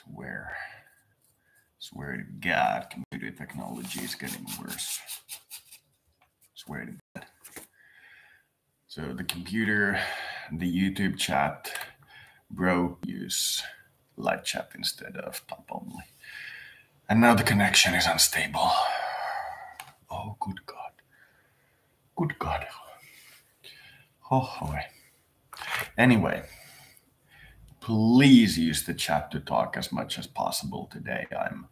Swear, swear to God, computer technology is getting worse. Swear to God. So the computer, the YouTube chat, bro, use live chat instead of top only. And now the connection is unstable. Oh, good God. Good God. Oh, boy. Anyway, please use the chat to talk as much as possible today. I'm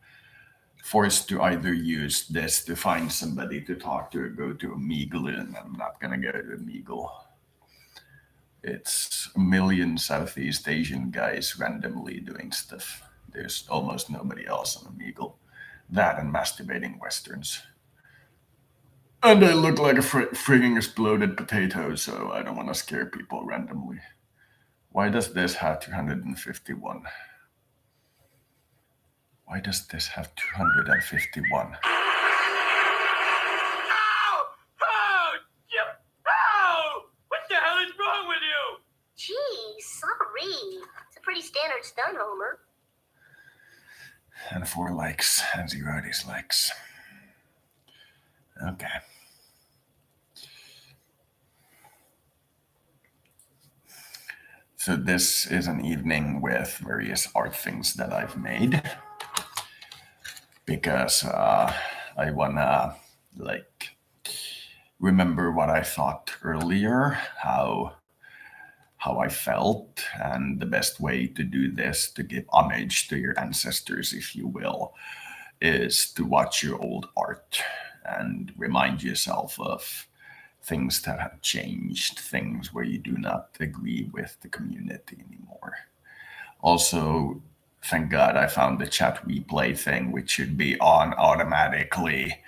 forced to either use this to find somebody to talk to or go to Omegle, and I'm not gonna go to Omegle. It's a million Southeast Asian guys randomly doing stuff. There's almost nobody else on Omegle. That and masturbating westerns. And I look like a frigging exploded potato, so I don't want to scare people randomly. Why does this have 251? Why does this have 251? What the hell is wrong with you? Gee, sorry. It's a pretty standard stunt, Homer. And 4 likes and 0 dislikes. Okay. So this is an evening with various art things that I've made because I wanna remember what I thought earlier, how I felt, and the best way to do this, to give homage to your ancestors, if you will, is to watch your old art and remind yourself of things that have changed, things where you do not agree with the community anymore. Also, thank God I found the chat replay thing, which should be on automatically,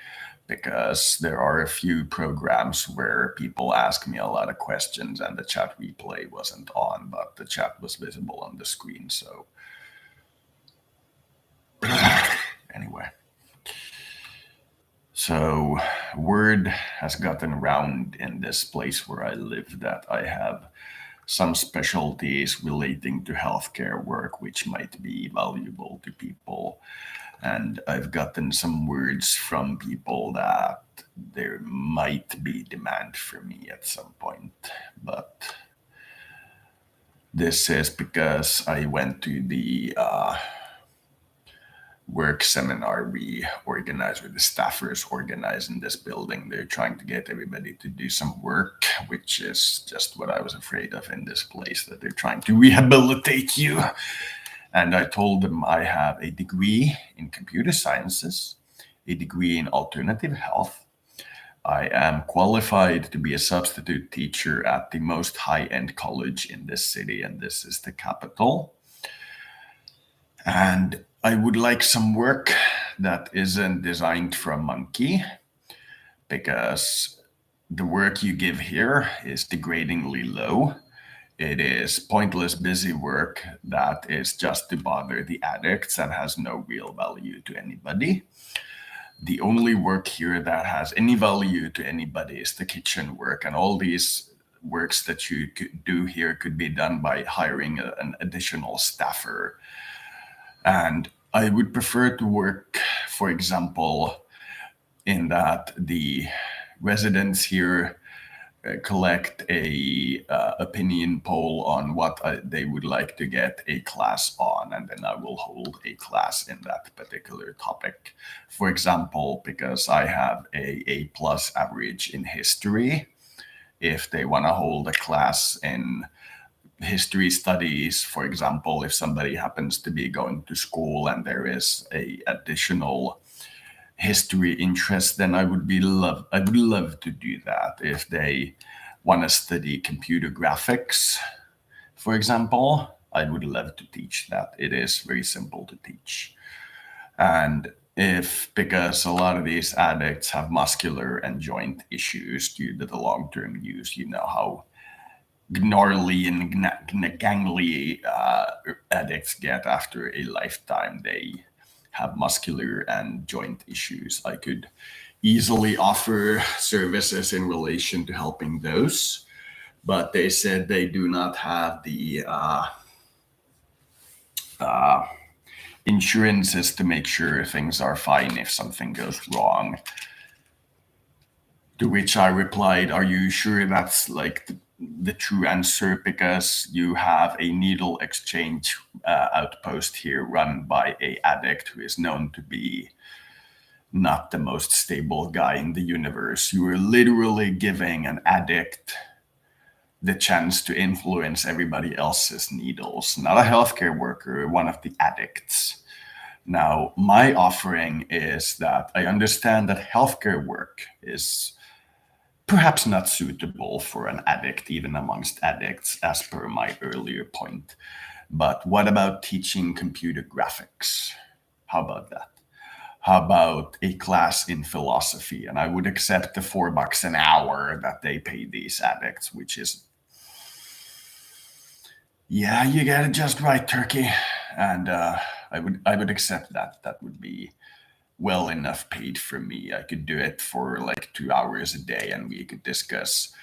because there are a few programs where people ask me a lot of questions and the chat replay wasn't on, but the chat was visible on the screen. So anyway, so word has gotten around in this place where I live that I have some specialties relating to healthcare work, which might be valuable to people. And I've gotten some words from people that there might be demand for me at some point. But this is because I went to the work seminar we organized, with the staffers organized in this building. They're trying to get everybody to do some work, which is just what I was afraid of in this place, that they're trying to rehabilitate you. And I told them I have a degree in computer sciences, a degree in alternative health. I am qualified to be a substitute teacher at the most high-end college in this city, and this is the capital. And I would like some work that isn't designed for a monkey, because the work you give here is degradingly low. It is pointless, busy work that is just to bother the addicts and has no real value to anybody. The only work here that has any value to anybody is the kitchen work, and all these works that you could do here could be done by hiring an additional staffer. And I would prefer to work, for example, in that the residents here collect a opinion poll on what they would like to get a class on, and then I will hold a class in that particular topic. For example, because I have a A+ average in history, if they want to hold a class in history studies, for example, if somebody happens to be going to school and there is a additional history interest, then I would love to do that. If they want to study computer graphics, for example, I would love to teach that. It is very simple to teach. And because a lot of these addicts have muscular and joint issues due to the long-term use, you know how gnarly and gangly addicts get after a lifetime. They have muscular and joint issues. I could easily offer services in relation to helping those, but they said they do not have the insurances to make sure things are fine if something goes wrong. To which I replied, are you sure that's like the true answer? Because you have a needle exchange outpost here run by a addict who is known to be not the most stable guy in the universe. You are literally giving an addict the chance to influence everybody else's needles, not a healthcare worker, one of the addicts. Now, my offering is that I understand that healthcare work is perhaps not suitable for an addict, even amongst addicts, as per my earlier point. But what about teaching computer graphics? How about that? How about a class in philosophy? And I would accept the $4 an hour that they pay these addicts, which is, yeah, you get it just right, Turkey. And I would accept that. That would be well enough paid for me. I could do it for like 2 hours a day and we could discuss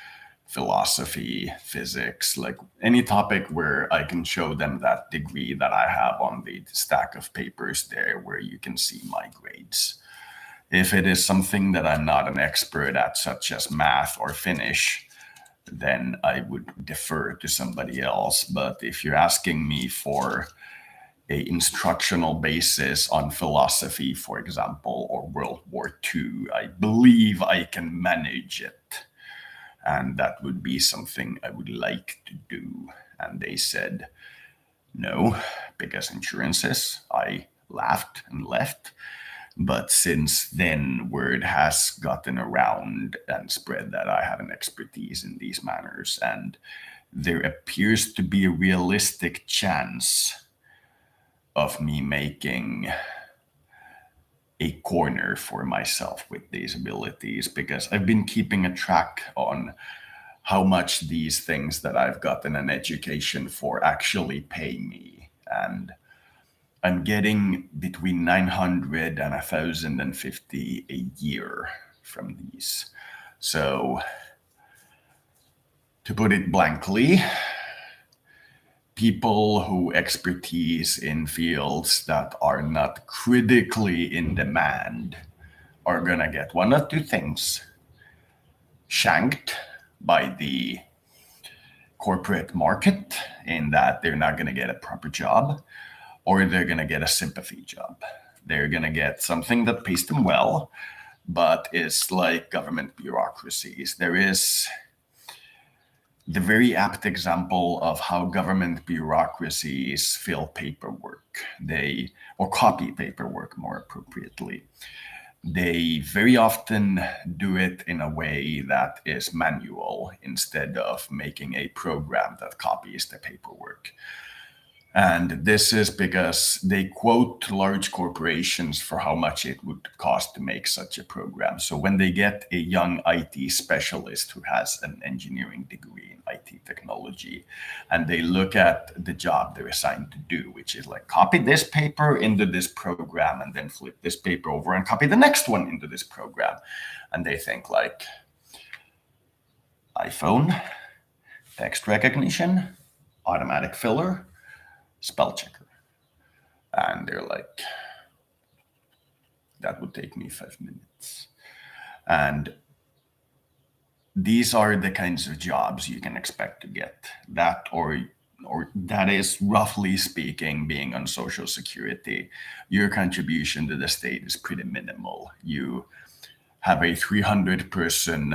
philosophy, physics, like any topic where I can show them that degree that I have on the stack of papers there where you can see my grades. If it is something that I'm not an expert at, such as math or Finnish, then I would defer to somebody else. But if you're asking me for a instructional basis on philosophy, for example, or World War II, I believe I can manage it. And that would be something I would like to do. And they said, no, because insurances. I laughed and left. But since then, word has gotten around and spread that I have an expertise in these matters. And there appears to be a realistic chance of me making a corner for myself with these abilities, because I've been keeping a track on how much these things that I've gotten an education for actually pay me. And I'm getting between 900 and 1,050 a year from these. So to put it blankly, people who expertise in fields that are not critically in demand are going to get one of two things: shanked by the corporate market in that they're not going to get a proper job, or they're going to get a sympathy job. They're going to get something that pays them well, but is like government bureaucracies. There is the very apt example of how government bureaucracies fill paperwork. Or copy paperwork more appropriately. They very often do it in a way that is manual instead of making a program that copies the paperwork. And this is because they quote large corporations for how much it would cost to make such a program. So when they get a young IT specialist who has an engineering degree in IT technology, and they look at the job they're assigned to do, which is like copy this paper into this program and then flip this paper over and copy the next one into this program. And they think like iPhone, text recognition, automatic filler, spell checker. And they're like, that would take me 5 minutes. And these are the kinds of jobs you can expect to get. That or that is, roughly speaking, being on Social Security. Your contribution to the state is pretty minimal. You have a 300-person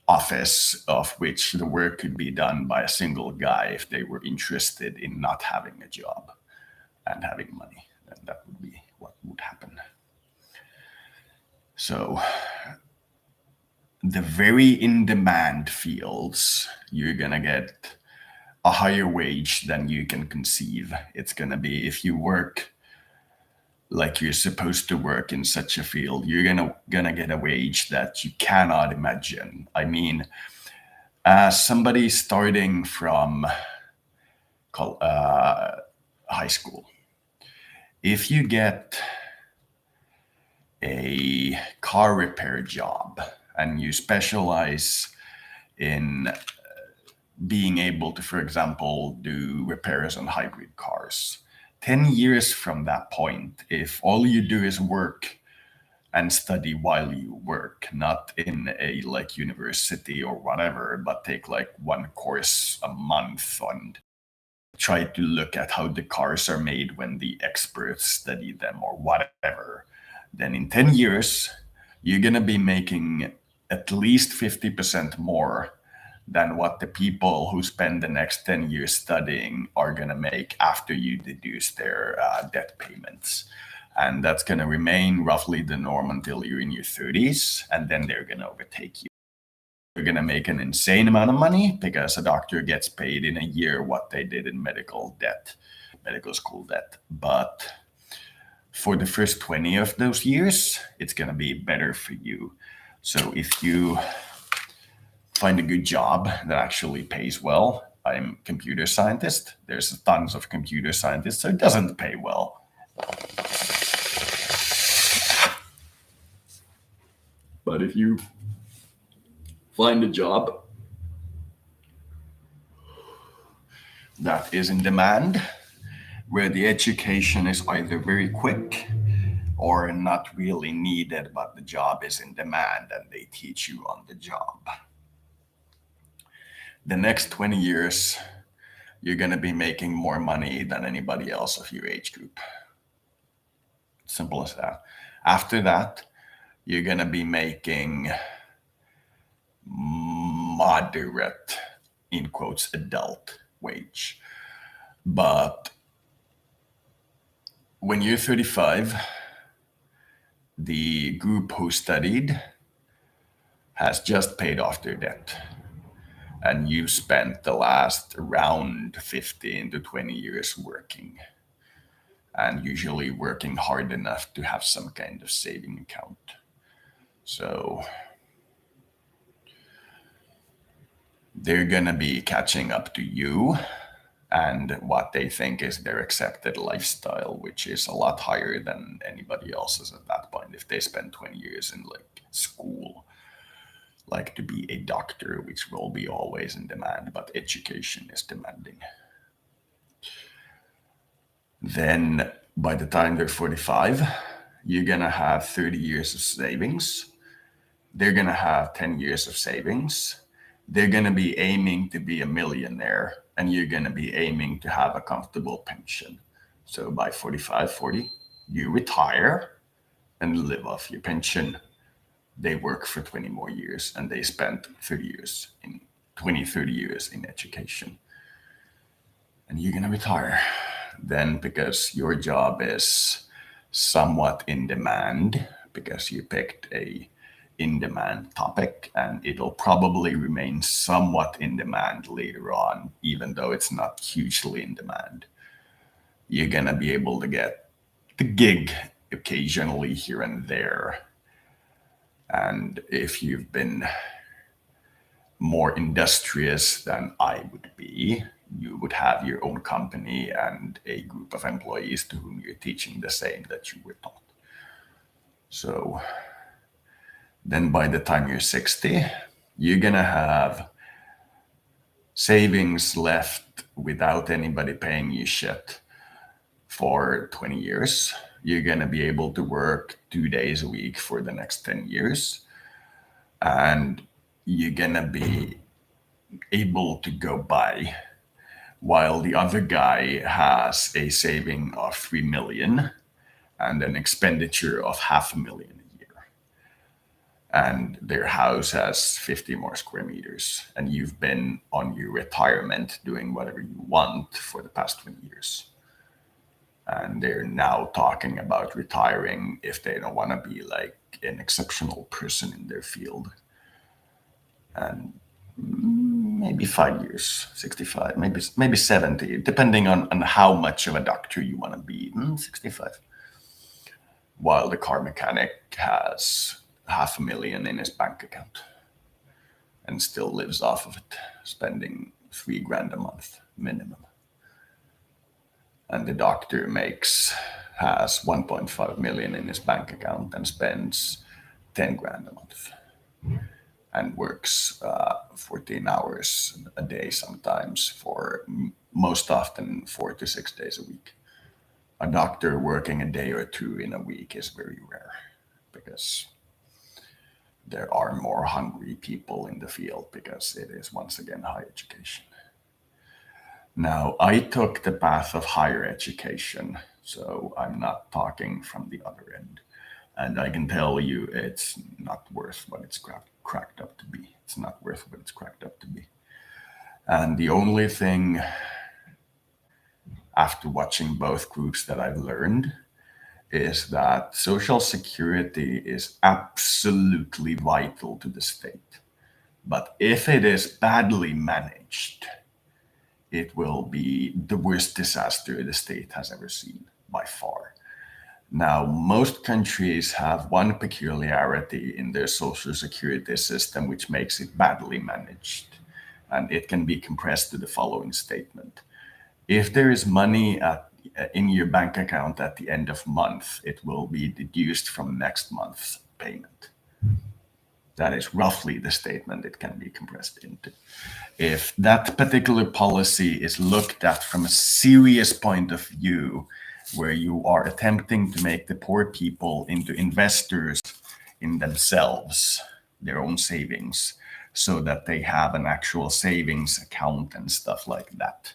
office of which the work could be done by a single guy if they were interested in not having a job and having money. And that would be what would happen. So the very in-demand fields, you're going to get a higher wage than you can conceive. It's going to be, if you work like you're supposed to work in such a field, you're gonna get a wage that you cannot imagine. I mean, as somebody starting from high school, if you get a car repair job and you specialize in being able to, for example, do repairs on hybrid cars, 10 years from that point, if all you do is work and study while you work, not in a like university or whatever, but take like one course a month and try to look at how the cars are made when the experts study them or whatever, then in 10 years, you're going to be making at least 50% more than what the people who spend the next 10 years studying are going to make after you deduce their debt payments. And that's going to remain roughly the norm until you're in your 30s, and then they're going to overtake you. You're going to make an insane amount of money because a doctor gets paid in a year what they did in medical school debt. But for the first 20 of those years, it's going to be better for you. So if you find a good job that actually pays well, I'm a computer scientist. There's tons of computer scientists, so it doesn't pay well. But if you find a job that is in demand, where the education is either very quick or not really needed, but the job is in demand and they teach you on the job, the next 20 years, you're going to be making more money than anybody else of your age group. Simple as that. After that, you're going to be making moderate, in quotes, adult wage. But when you're 35, the group who studied has just paid off their debt. And you spent the last around 15 to 20 years working, and usually working hard enough to have some kind of saving account. So they're going to be catching up to you and what they think is their accepted lifestyle, which is a lot higher than anybody else's at that point. If they spend 20 years in like school, like to be a doctor, which will be always in demand, but education is demanding. Then by the time they're 45, you're going to have 30 years of savings. They're going to have 10 years of savings. They're going to be aiming to be a millionaire, and you're going to be aiming to have a comfortable pension. So by 45, 40, you retire and live off your pension. They work for 20 more years and they spent 30 years in education. And you're going to retire then because your job is somewhat in demand because you picked a in-demand topic, and it'll probably remain somewhat in demand later on, even though it's not hugely in demand. You're going to be able to get the gig occasionally here and there. And if you've been more industrious than I would be, you would have your own company and a group of employees to whom you're teaching the same that you were taught. So then by the time you're 60, you're going to have savings left without anybody paying you shit for 20 years. You're going to be able to work 2 days a week for the next 10 years. And you're going to be able to go by while the other guy has a saving of 3 million and an expenditure of 500,000 a year. And their house has 50 more square meters. And you've been on your retirement doing whatever you want for the past 20 years. And they're now talking about retiring if they don't want to be like an exceptional person in their field. And maybe 5 years, 65, maybe 70, depending on how much of a doctor you want to be. 65. While the car mechanic has 500,000 in his bank account and still lives off of it, spending $3,000 a month minimum. And the doctor has 1.5 million in his bank account and spends 10 grand a month and works 14 hours a day sometimes for most often 4 to 6 days a week. a doctor working a day or two in a week is very rare because there are more hungry people in the field because it is once again high education. Now, I took the path of higher education, so I'm not talking from the other end. And I can tell you it's not worth what it's cracked up to be. It's not worth what it's cracked up to be. And the only thing after watching both groups that I've learned is that Social Security is absolutely vital to the state. But if it is badly managed, it will be the worst disaster the state has ever seen by far. Now, most countries have one peculiarity in their social security system which makes it badly managed. And it can be compressed to the following statement. If there is money in your bank account at the end of month, it will be deduced from next month's payment. That is roughly the statement it can be compressed into. If that particular policy is looked at from a serious point of view, where you are attempting to make the poor people into investors in themselves, their own savings, so that they have an actual savings account and stuff like that,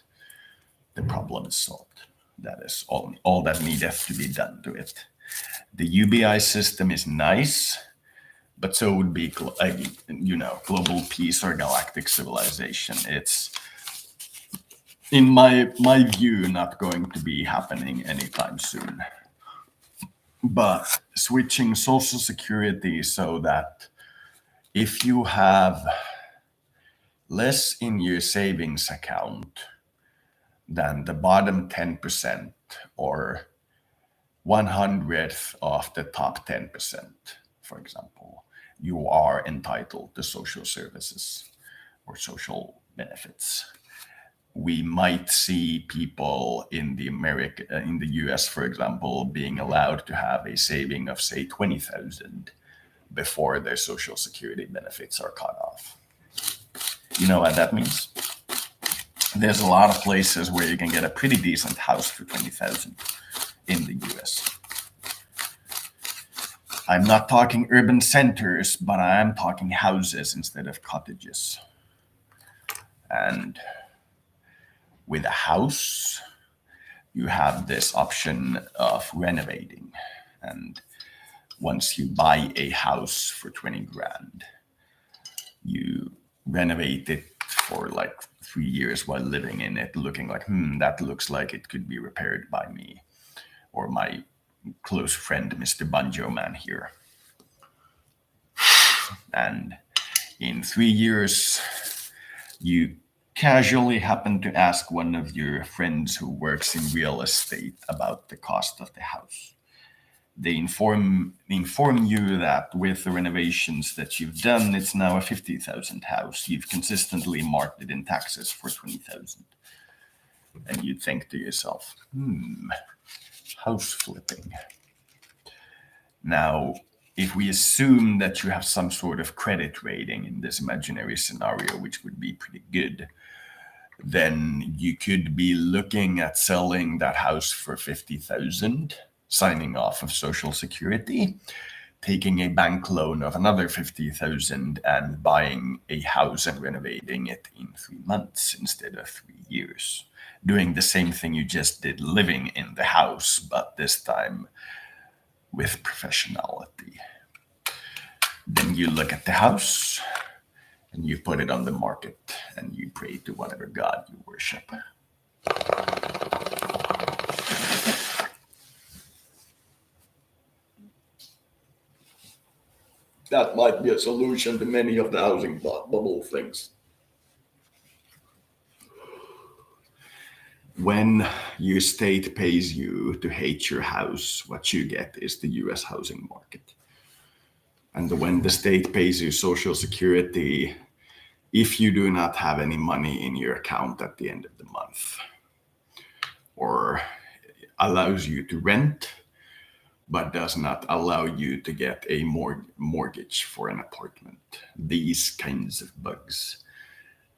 the problem is solved. That is all that needeth to be done to it. The UBI system is nice, but so would be, global peace or galactic civilization. It's, in my view, not going to be happening anytime soon. But switching Social Security so that if you have less in your savings account than the bottom 10% or 1/100th of the top 10%, for example, you are entitled to social services or social benefits. We might see people in the US, for example, being allowed to have a saving of say 20,000 before their social security benefits are cut off. You know what that means? There's a lot of places where you can get a pretty decent house for 20,000 in the US. I'm not talking urban centers, but I am talking houses instead of cottages. And with a house, you have this option of renovating. And once you buy a house for 20 grand, you renovate it for like 3 years while living in it, looking like, that looks like it could be repaired by me or my close friend, Mr. Banjo Man here. And in 3 years, you casually happen to ask one of your friends who works in real estate about the cost of the house. They inform you that with the renovations that you've done, it's now a 50,000 house. You've consistently marked it in taxes for 20,000. And you think to yourself, house flipping. Now, if we assume that you have some sort of credit rating in this imaginary scenario, which would be pretty good, then you could be looking at selling that house for 50,000, signing off of Social Security, taking a bank loan of another 50,000 and buying a house and renovating it in 3 months instead of 3 years. Doing the same thing you just did living in the house, but this time with professionality. Then you look at the house and you put it on the market and you pray to whatever god you worship. That might be a solution to many of the housing bubble things. When your state pays you to hate your house, what you get is the US housing market. And when the state pays you Social Security, if you do not have any money in your account at the end of the month, or allows you to rent, but does not allow you to get a mortgage for an apartment, these kinds of bugs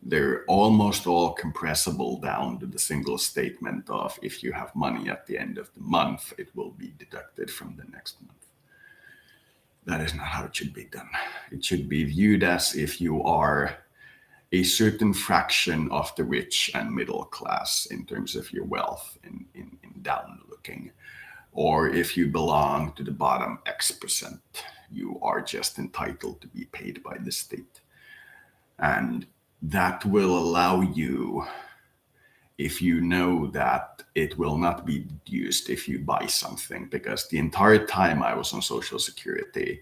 they're almost all compressible down to the single statement of if you have money at the end of the month, it will be deducted from the next month. That is not how it should be done. It should be viewed as if you are a certain fraction of the rich and middle class in terms of your wealth in down looking. Or if you belong to the bottom X%, you are just entitled to be paid by the state. And that will allow you, if you know that it will not be deduced if you buy something, because the entire time I was on Social Security,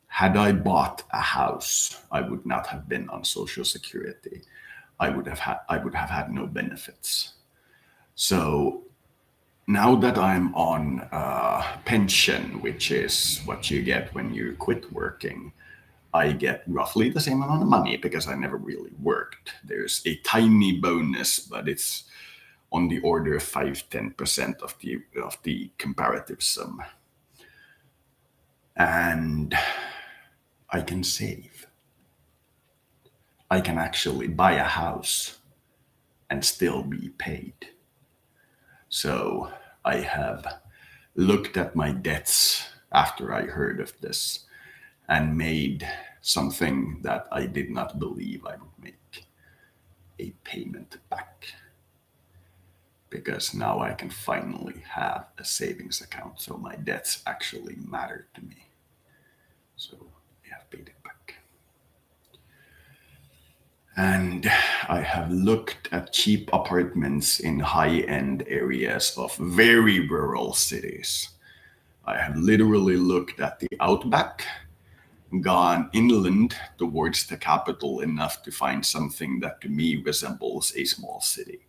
had I bought a house, I would not have been on Social Security. I would have had no benefits. So now that I'm on pension, which is what you get when you quit working, I get roughly the same amount of money because I never really worked. There's a tiny bonus, but it's on the order of 5-10% of the comparative sum. And I can save. I can actually buy a house and still be paid. So I have looked at my debts after I heard of this and made something that I did not believe I would make, a payment back. Because now I can finally have a savings account, so my debts actually matter to me. So I have paid it back. And I have looked at cheap apartments in high-end areas of very rural cities. I have literally looked at the outback, gone inland towards the capital enough to find something that to me resembles a small city,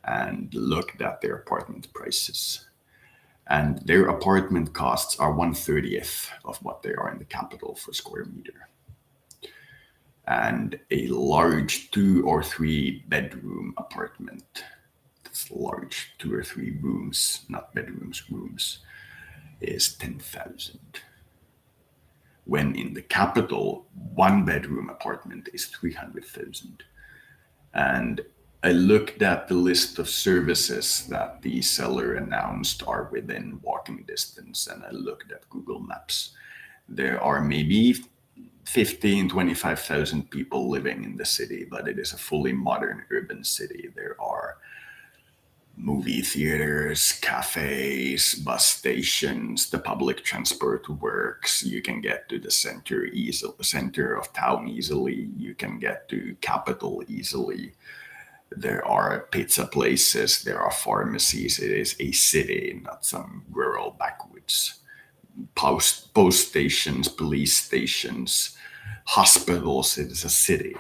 and looked at their apartment prices. And their apartment costs are 1/30th of what they are in the capital for square meter. And a large 2 or 3 bedroom apartment, that's large, 2 or 3 rooms, not bedrooms, rooms, is 10,000. When in the capital, 1 bedroom apartment is 300,000. And I looked at the list of services that the seller announced are within walking distance, and I looked at Google Maps. There are maybe 15, 25,000 people living in the city, but it is a fully modern urban city. There are movie theaters, cafes, bus stations, the public transport works. You can get to the center of town easily. You can get to capital easily. There are pizza places, there are pharmacies. It is a city, not some rural backwoods. Post stations, police stations, hospitals. It is a city.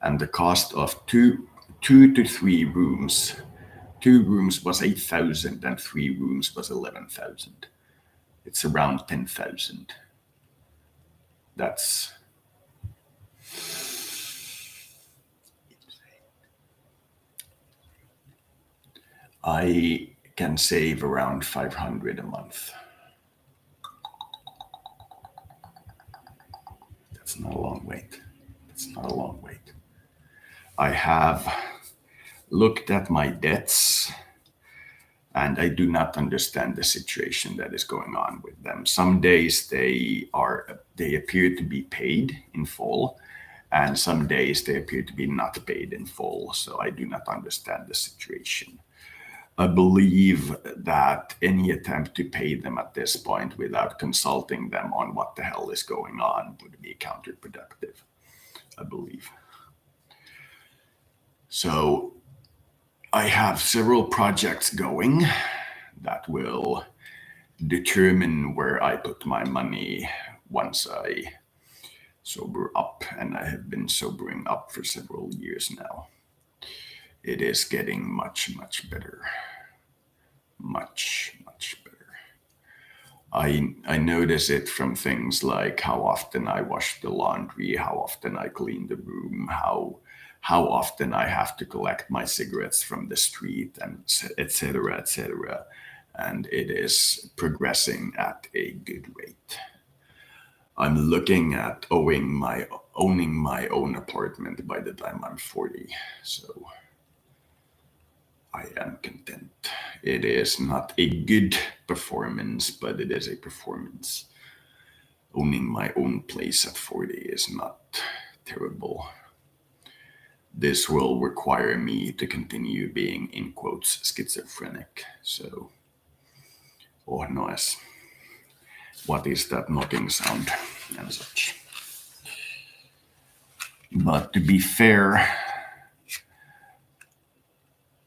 And the cost of two to 3 rooms, 2 rooms was 8,000 and 3 rooms was 11,000. It's around 10,000. That's I can save around 500 a month. That's not a long wait. That's not a long wait. I have looked at my debts and I do not understand the situation that is going on with them. Some days they appear to be paid in full, and some days they appear to be not paid in full. So I do not understand the situation. I believe that any attempt to pay them at this point without consulting them on what the hell is going on would be counterproductive, I believe. So I have several projects going that will determine where I put my money once I sober up, and I have been sobering up for several years now. It is getting much, much better. Much, much better. I notice it from things like how often I wash the laundry, how often I clean the room, how often I have to collect my cigarettes from the street, and etc., etc. And it is progressing at a good rate. I'm looking at owing my owning my own apartment by the time I'm 40. So I am content. It is not a good performance, but it is a performance. Owning my own place at 40 is not terrible. This will require me to continue being, in quotes, schizophrenic. So, oh noise. What is that knocking sound and such? But to be fair,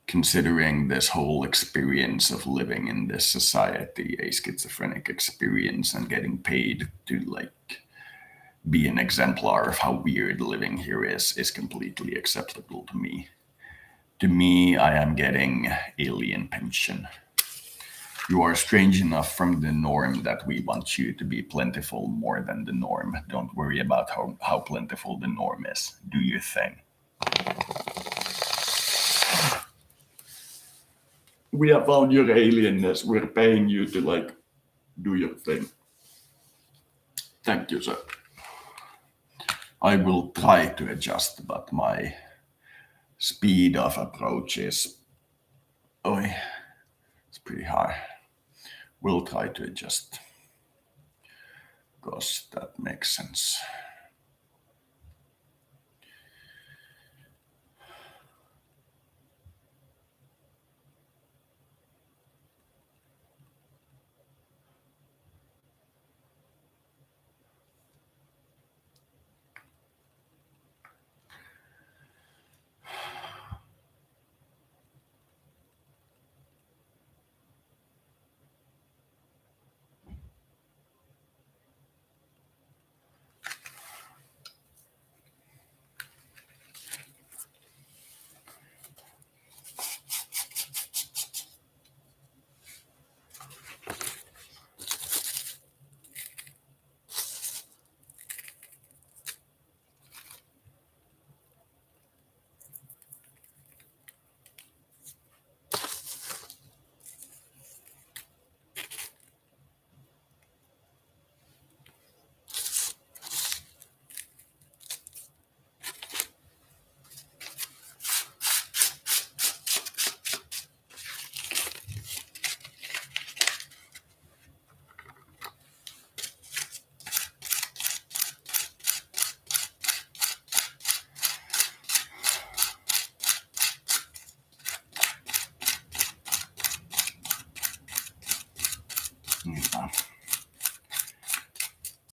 considering this whole experience of living in this society, a schizophrenic experience, and getting paid to like be an exemplar of how weird living here is completely acceptable to me. To me, I am getting alien pension. You are strange enough from the norm that we want you to be plentiful more than the norm. Don't worry about how plentiful the norm is. Do your thing. We have found your alienness. We're paying you to like do your thing. Thank you, sir. I will try to adjust, but my speed of approach is it's pretty high. We'll try to adjust because that makes sense.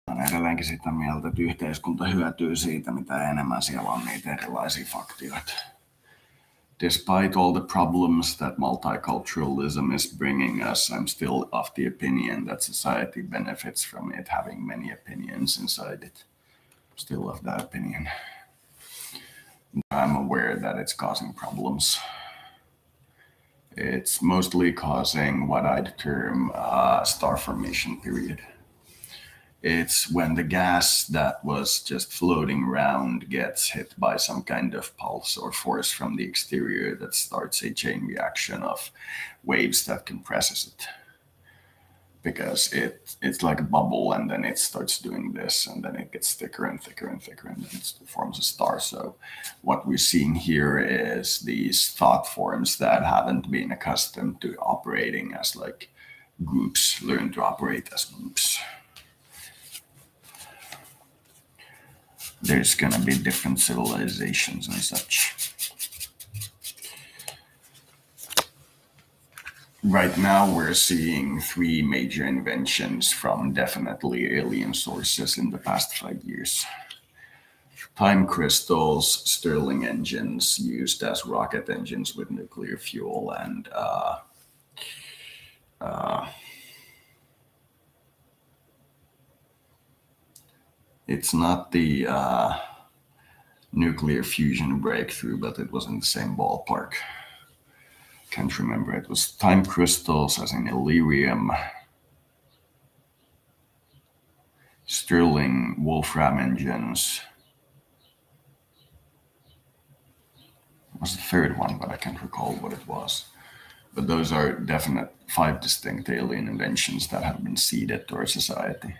Olen edelleenkin sitä mieltä, että yhteiskunta hyötyy siitä, mitä enemmän siellä on niitä erilaisia faktioita. Despite all the problems that multiculturalism is bringing us, I'm still of the opinion that society benefits from it having many opinions inside it. Still of that opinion. I'm aware that it's causing problems. It's mostly causing what I'd term star formation period. It's when the gas that was just floating around gets hit by some kind of pulse or force from the exterior that starts a chain reaction of waves that compresses it. Because it's like a bubble, and then it starts doing this, and then it gets thicker and thicker and thicker, and then it forms a star. So what we're seeing here is these thought forms that haven't been accustomed to operating as like groups learn to operate as groups. There's gonna be different civilizations and such. Right now, we're seeing 3 major inventions from definitely alien sources in the past 5 years. Time crystals, Stirling engines used as rocket engines with nuclear fuel, and it's not the nuclear fusion breakthrough, but it was in the same ballpark. Can't remember. It was time crystals, as in Illyrium, Stirling Wolfram engines. It was the third one, but I can't recall what it was. But those are definite 5 distinct alien inventions that have been seeded to our society.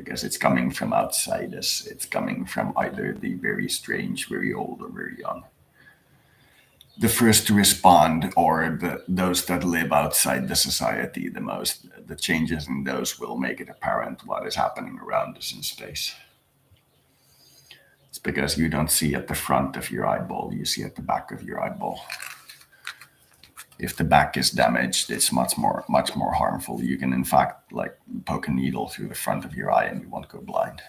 because it's coming from outside us. It's coming from either the very strange, very old, or very young. The first to respond, or those that live outside the society the most, the changes in those will make it apparent what is happening around us in space. It's because you don't see at the front of your eyeball, you see at the back of your eyeball. If the back is damaged, it's much more harmful. You can in fact like poke a needle through the front of your eye and you won't go blind.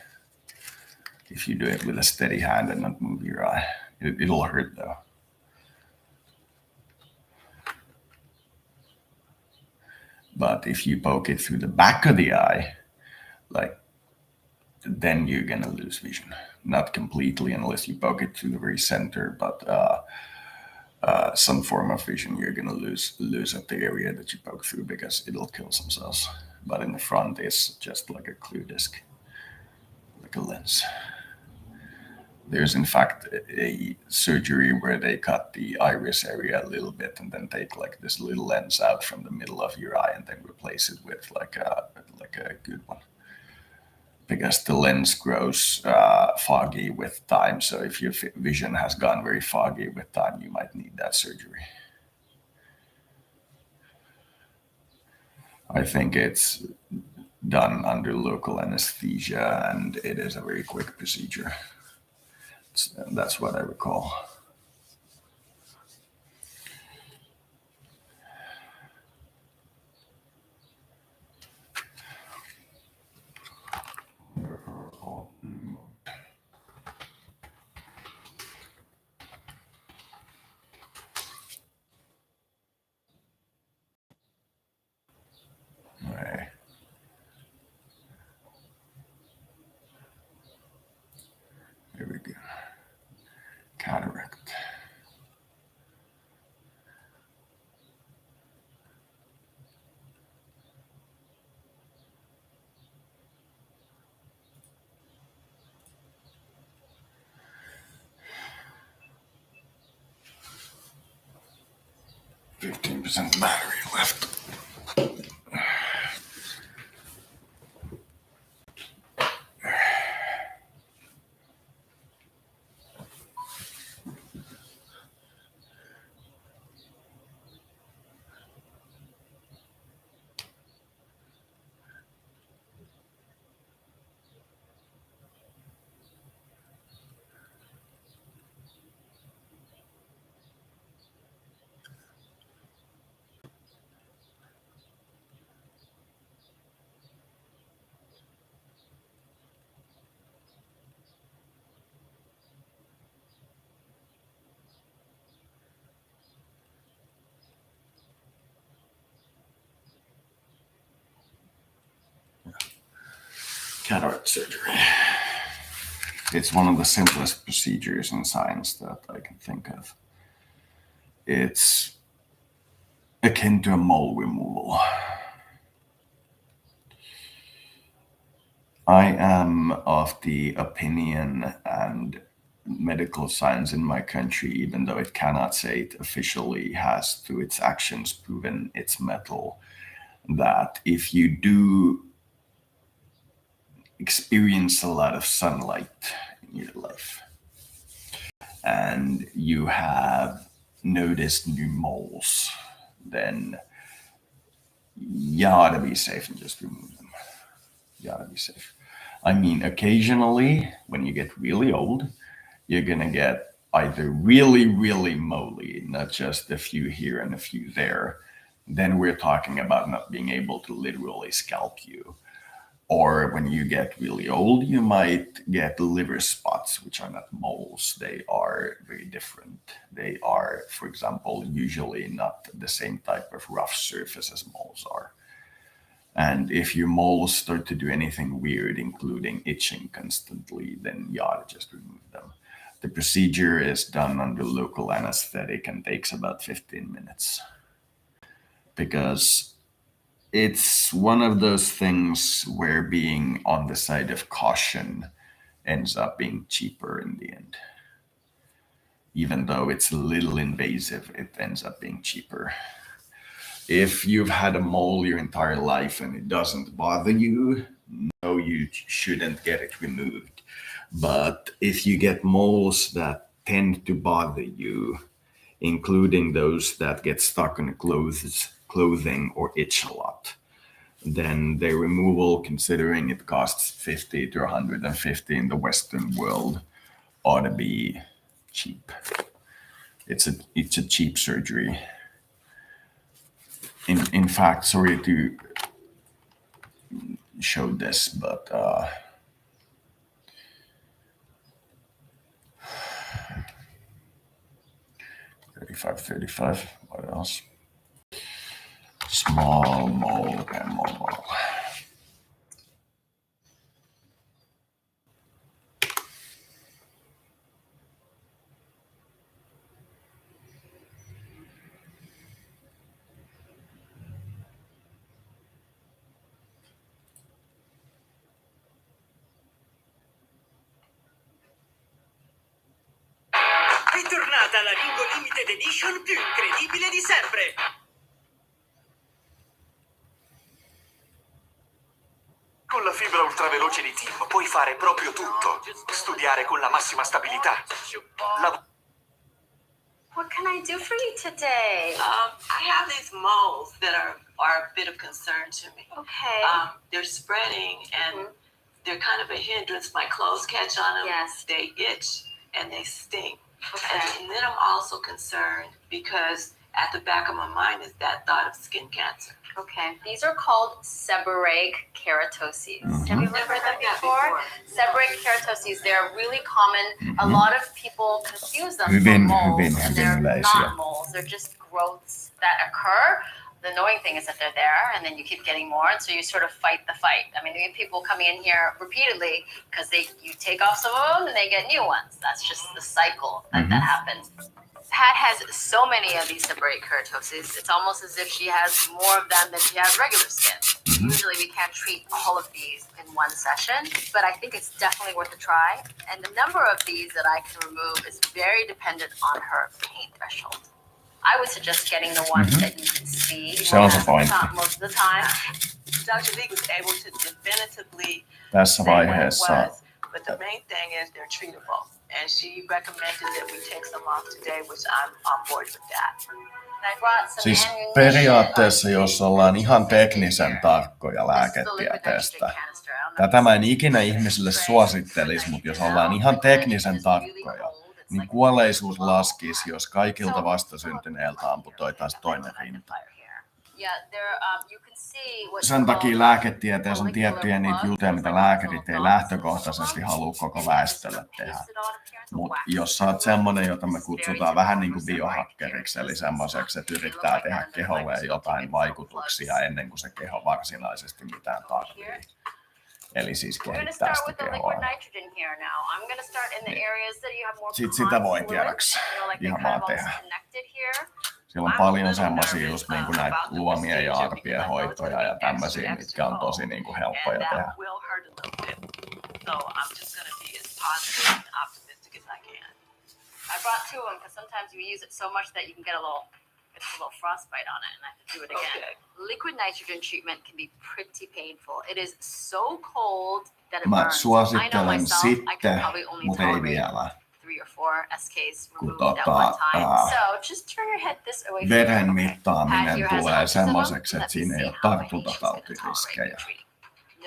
If you do it with a steady hand and not move your eye, it'll hurt though. But if you poke it through the back of the eye, like, then you're gonna lose vision. Not completely unless you poke it through the very center, but some form of vision you're gonna lose at the area that you poke through because it'll kill some cells. But in the front, it's just like a clear disc, like a lens. There's in fact a surgery where they cut the iris area a little bit and then take like this little lens out from the middle of your eye and then replace it with like a good one. Because the lens grows foggy with time. So if your vision has gone very foggy with time, you might need that surgery. I think it's done under local anesthesia and it is a very quick procedure. That's what I recall. Right. Here we go. Cataract. %, battery left. Cataract surgery. It's one of the simplest procedures in science that I can think of. It's akin to a mole removal. I am of the opinion, and medical science in my country, even though it cannot say it officially, has through its actions proven its mettle, that if you do experience a lot of sunlight in your life and you have noticed new moles, then you ought to be safe and just remove them. You ought to be safe. I mean, occasionally when you get really old, you're gonna get either really, really moly, not just a few here and a few there. Then we're talking about not being able to literally scalp you. Or when you get really old, you might get liver spots, which are not moles. They are very different. They are, for example, usually not the same type of rough surface as moles are. And if your moles start to do anything weird, including itching constantly, then you ought to just remove them. The procedure is done under local anesthetic and takes about 15 minutes. Because it's one of those things where being on the side of caution ends up being cheaper in the end. Even though it's a little invasive, it ends up being cheaper. if you've had a mole your entire life and it doesn't bother you, no, you shouldn't get it removed. But if you get moles that tend to bother you, including those that get stuck on clothing or itch a lot, then their removal, considering it costs 50 to 150 in the Western world, ought to be cheap. It's a cheap surgery. In fact, sorry to show this, but 35. What else? Small mole removal. Bentornata la Ringo Limited Edition più incredibile di sempre! Con la fibra ultraveloce di TIM puoi fare proprio tutto. Studiare con la massima stabilità. What can I do for you today? I have these moles that are a bit of concern to me. Okay. They're spreading and they're kind of a hindrance. My clothes catch on them. Yes. They itch and they sting. Okay. And then I'm also concerned because at the back of my mind is that thought of skin cancer. Okay. These are called seborrheic keratoses. Have you ever heard them Yeah, before? Seborrheic keratoses, they're really common. A lot of people confuse them for Hyvin moles, and they're yleisiä. not moles. They're just growths that occur. The annoying thing is that they're there, and then you keep getting more, and so you sort of fight the fight. I mean, we have people coming in here repeatedly because you take off some of them and they get new ones. That's just the cycle that happens. Pat has so many of these seborrheic keratoses. It's almost as if she has more of them than she has regular skin. Usually we can't treat all of these in one session, but I think it's definitely worth a try. And the number of these that I can remove is very dependent on her pain threshold. I would suggest getting the ones that you can see. Se on se pointti. Not most of the time. Dr. Lee was able to definitively Tässä say what it vaiheessa was, but the main thing is they're treatable. And she recommended that we take some off today, which I'm on board with that. I brought some Siis ammunition periaatteessa, on jos the ollaan ihan today. teknisen tarkkoja This is the liquid lääketieteestä, nitrogen canister. I don't know if tätä mä en this is ikinä the ihmisille spray. suosittelisi, mutta jos ollaan ihan teknisen tarkkoja, niin kuolleisuus laskisi, jos kaikilta vastasyntyneiltä amputoitaisiin toinen rinta. Sen takia lääketieteessä on tiettyjä niitä juttuja, mitä lääkärit ei lähtökohtaisesti halua koko väestölle tehdä. Mutta jos sä oot semmonen, jota me kutsutaan vähän niin kuin biohakkeriksi, eli semmoiseksi, että yrittää tehdä keholle jotain vaikutuksia ennen kuin se keho varsinaisesti mitään tarvitsee. Eli siis kehittää sitä kehoa. Sit sitä voi tiedäks ihan vaan tehdä. Siellä on paljon semmosia just niin kuin näitä luomien ja arpien hoitoja ja tämmöisiä, mitkä on tosi niin kuin helppoja tehdä. Will hurt a little bit. So I'm just going to be as positive and optimistic as I can. I brought two of them because sometimes you use it so much that you can get a little frostbite on it, and I have to do it again. Okay. Liquid nitrogen treatment can be pretty painful. It is so cold that it Mä burns. I know suosittelen myself, I can sitten, probably only mutta ei tolerate vielä. 3 or 4 SKs Kun removed at one time. So just turn your head this away. Veren Okay. mittaaminen Pat here has tulee ounces of them. semmoiseksi, että Let's siinä ei see ole how much he's tartuntatautoriskejä. gonna tolerate.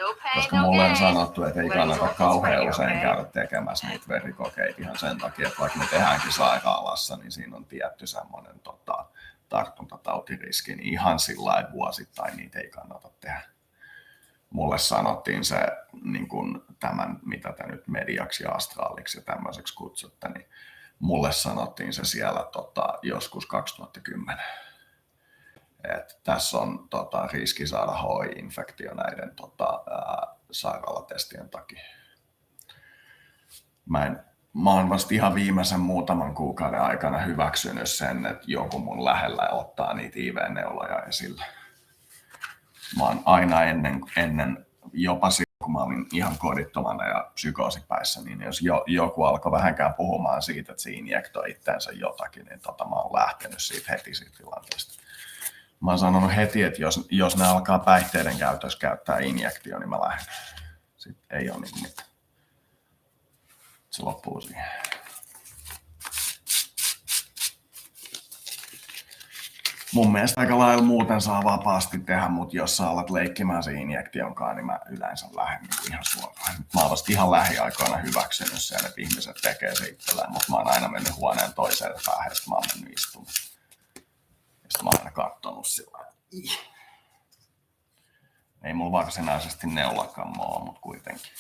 No pain, Koska no mulle on gain. sanottu, että ei kannata Results kauhean right, usein okay? käydä tekemässä niitä verikokeita ihan sen takia, että vaikka me tehdäänkin sairaalassa, niin siinä on tietty semmoinen tartuntatautiriski, niin ihan sillä lailla vuosittain niitä ei kannata tehdä. Mulle sanottiin se, niin kuin tämän, mitä te nyt mediaksi ja astraaliksi ja tämmöiseksi kutsutte, niin mulle sanottiin se siellä joskus 2010. Et tässä on riski saada HIV-infektio näiden sairaalatestien takia. Mä oon vasta ihan viimeisen muutaman kuukauden aikana hyväksynyt sen, että joku mun lähellä ottaa niitä IV-neuloja esille. Mä oon aina ennen jopa silloin, kun mä olin ihan kodittomana ja psykoosipäissä, niin jos joku alkoi vähänkään puhumaan siitä, että se injektoi itseensä jotakin, niin mä oon lähtenyt siitä heti siitä tilanteesta. Mä oon sanonut heti, että jos ne alkaa päihteiden käytössä käyttää injektio, niin mä lähden. Sitten ei ole niin mitään. Se loppuu siihen. Mun mielestä aika lailla muuten saa vapaasti tehdä, mutta jos sä alat leikkimään sen injektionkaan, niin mä yleensä lähden niin ihan suoraan. Mä oon vasta ihan lähiaikoina hyväksynyt sen, että ihmiset tekee se itselleen, mutta mä oon aina mennyt huoneen toiseen päähän, että mä oon mennyt istumaan. Ja sitten mä oon aina katsonut sillä. Ei mulla varsinaisesti neulakammoa, mutta kuitenkin.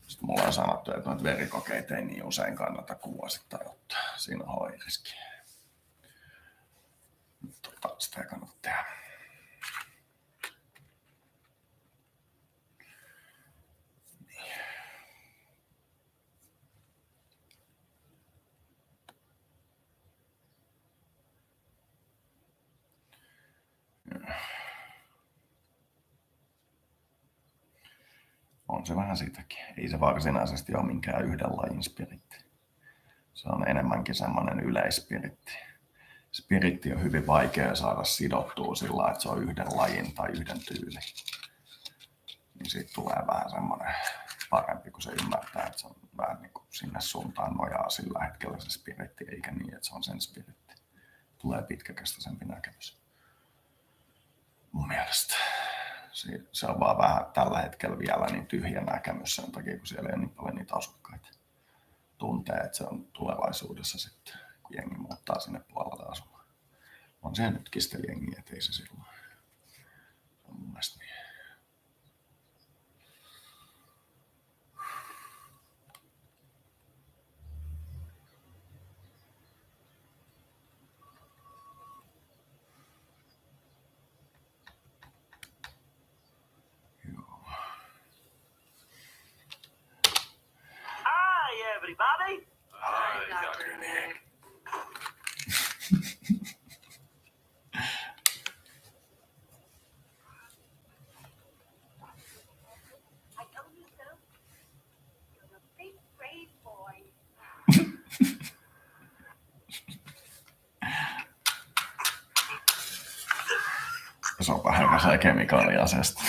Sitten mulla on sanottu, että noita verikokeita ei niin usein kannata vuosittain ottaa. Siinä on hoiriski. Sitä ei kannata tehdä. Niin. On se vähän sitäkin. Ei se varsinaisesti ole minkään yhden lajin spiritti. Se on enemmänkin semmoinen yleispiritti. Spiritti on hyvin vaikea saada sidottua sillä, että se on yhden lajin tai yhden tyylin. Niin siitä tulee vähän semmoinen parempi, kun se ymmärtää, että se on vähän niin kuin sinne suuntaan nojaa sillä hetkellä se spiritti, eikä niin, että se on sen spiritti. Tulee pitkäkestoisempi näkemys. Mun mielestä. Se on vaan vähän tällä hetkellä vielä niin tyhjä näkemys sen takia, kun siellä ei ole niin paljon niitä asukkaita. Tuntee, että se on tulevaisuudessa sitten, kun jengi muuttaa sinne puolelle asumaan. On se nytkin sitä jengiä, ettei se silloin. Se on mun mielestä niin. Hi, everybody. Hi, Dr. Nick. I told you so. You're a big, brave boy. Sopa häkäsee kemikaaliaseesta.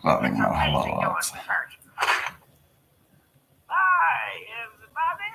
Running my hello outside. Hi, everybody.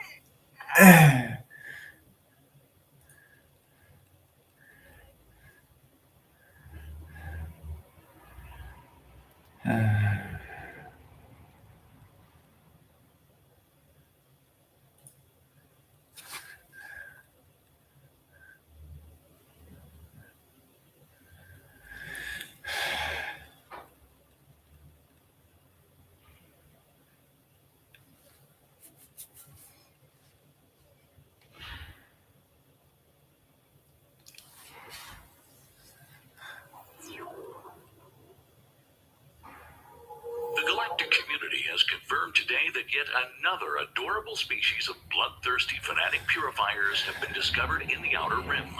The galactic community has confirmed today that yet another adorable species of bloodthirsty fanatic purifiers have been discovered in the Outer Rim.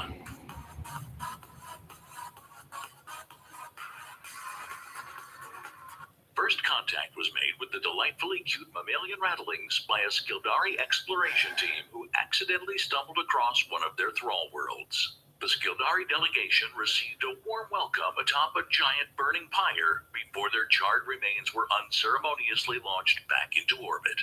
First contact was made with the delightfully cute mammalian rattlings by a Skildari exploration team who accidentally stumbled across one of their thrall worlds. The Skildari delegation received a warm welcome atop a giant burning pyre before their charred remains were unceremoniously launched back into orbit.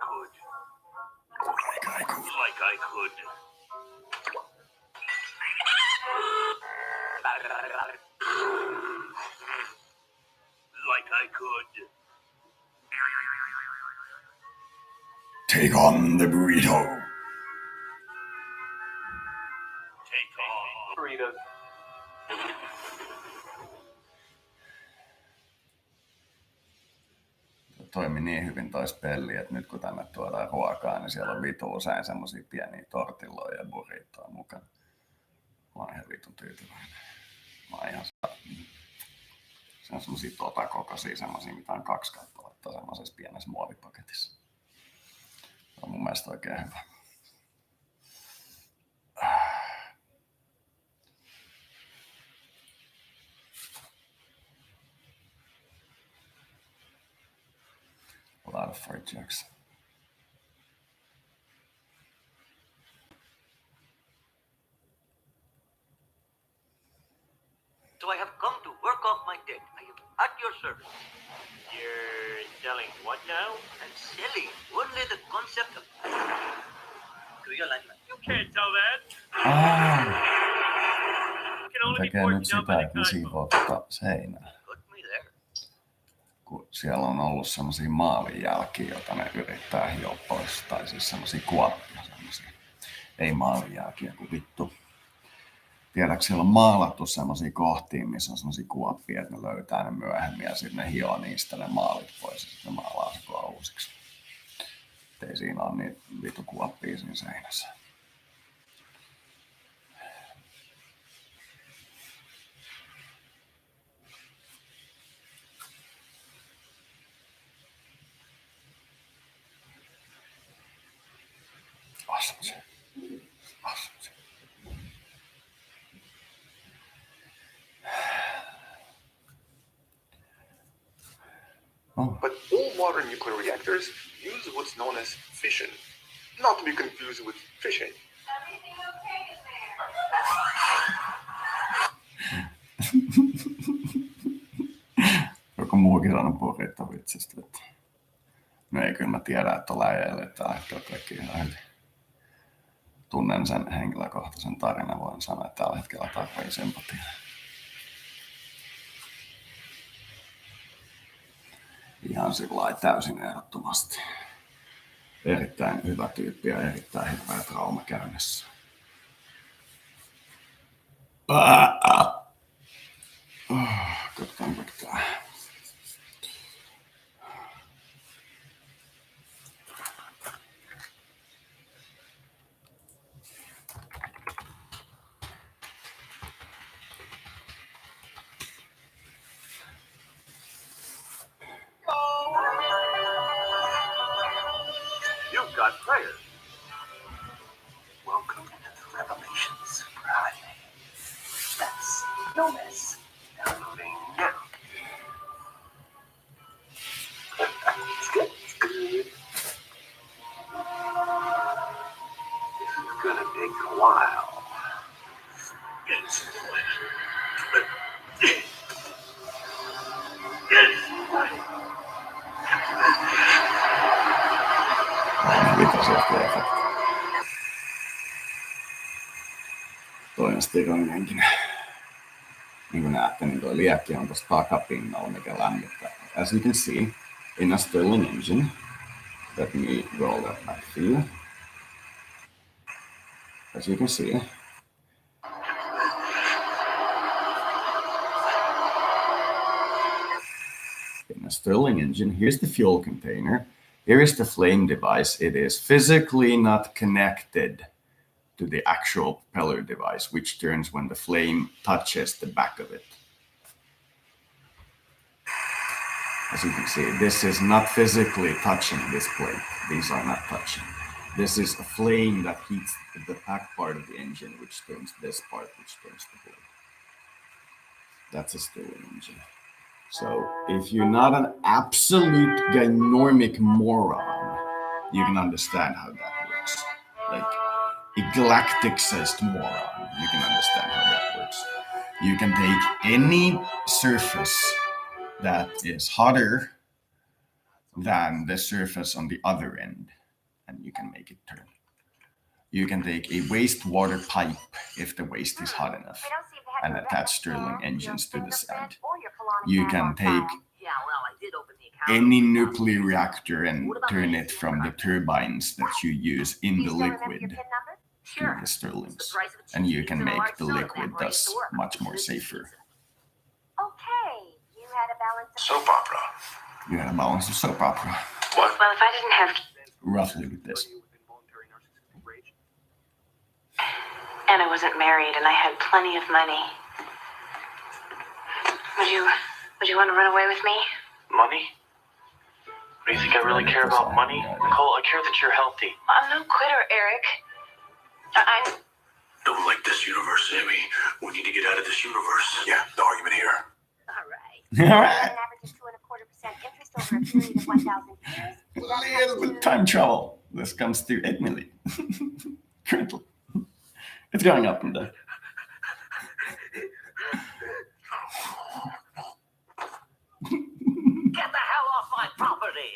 could. Like I could. Like I could. Like I could. Take on the burrito. Take on. Burritos. Toimi niin hyvin toi spelli, että nyt kun tänne tuodaan ruokaa, niin siellä on vitu usein semmosia pieniä tortilloja ja burritoja mukana. Mä oon ihan vitun tyytyväinen. Mä oon ihan se on semmosia kokoisia, semmosia mitä on 2 kappaletta semmoisessa pienessä muovipaketissa. Se on mun mielestä oikein hyvä. A lot of fried chicks. So I have come to work off my debt. I am at your service. You're selling what now? And selling only the concept of You can't tell that. You can only be Tekee nyt forced down by sitä, the että ne cosmos. siivoo seinää. got me there. Kun siellä on ollut semmosia maalijälkiä, joita ne yrittää hioa pois. Tai siis semmosia kuoppia semmosia. Ei maalijälkiä kuin vittu. Tiedätkö, siellä on maalattu semmosia kohtia, missä on semmosia kuoppia, että ne löytää ne myöhemmin ja sitten ne hioo niistä ne maalit pois ja sitten ne maalaa se uusiksi. Ei siinä ole niitä vitu kuoppia siinä seinässä. Awesome. Awesome. But all modern nuclear reactors use what's known as fission, not to be confused with fishing. Everything okay in there? Joku muukin sanoi burrito-vitsistä, että no ei kyllä mä tiedä, että on läjällä, että ajattelee kaikki ihan heti. Tunnen sen henkilökohtaisen tarinan, voin sanoa, että tällä hetkellä tarvii sympatiaa. Ihan sillä täysin ehdottomasti. Erittäin hyvä tyyppi ja erittäin hirveä trauma käynnissä. Katsotaanko tää. You've got prayer. Welcome to the Revelations Friday. That's no mess. Downloading now. It's good. It's good. This is gonna take a while. Yes. Vitoselta efekti. Toi on stiroinenkin. Niin kuin näette, niin toi liekki on tossa takapinnalla, mikä lämmittää. As you can see, in a Stirling engine, let me roll that back for you. As you can see, in a Stirling engine, here's the fuel container. Here is the flame device. It is physically not connected to the actual propeller device, which turns when the flame touches the back of it. As you can see, this is not physically touching this plate. These are not touching. This is a flame that heats the back part of the engine, which turns this part, which turns the blade. That's a Stirling engine. So if you're not an absolute ginormic moron, you can understand how that works. Like a galactic-sized moron, you can understand how that works. You can take any surface that is hotter than the surface on the other end, and you can make it turn. You can take a wastewater pipe if the waste is hot enough We don't seem to have and your attach record Stirling tab, engines to your the side. fingerprint, or your colonic You tab can on take file. Yeah, well, I did open the account. any nuclear reactor and turn it from the turbines that you use in Do the you still remember your liquid PIN number? to Sure. the It's Stirlings. the price of a And you cheese can and a make large the soda liquid evaporated thus to work. much more This is safer. pizza. Okay, you had a balance of... Soap opera. You had a balance of soap opera, What? Well, if I didn't have roughly with this. and I wasn't married and I had plenty of money, would you want to run away with me? Money? Do you think I really care about money? Nicole, I care that you're healthy. I'm no quitter, Eric. I'm Don't like this universe, Amy. We need to get out of this universe. Yeah, the argument here. All right. All An right. average of 2.25% interest over a period of 1,000 years. A That little comes bit to- time travel. This comes to 8 million. Currently. It's going up in there. Get the hell off my property.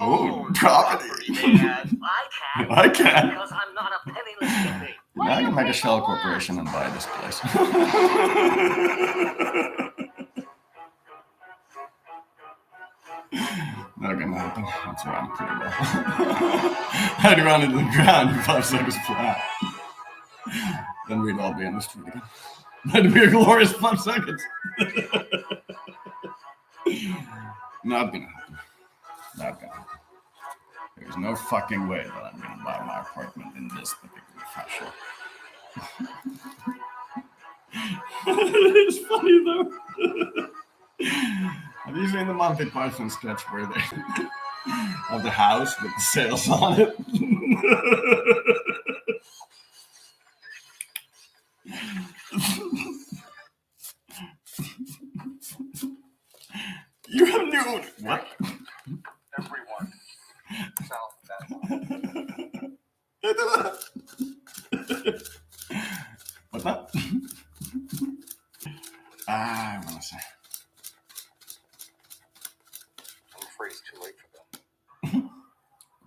Oh, property. Dad. I can't. I can. Because I'm not a penniless hippie. Now I can make a shell corporation and buy this place. Not gonna happen. It's around pretty well. I'd run into the ground in 5 seconds flat. Then we'd all be in the street again. That'd be a glorious 5 seconds. Not gonna happen. Not gonna happen. There's no fucking way that I'm gonna buy my apartment in this particular fashion. It's funny though. Have you seen the Monty Python sketch where they of the house with the sails on it? You have new what? Everyone south of that. What's that? I wanna say. I'm afraid it's too late for them.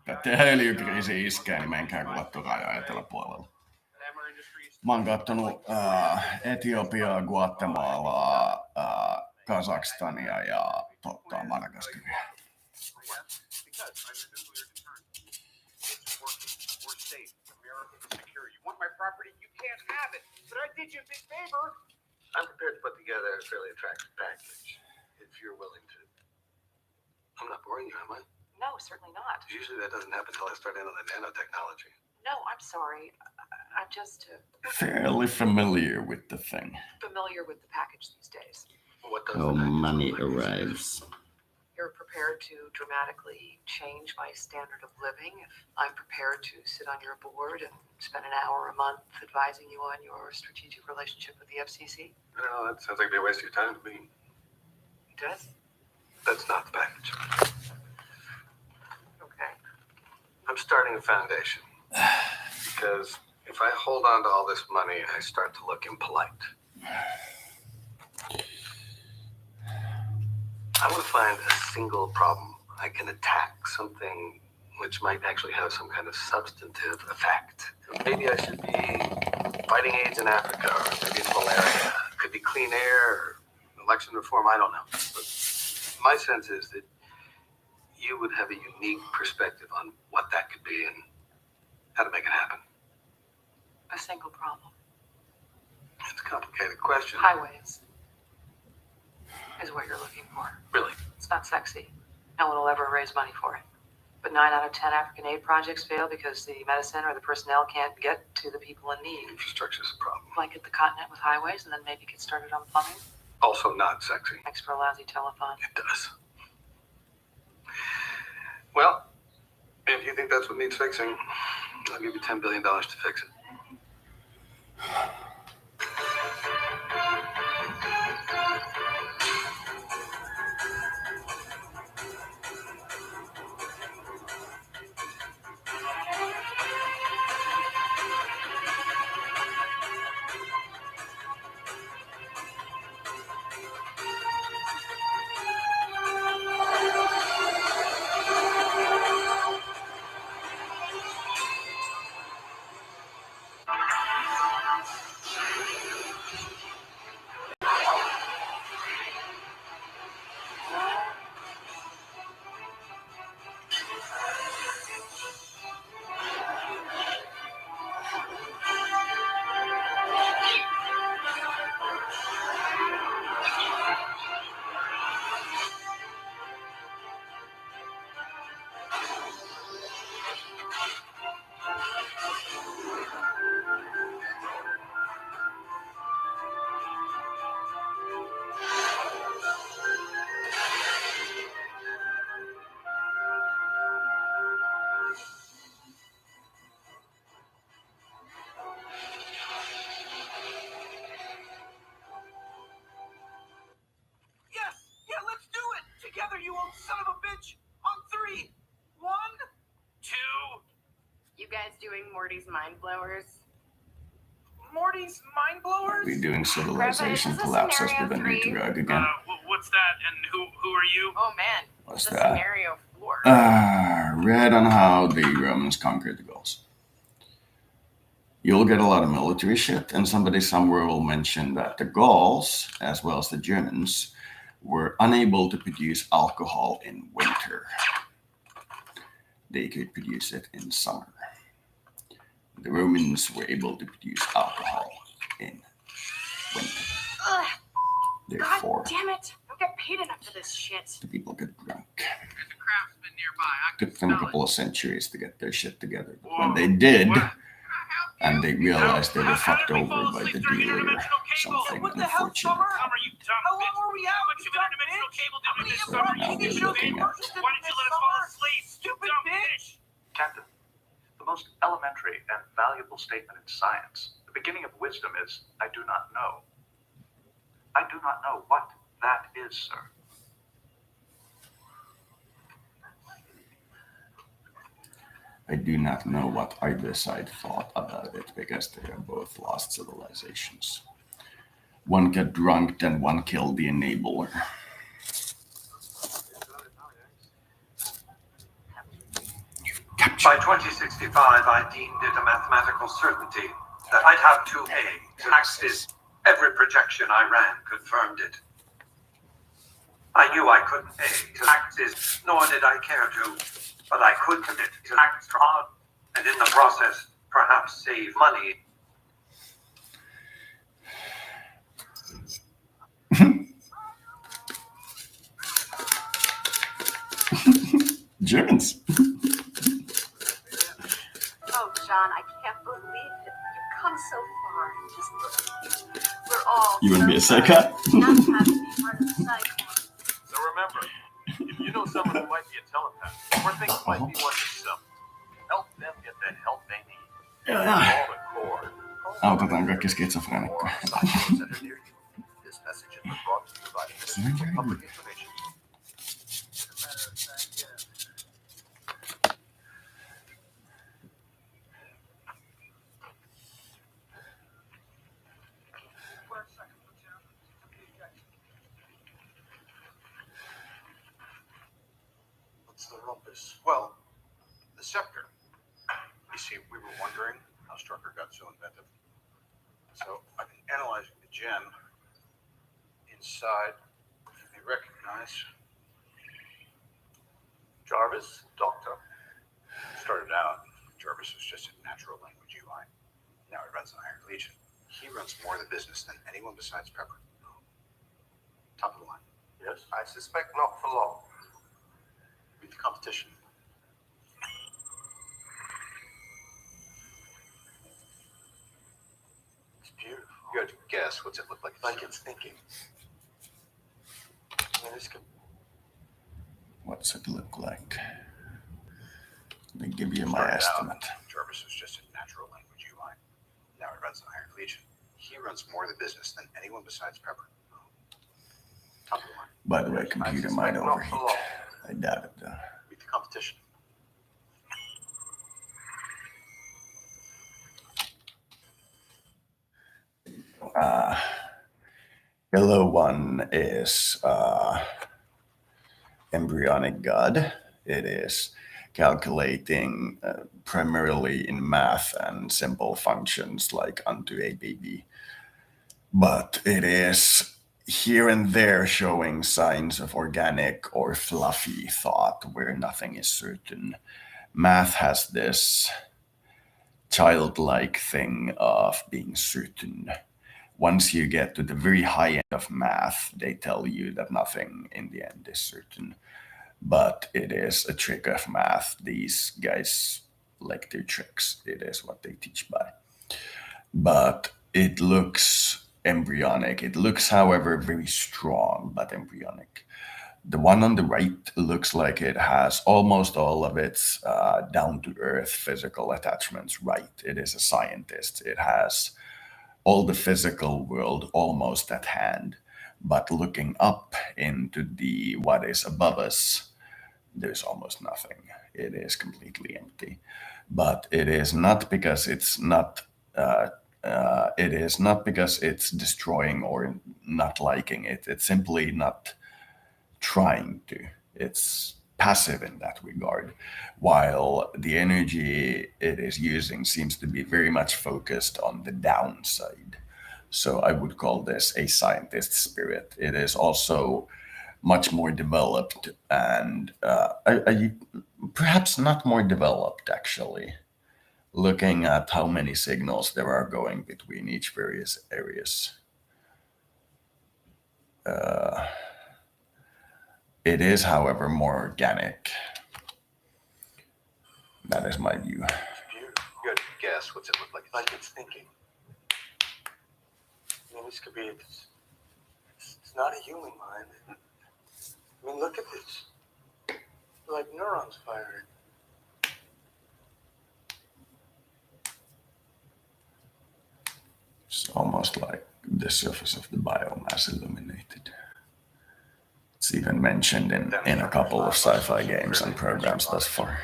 Että öljykriisi iskee, niin menkää kuvattu rajoja eteläpuolella. Mä oon kattonut Etiopiaa, Guatemalaa, Kazakstania ja Madagaskaria. I'm prepared to put together a fairly attractive package, if you're willing to. I'm not boring you, am I? No, certainly not. Usually that doesn't happen until I start in on the nanotechnology. No, I'm sorry. I'm just Fairly familiar with the thing. familiar with the package these days. What does How the package money look like? arrives. You're prepared to dramatically change my standard of living if I'm prepared to sit on your board and spend an hour a month advising you on your strategic relationship with the FCC? No, that sounds like it'd be a waste of your time to me. It does? That's not the package. Okay. I'm starting a foundation. Because if I hold on to all this money, I start to look impolite. I want to find a single problem I can attack, something which might actually have some kind of substantive effect. Maybe I should be fighting AIDS in Africa, or maybe it's malaria. It could be clean air, or election reform, I don't know. But my sense is that you would have a unique perspective on what that could be and how to make it happen. A single problem. It's a complicated question. Highways is what you're looking for. Really? It's not sexy. No one will ever raise money for it. But 9 out of 10 African aid projects fail because the medicine or the personnel can't get to the people in need. Infrastructure's a problem. Blanket the continent with highways and then maybe get started on plumbing. Also not sexy. Thanks for a lousy telephone. It does. Well, if you think that's what needs fixing, I'll give you $10 billion to fix it. son of a bitch! On 3! 1, 2. You guys doing Morty's Mind Blowers? Morty's mind blowers? We're doing civilization Grandpa, is this collapses scenario with a new 3? drug again. What's that? And who are you? Oh man, What's this is that? scenario 4. Read on how the Romans conquered the Gauls. You'll get a lot of military shit, and somebody somewhere will mention that the Gauls, as well as the Germans, were unable to produce alcohol in winter. They could produce it in summer. The Romans were able to produce alcohol in winter. Ugh, Therefore, God damn it! I don't get paid enough for this shit. the people get drunk. There's a craftsman nearby. I can Took them a smell couple of centuries to get their shit together. But when they did, and they realized they were fucked over by the dealer or something unfortunate. Summer, you dumb How long bitch. were we out, How much you of interdimensional bitch? cable How did we many just So summer? now You we're did looking at Why did you let us fall asleep? Stupid Dumb bitch! bitch. Captain, the most elementary and valuable statement in science, the beginning of wisdom is, I do not know. I do not know what that is, sir. I do not know what either side thought about it because they are both lost civilizations. One got drunk, then one killed the enabler. By 2065, I deemed it a mathematical certainty that I'd have to pay taxes. Every projection I ran confirmed it. I knew I couldn't pay taxes, nor did I care to, but I could commit to tax fraud, and in the process, perhaps save money. Germans. Oh, John, I can't believe it. You've come so far. Just look at you. We're all You wanna be a so psychopath? lucky not to have to be part of the psycho. So remember, if you know someone who might be a telepath, or think might be wanting some, help them get the help they need. Call the core. Autetaan kaikki skitsofreenikkoja. This message has been brought to you by the Ministry of Public Information. What's the rumpus? Well, the scepter. You see, we were wondering how Strucker got so inventive. So I've been analyzing the gem inside. They recognize Jarvis, Doctor. Started out, Jarvis was just a natural language UI. Now he runs an Iron Legion. He runs more of the business than anyone besides Pepper. Top of the line. Yes, I suspect not for long. Beat the competition. It's beautiful. You got to guess what's it look like. Like it's thinking. And this could What's it look like? Let me give you my Started out, estimate. Jarvis was just a natural language UI. Now he runs an Iron Legion. He runs more of the business than anyone besides Pepper. Top of the line. By the way, computer might suspect not overheat. for long. I doubt it though. Beat the competition. Yellow one is embryonic God. It is calculating primarily in math and simple functions like unto a baby. But it is here and there showing signs of organic or fluffy thought where nothing is certain. Math has this childlike thing of being certain. Once you get to the very high end of math, they tell you that nothing in the end is certain. But it is a trick of math. These guys like their tricks. It is what they teach by. But it looks embryonic. It looks, however, very strong, but embryonic. The one on the right looks like it has almost all of its down-to-earth physical attachments right. It is a scientist. It has all the physical world almost at hand. But looking up into the what is above us, there's almost nothing. It is completely empty. But it is not because it's not. It is not because it's destroying or not liking it. It's simply not trying to. It's passive in that regard, while the energy it is using seems to be very much focused on the downside. So I would call this a scientist spirit. It is also much more developed and perhaps not more developed actually, looking at how many signals there are going between each various areas. It is, however, more organic. That is my view. Good guess. What's it look like? Like it's thinking. I mean, this could be. It's not a human mind. I mean, look at this. Like neurons firing. It's almost like the surface of the biomass illuminated. It's even mentioned in a couple of sci-fi games and programs thus far.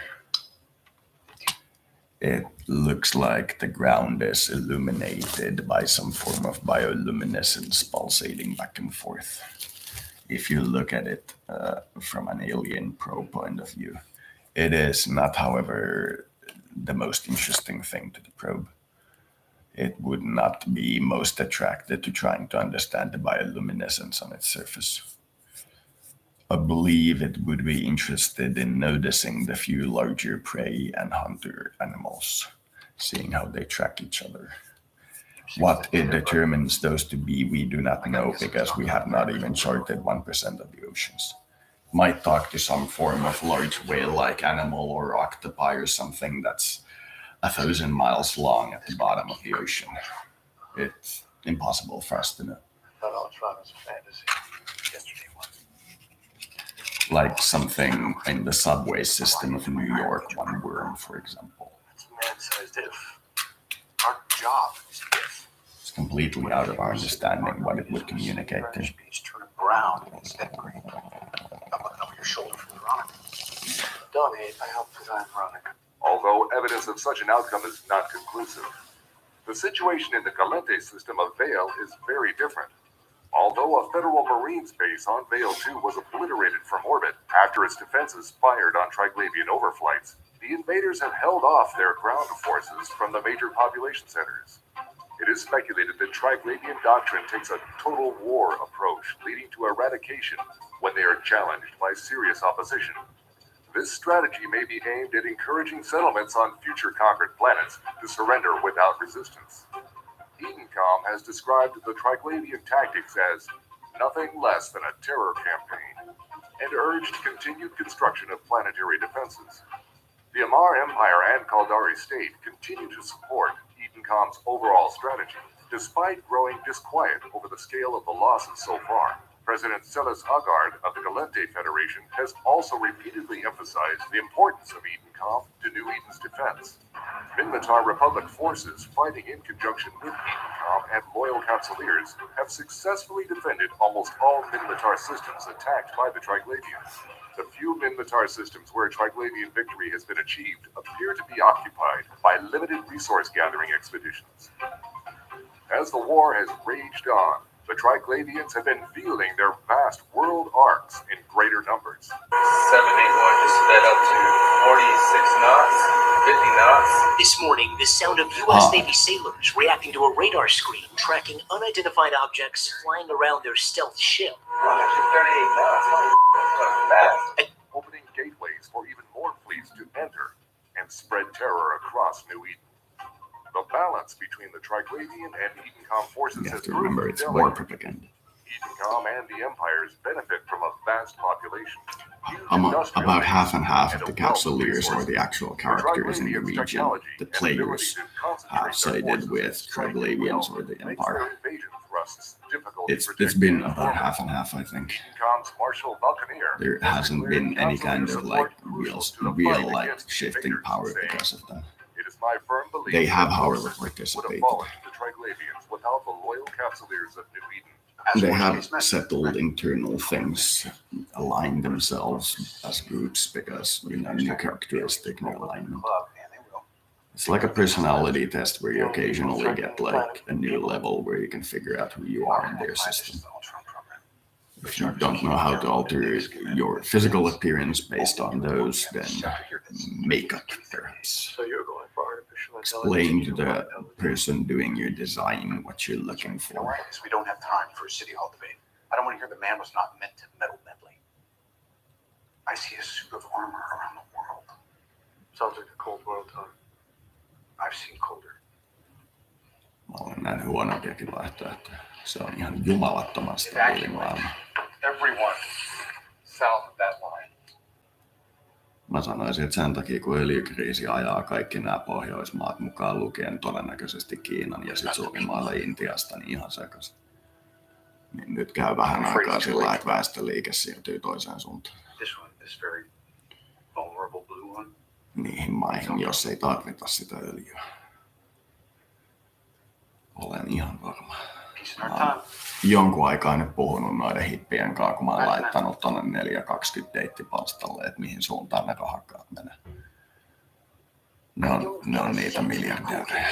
It looks like the ground is illuminated by some form of bioluminescence pulsating back and forth. If you look at it from an alien probe point of view, it is not, however, the most interesting thing to the probe. It would not be most attracted to trying to understand the bioluminescence on its surface. I believe it would be interested in noticing the few larger prey and hunter animals, seeing how they track each other. What it determines those to be, we do not know because we have not even charted 1% of the oceans. Might talk to some form of large whale-like animal or octopi or something that's 1,000 miles long at the bottom of the ocean. It's impossible for us to know. Not all Toronto's a fantasy. Yesterday was. Like something in the subway system of New York, one worm, for example. It's a man-sized if. Our job is if. It's completely out of our understanding what it would communicate to. Beach turn brown instead of green. I'm looking over your shoulder for Veronica. Donate, I helped design Veronica. Although evidence of such an outcome is not conclusive, the situation in the Galente system of Vale is very different. Although a federal Marines base on Vale 2 was obliterated from orbit after its defenses fired on Triglavian overflights, the invaders have held off their ground forces from the major population centers. It is speculated that Triglavian doctrine takes a total war approach, leading to eradication when they are challenged by serious opposition. This strategy may be aimed at encouraging settlements on future conquered planets to surrender without resistance. Edencom has described the Triglavian tactics as nothing less than a terror campaign, and urged continued construction of planetary defenses. The Amar Empire and Caldari State continue to support Edencom's overall strategy, despite growing disquiet over the scale of the losses so far. President Celis Agard of the Galente Federation has also repeatedly emphasized the importance of Edencom to New Eden's defense. Minmatar Republic forces fighting in conjunction with Edencom and loyal Counciliers have successfully defended almost all Minmatar systems attacked by the Triglavians. The few Minmatar systems where Triglavian victory has been achieved appear to be occupied by limited resource gathering expeditions. As the war has raged on, the Triglavians have been fielding their vast world arcs in greater numbers. 781 just sped up to 46 knots, 50 knots. This morning, the sound of U.S. Navy sailors reacting to a radar screen tracking unidentified objects flying around their stealth ship. 138 knots. Opening gateways for even more fleets to enter and spread terror across New Eden. The balance between the Triglavian and Edencom forces You have has to remember proven it's delicate. war propaganda. Edencom and the Empires benefit from a vast population. huge About industrial half and half of and the a wealth of Capsuleers are the resources. actual characters in the region. The players have sided with Triglavians or the Empire. It's been about half and half, I think. Edencom's Marshal Vulcaneer There hasn't been any kind of like real like shifting power saying, because of that. "It is my firm belief They have, that however, Moses would participated. abolish the Triglavians without the loyal Capsuleers of New Eden As they worst have case measure, settled right? internal things, align themselves as groups because, new characteristic, new alignment. Club, and they will. It's like a personality test where you occasionally get like a new level where you can figure out who you are in their system. If you don't know how to alter your physical appearance based on those, then makeup perhaps. So you're going for artificial Explain to intelligence. the person doing your design what you're looking You know for. what? We don't have time for a city hall debate. I don't want to hear the man was not meant to meddle medley. I see a suit of armor around the world. Sounds like a cold world, Tom. I've seen colder. Mä olen nähnyt huonompiakin vaihtoehtoja. Se on ihan jumalattoman stabiili maailma. Everyone south of that line. Mä sanoisin, että sen takia kun öljykriisi ajaa kaikki nämä Pohjoismaat mukaan lukien todennäköisesti Kiinan ja sitten Suomimaalle Intiasta, niin ihan sekaisin. Niin nyt käy vähän aikaa sillä, että väestöliike siirtyy toiseen suuntaan. This one, this very vulnerable blue one. Niihin maihin, jos ei tarvita sitä öljyä. Olen ihan varma. Peace in Mä our oon time. jonkun aikaa nyt puhunut noiden hippien kanssa, kun mä oon laittanut tonne 420 deittipalstalle, että mihin suuntaan ne rahakkaat menee. Ne on niitä miljardäärejä.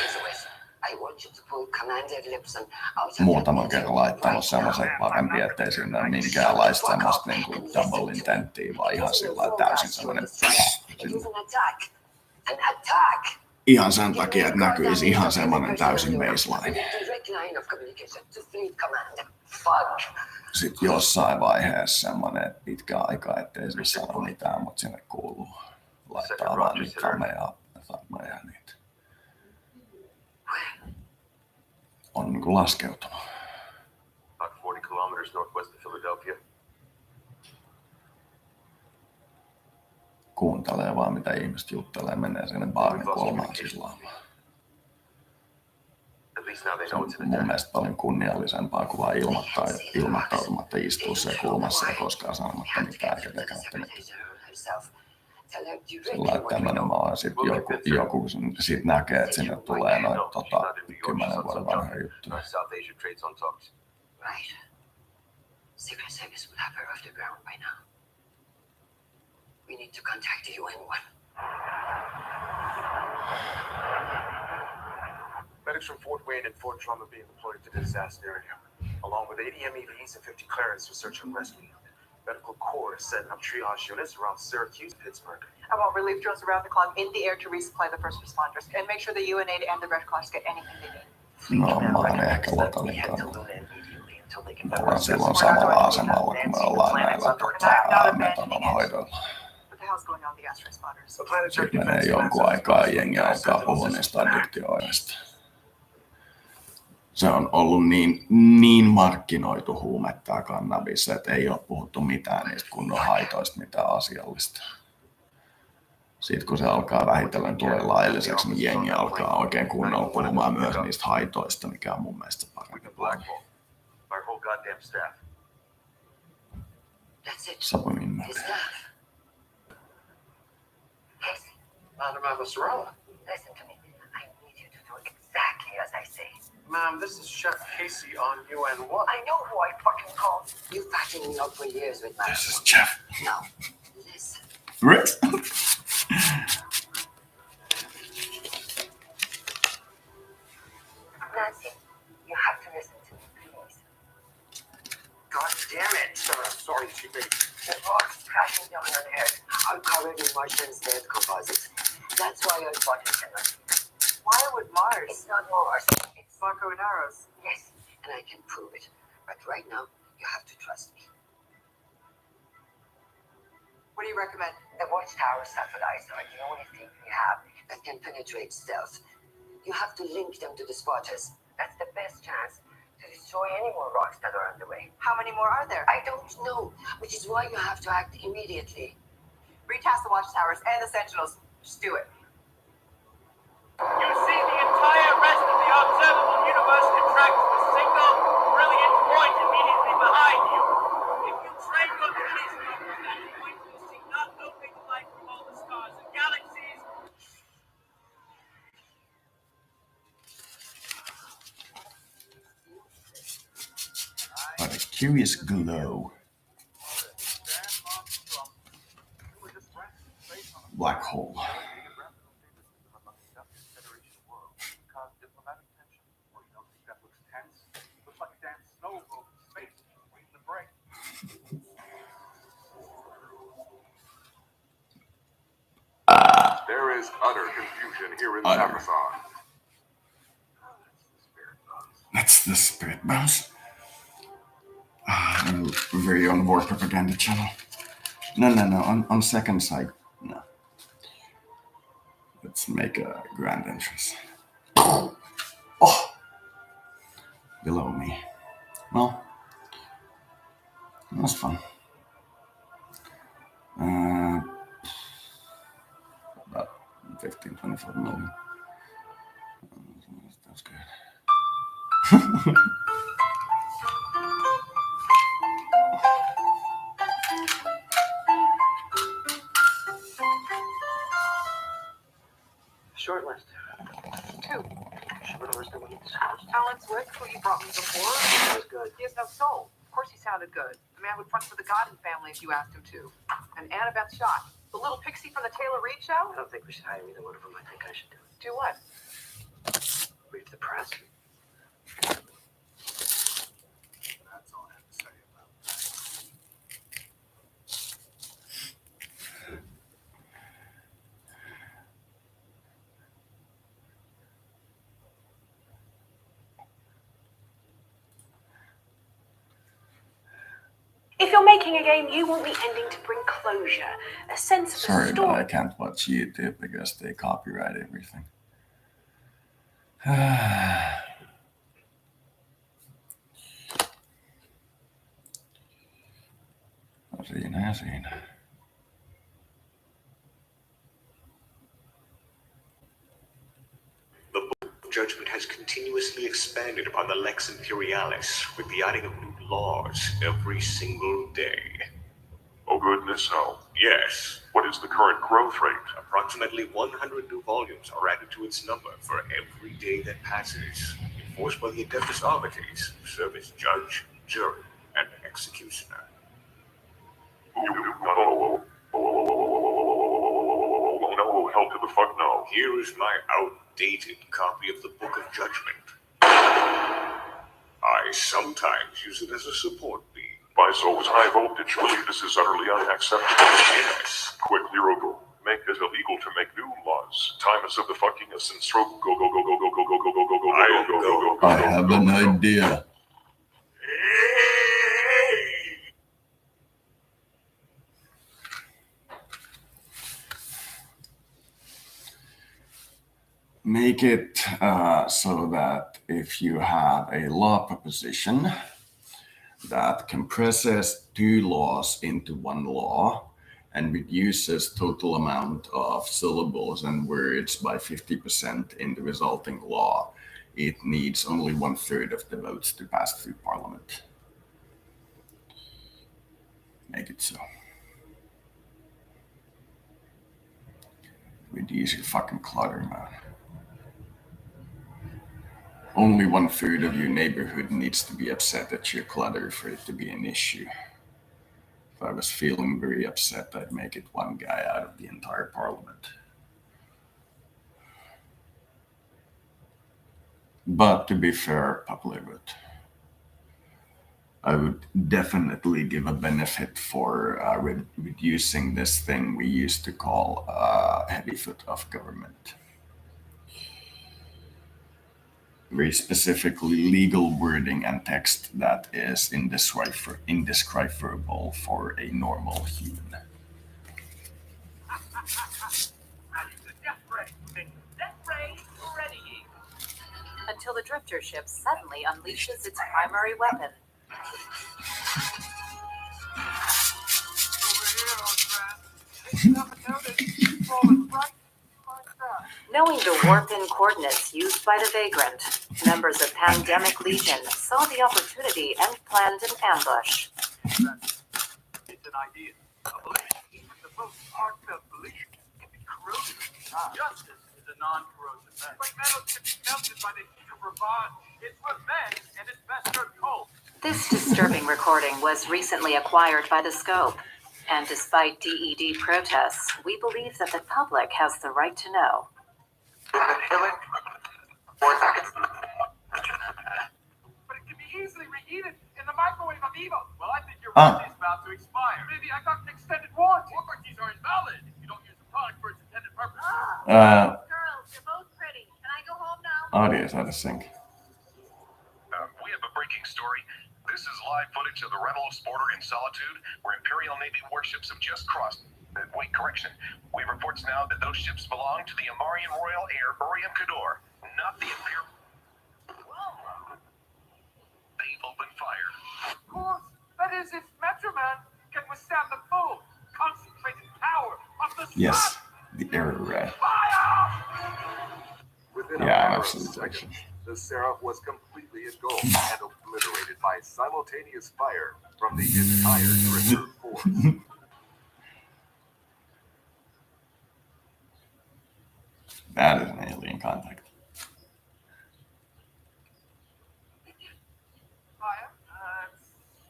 Muutaman kerran laittanut semmoisen parempi, ettei siinä ole minkäänlaista semmoista niin kuin double intenttiä, vaan ihan sillä täysin semmoinen. Ihan sen takia, että näkyisi ihan semmoinen täysin baseline. Sitten jossain vaiheessa semmoinen pitkä aika, ettei se sano mitään, mutta sinne kuuluu laittaa vaan nyt kameraa ja niitä. On niin kuin laskeutunut. About 40 kilometers northwest of Philadelphia. Kuuntelee vaan mitä ihmiset juttelee, menee sinne baarin kolmaan sislaamaan. At least now they Se know on it's an mun attack. mielestä paljon kunniallisempaa kuin vaan ilmoittautumatta istua siellä kulmassa ja koskaan sanomatta mitään eikä tekemättä mitään. Sillä lailla tämmönen maa sit joku sit näkee, että sinne tulee noin 10 vuoden vanhoja juttuja. Our South Asia trade zone talks. Right. Secret Service will have her off the ground by now. We need to contact the UN one. Medics from Fort Wayne and Fort Drum are being deployed to the disaster area, along with 80 MEVs and 50 clearance for search and rescue. Medical Corps is setting up triage units around Syracuse, Pittsburgh. I want relief drones around the clock in the air to resupply the first responders and make sure the UNAID and the Red Cross get anything they need. No, mä oon ehkä Lotalin kannalla. Me ollaan silloin samalla asemalla, kun me ollaan näillä metanon hoidoilla. What the hell's going on with the astro spotters? Sitten menee jonkun aikaa ja jengi alkaa puhua niistä addiktioireista. Se on ollut niin markkinoitu huume tää kannabis, että ei ole puhuttu mitään niistä kunnon haitoista, mitään asiallista. Sitten kun se alkaa vähitellen tulee lailliseksi, niin jengi alkaa oikein kunnolla puhumaan myös niistä haitoista, mikä on mun mielestä parempi puoli. Our whole goddamn staff. That's it. Samoin His minä. staff. Casey, Madam Avasarala. listen to me. I need you to do exactly as I say. Ma'am, this is Chef Casey on UN1. I know who I fucking called. You've fattened me up for years with my... This is Jeff. Now, listen. Right? Nancy, you have to listen to me, please. God damn it! Sorry, Chief. The rocks crashing down on Earth are covered in Martian sand composites. That's why I bought it tonight. Why would Mars? It's not Mars. It's Marco and Arrows. yes, and I can prove it. But right now, you have to trust me. What do you recommend? The Watchtower satellites are the only thing we have that can penetrate stealth. You have to link them to the spotters. That's the best chance to destroy any more rocks that are on the way. How many more are there? I don't know, which is why you have to act immediately. Retask the watchtowers and the sentinels. Just do it. You see the entire rest of the observable universe contract to a single, brilliant point immediately behind you. If you train your telescope on that point, you'll see not only the light from all the stars and galaxies, Curious glow. Black hole. There is utter confusion here in Utter. Zappathon. That's the Spirit Bones. Very on war propaganda channel. No. On second side. No. Let's make a grand entrance. Oh! Below me. Well, that was fun. About 15-25 million. That's good. Short list. 2. Short list of needs. Alan Swick, who you brought me before. That was good. He has no soul. Of course he sounded good. The man would front for the Godin family if you asked him to. And Annabeth Shot, the little pixie from the Taylor Reid show. I don't think we should hire either one of them. I think I should do it. Do what? Brief the press. That's all I have to say about that. If you're making a game, you want the ending to bring closure, a sense of Sorry, a but story. I can't watch YouTube because they copyright everything. Siinä. The Book of Judgment has continuously expanded upon the Lex Imperialis with the adding of new laws every single day. Oh goodness, no. Yes, What is the current growth rate? approximately 100 new volumes are added to its number for every day that passes, enforced by the Adeptus Arbites, who serve as judge, jury, and executioner. No, hell to the fuck no. Here is my outdated copy of the Book of Judgment. I sometimes use it as a support beam. By Soul's high voltage, believe this is utterly unacceptable. Yes. Quick, Lyrogo. Make it illegal to make new laws. Time is of the fucking essence. Stroke. Go. I have an idea. Make it so that if you have a law proposition that compresses two laws into one law and reduces total amount of syllables and words by 50% in the resulting law, it needs only 1/3 of the votes to pass through Parliament. Make it so. Reduce your fucking clutter, man. Only 1/3 of your neighborhood needs to be upset at your clutter for it to be an issue. If I was feeling very upset, I'd make it one guy out of the entire Parliament. But to be fair, popular vote. I would definitely give a benefit for reducing this thing we used to call heavy foot of government. Very specifically legal wording and text that is indescribable for a normal human. Until the drifter ship suddenly unleashes its primary weapon. Knowing the warp-in coordinates used by the Vagrant, members of Pandemic Legion saw the opportunity and planned an ambush. It's an idea. A belief, even the most heartfelt belief, can be corrosive. Justice is a non-corrosive metal. But metals can be melted by the heat of revenge. It's revenge, and it's best served cold. This disturbing recording was recently acquired by the Scope, and despite DED protests, we believe that the public has the right to know. But it can be easily reheated in the microwave of Evo. Well, I think your warranty is about to expire. Maybe I got an extended warranty. Warranties are invalid if you don't use the product for its intended purpose. Girls, you're both pretty. Can I go home now? Audio is out of sync. We have a breaking story. This is live footage of the Revelos border in Solitude, where Imperial Navy warships have just crossed. Wait, correction. We have reports now that those ships belong to the Amarian Royal Air Urium Kador, not the Imperial. They've opened fire. Of course. That is, if Metroman can withstand the full concentrated power of the sun. Yes, the error ray. Within Yeah, a matter of absolutely. seconds, the Seraph was completely engulfed and obliterated by simultaneous fire from the entire Drifter force. That is an alien contact. Fire?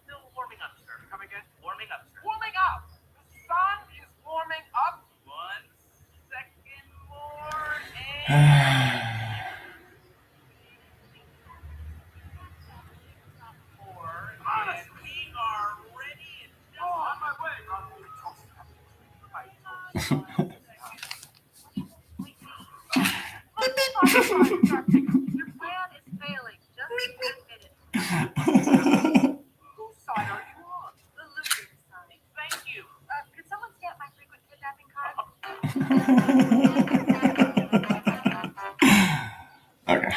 Still warming up, sir. Come again? Warming up, sir. Warming up! The sun is warming up. 1 second more and... We are ready and just on my way. Your plan is failing. Just admit it. Whose side are you on? The losing side. Thank you. Could someone stamp my frequent kidnapping card? Okay.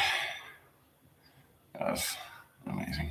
That was amazing.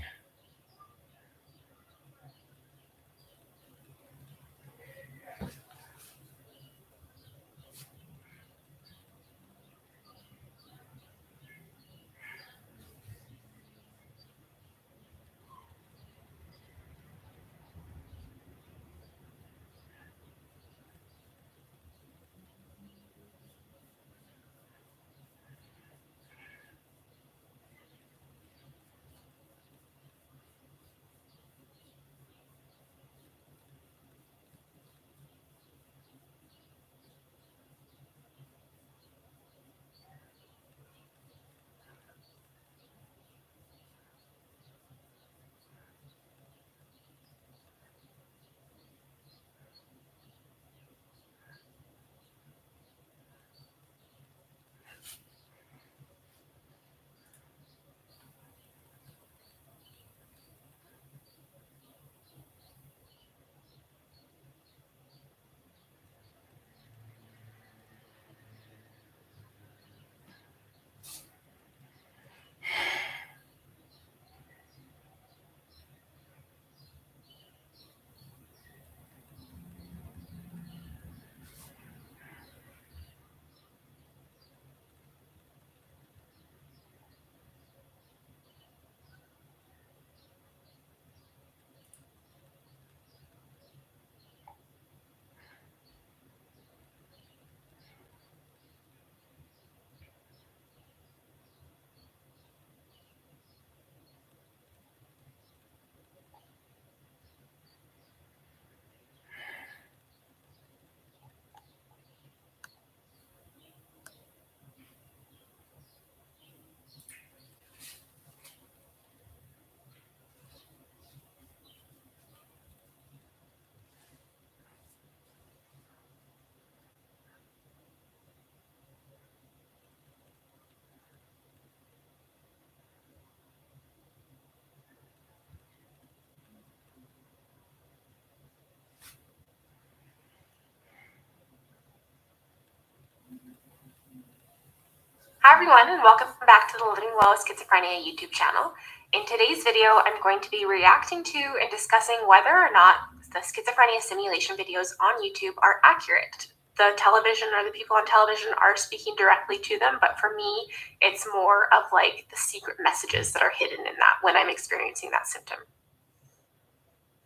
Hi everyone, and welcome back to the Living Well with Schizophrenia YouTube channel. In today's video, I'm going to be reacting to and discussing whether or not the schizophrenia simulation videos on YouTube are accurate. The television or the people on television are speaking directly to them, but for me, it's more of like the secret messages that are hidden in that when I'm experiencing that symptom.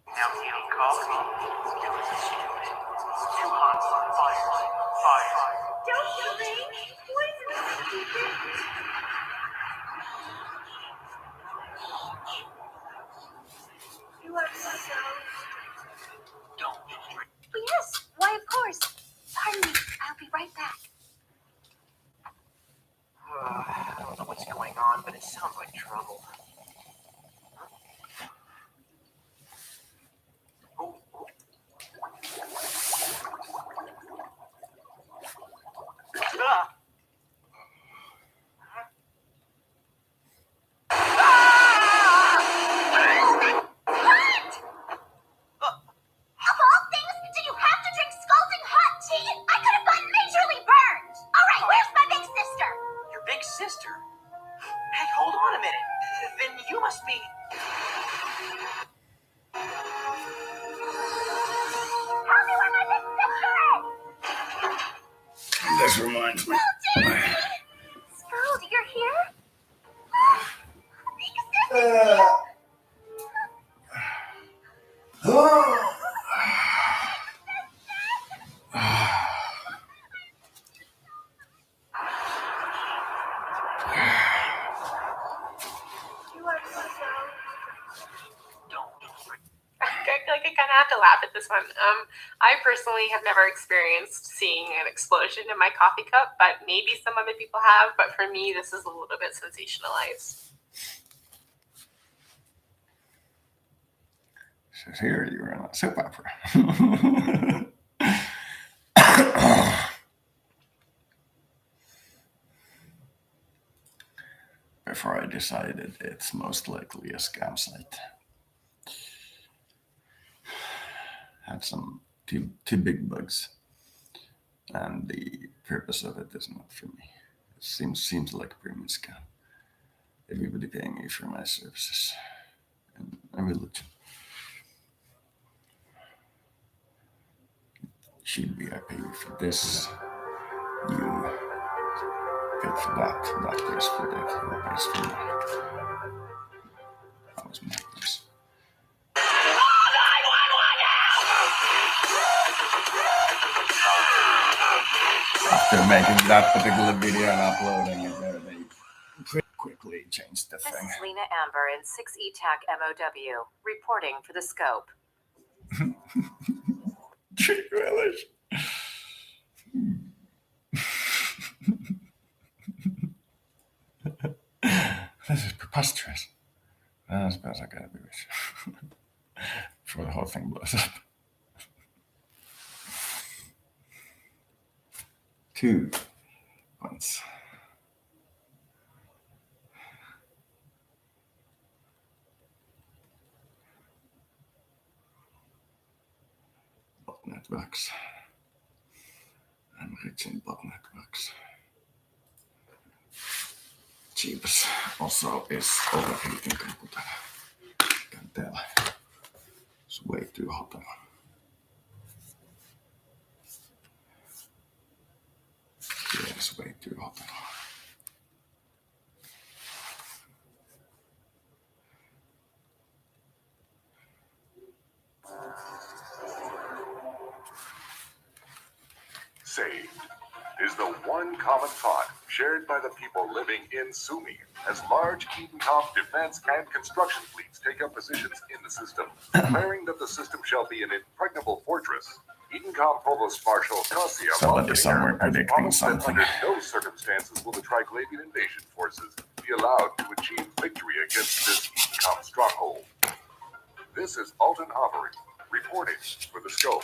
Now feeling coffee. Too hot. Fire. Don't kill me! Poison is Yes, why, of course. Pardon me, I'll be right back. I don't know what's going on, but it sounds like trouble. Of all things, did you have to drink scalding hot tea? I could have gotten majorly burned. All right, where's my big sister? Your big sister? Hey, hold on a minute. Then you must be... Tell me where my big sister is. This reminds me. Scald, you're here? Big sister. I feel like I kind of have to laugh at this one. I personally have never experienced seeing an explosion in my coffee cup, but maybe some other people have. But for me, this is a little bit sensationalized. Says here you're in a soap opera. Before I decided it's most likely a scam site. Had some two big bugs, and the purpose of it is not for me. It seems like a premium scam. Everybody paying me for my services and a religion. Should be I pay you for this, you pay for that pays for that, that pays for that. That was my place. After making that particular video and uploading it, they pretty quickly changed the This thing. is Lena Amber in 6ETAC MOW, reporting for the scope. Tree relish. This is preposterous. I suppose I gotta be rich before the whole thing blows up. 2 points. Bot networks. I'm rich in bot networks. Jeeves also is overheating computer. You can tell. It's way too hot. Yeah, it's way too hot. Saved is the one common thought shared by the people living in Sumi as large Edencom defense and construction fleets take up positions in the system, declaring that the system shall be an impregnable fortress. Edencom Provost Marshal Kasia Somebody somewhere predicting something. under no circumstances will the Triglavian invasion forces be allowed to achieve victory against this Edencom stronghold. This is Alton Avery, reporting for the scope.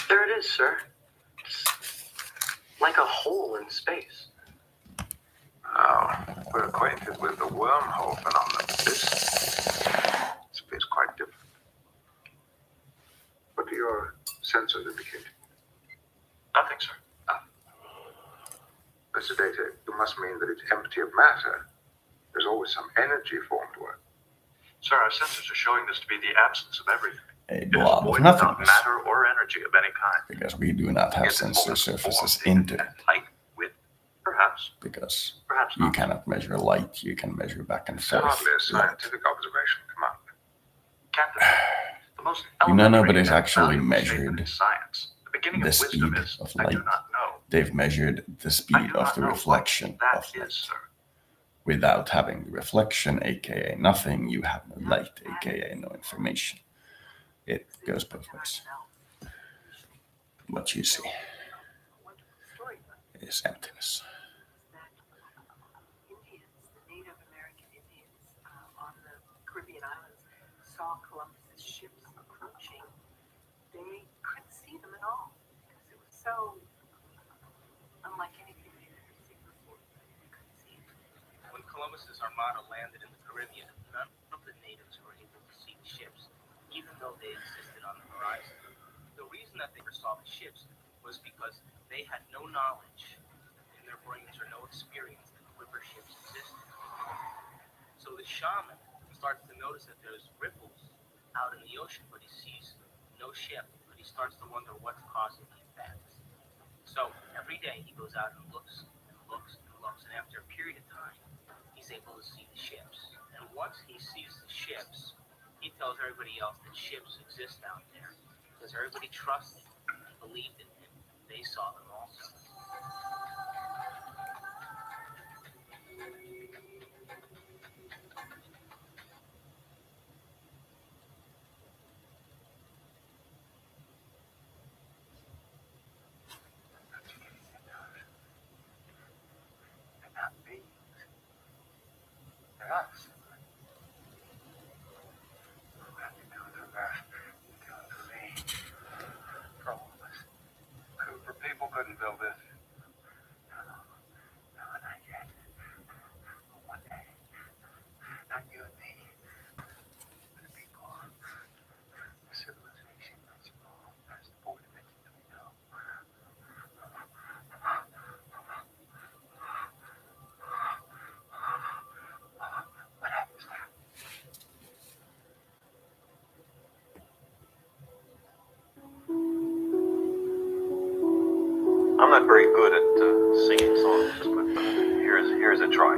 There it is, sir. It's like a hole in space. Oh, we're acquainted with the wormhole phenomenon. This is quite different. What do your sensors indicate? Nothing, sir. Mr. Data, you must mean that it's empty of matter. There's always some energy formed to it. Sir, our sensors are showing this to be the absence of everything. A It is blob of void without nothingness. matter or energy of any kind. Because we do not have Yes, it's sensor almost surfaces formed into it. at height, width, perhaps. Because Perhaps you not. cannot measure light, you can measure back and It's forth. hardly a light. scientific observation, Commander. Captain, the most You know, elementary nobody's and actually valuable statement measured in science. The beginning the of wisdom speed is, of I do light. not know. They've measured the I speed do of not the know reflection what of that light. is, sir. Without having the reflection, aka nothing, you have no light, aka no information. It goes both ways. What you see is emptiness. Indians, the Native American Indians on the Caribbean islands, saw Columbus's ships approaching. They couldn't see them at all because it was so unlike anything they'd ever seen before. They couldn't see it. When Columbus's armada landed in the Caribbean, none of the natives were able to see the ships, even though they existed on the horizon. The reason that they never saw the ships was because they had no knowledge in their brains or no experience that river ships existed. So the shaman starts to notice that there's ripples out in the ocean, but he sees no ship, but he starts to wonder what's causing the effects. So every day he goes out and looks and looks and looks, and after a period of time, he's able to see the ships. And once he sees the ships, he tells everybody else that ships exist out there, because everybody trusted and believed in him. They saw them also. They're not beings. They're us. We have to do it through us. Do it through me. For all of us. Cooper, people couldn't build this. No, not yet. One day. Not you and me. But the people. The civilization that's evolved past the point of it that we know. What happens now? I'm not very good at singing songs, but here's a try.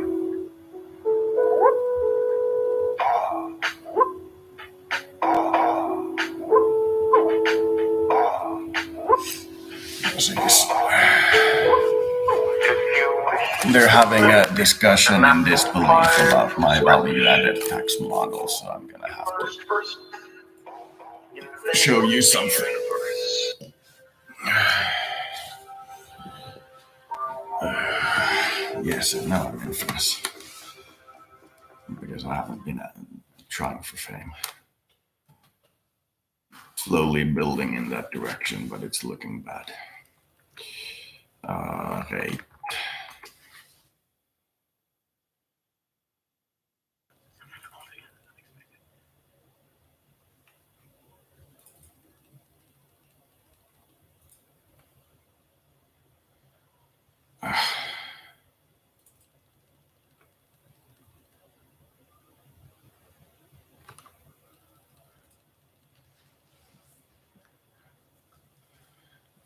They're having a discussion in disbelief about my value-added tax model, so I'm gonna have to show you something. Yes, I know I'm infamous because I haven't been trying for fame. Slowly building in that direction, but it's looking bad. Right.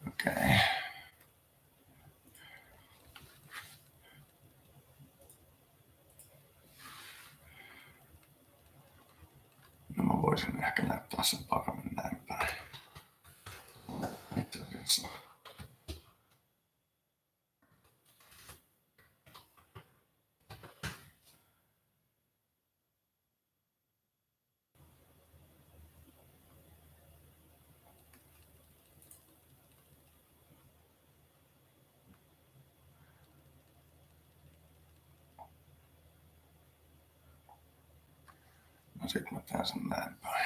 Okay. No mä voisin ehkä näyttää sen paremmin näin päin. Itse asiassa. No sit mä teen sen näin päin.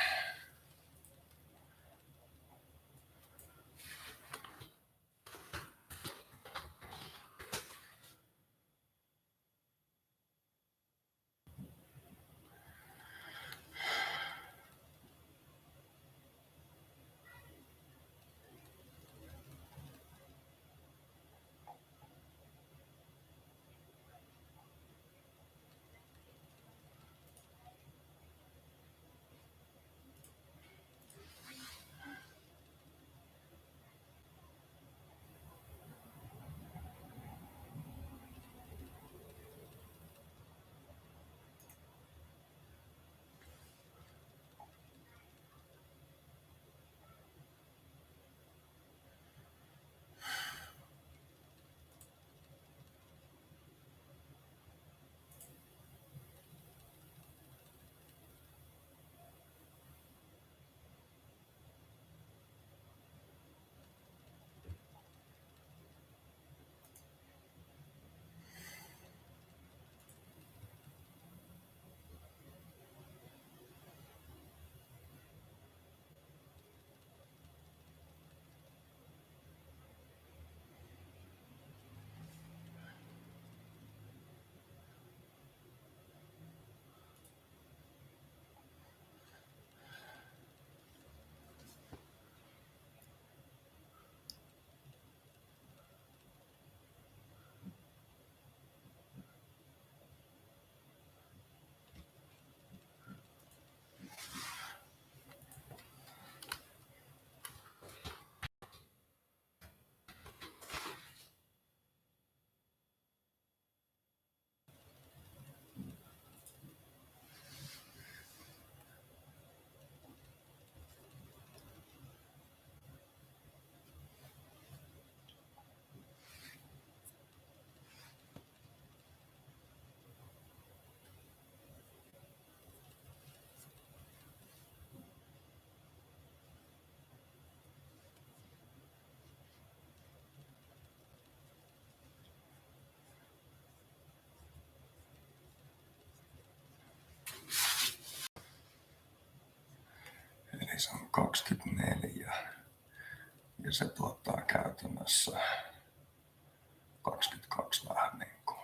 Se on 24 ja se tuottaa käytännössä 22 vähän niin kuin.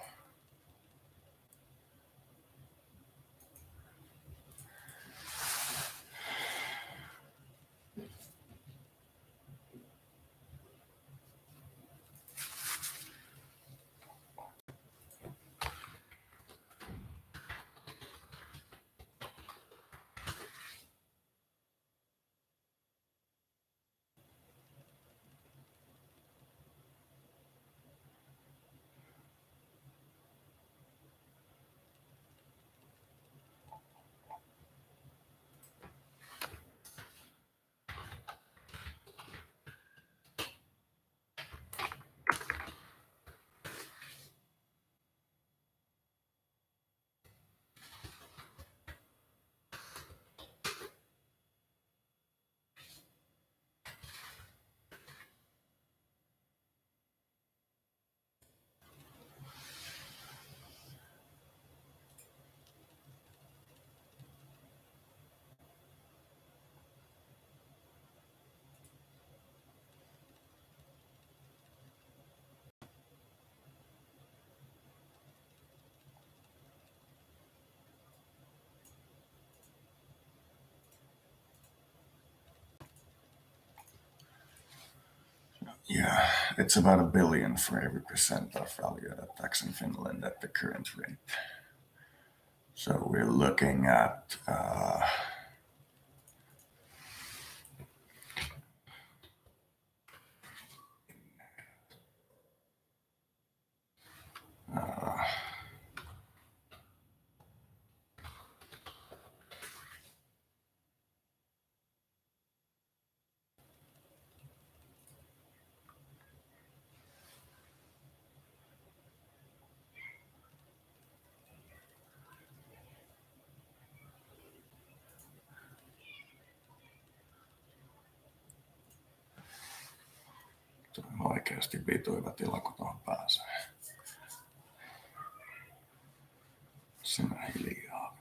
Yeah, it's about $1 billion for every percent of value added tax in Finland at the current rate. So we're looking at oikeasti vituiva tila, kun tuohon pääsee. Sinä hiljaa.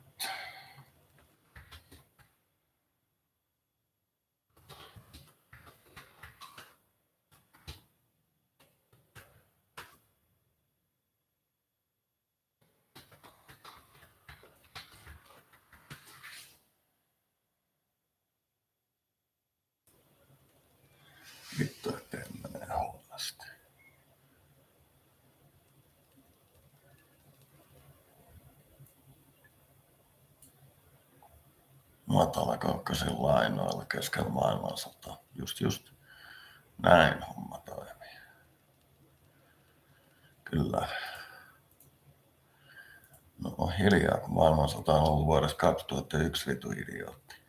Vittu, ettei menee huonosti. Matalakaukkaisilla lainoilla keskellä maailmansota. Just. Näin homma toimii. Kyllä. No hiljaa, kun maailmansota on ollut vuodesta 2001 vitu idiootti.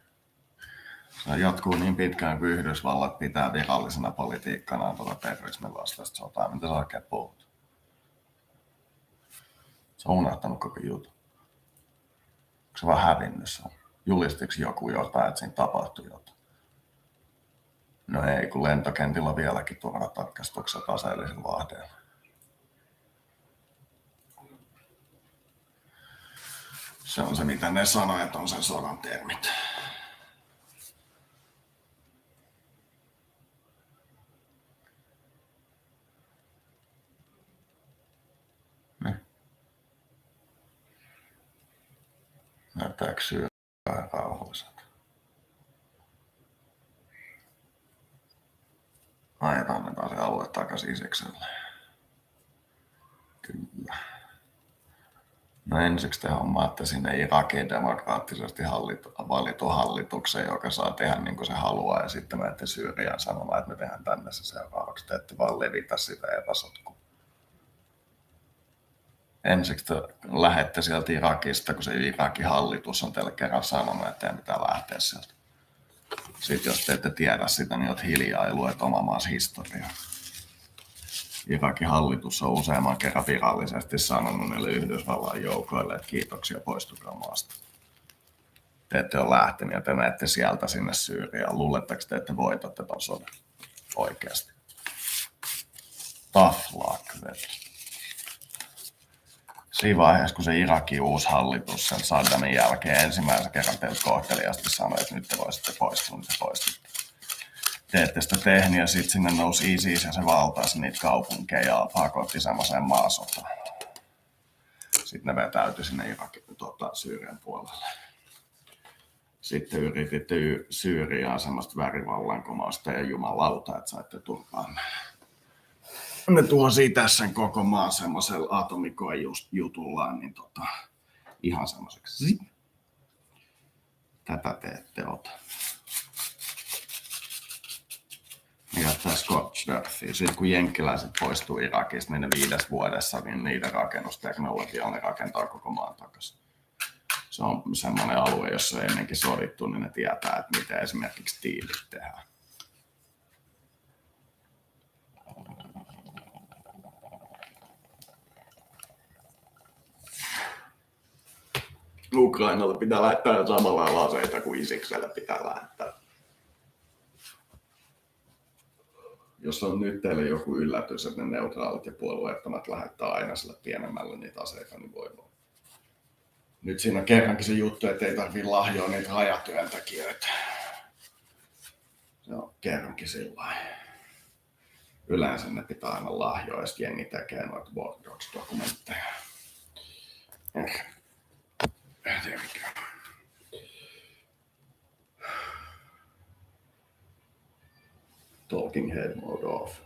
Se jatkuu niin pitkään, kuin Yhdysvallat pitää virallisena politiikkanaan tuota terrorismin vastaista sotaa. Mitä sä oikein puhut? Se on unohtanut koko jutun. Onko se vaan hävinnyt se? Julistiksi joku jotain, että siinä tapahtui jotain? No ei, kun lentokentillä on vieläkin turvatarkastukset aseellisilla vahdeilla. Se on se, mitä ne sanoo, että on sen sodan termit. Näyttääkö syö vähän rauhalliselta? Annetaan se alue takaisin Isikselle. Kyllä. No ensiksi te hommaatte sinne Irakin demokraattisesti valitun hallituksen, joka saa tehdä niin kuin se haluaa, ja sitten menette Syyriaan sanomaan, että me tehdään tänne se seuraavaksi. Te ette vaan levitä sitä epäsotkua. Ensiksi te lähette sieltä Irakista, kun se Irakin hallitus on teille kerran sanonut, että teidän pitää lähteä sieltä. Sitten jos te ette tiedä sitä, niin olet hiljaa ja luet oman maas historiaa. Irakin hallitus on useamman kerran virallisesti sanonut niille Yhdysvallan joukoille, että kiitoksia, poistukaa maasta. Te ette ole lähteneet ja te menette sieltä sinne Syyriaan. Luuletteko te, että voitatte ton sodan? Oikeasti. Tough luck, siinä vaiheessa, kun se Irakin uusi hallitus sen Saddamin jälkeen ensimmäisen kerran teiltä kohteliaasti sanoi, että nyt te voisitte poistua, niin te poistutte. Te ette sitä tehnyt ja sitten sinne nousi ISIS ja se valtaisi niitä kaupunkeja ja pakotti semmoiseen maasotaan. Sitten ne vetäytyi sinne Irakin Syyrian puolelle. Sitten yrititte Syyriaan semmoista värivallankumousta ja jumalauta, että saitte turpaan. Ne tuosi tässä sen koko maan semmoisella atomikoejutullaan, niin ihan semmoiseksi. Tätä te ette ota. Ja tämä Scorched-Earthia. Sitten kun jenkkiläiset poistuu Irakista, niin 5 vuodessa niin niiden rakennusteknologialla ne rakentaa koko maan takaisin. Se on semmoinen alue, jossa on ennenkin sodittu, niin ne tietää, että miten esimerkiksi tiilit tehdään. Ukrainalle pitää lähettää samalla lailla aseita kuin Isikselle pitää lähettää. Jos on nyt teille joku yllätys, että ne neutraalit ja puolueettomat lähettää aina sille pienemmälle niitä aseita, niin voi olla. Nyt siinä on kerrankin se juttu, että ei tarvitse lahjoa niitä rajatyöntekijöitä. Se on kerrankin sillain. Yleensä ne pitää aina lahjoa, ja sitten jengi tekee noita Board Docs-dokumentteja. There we go. Talking head mode off.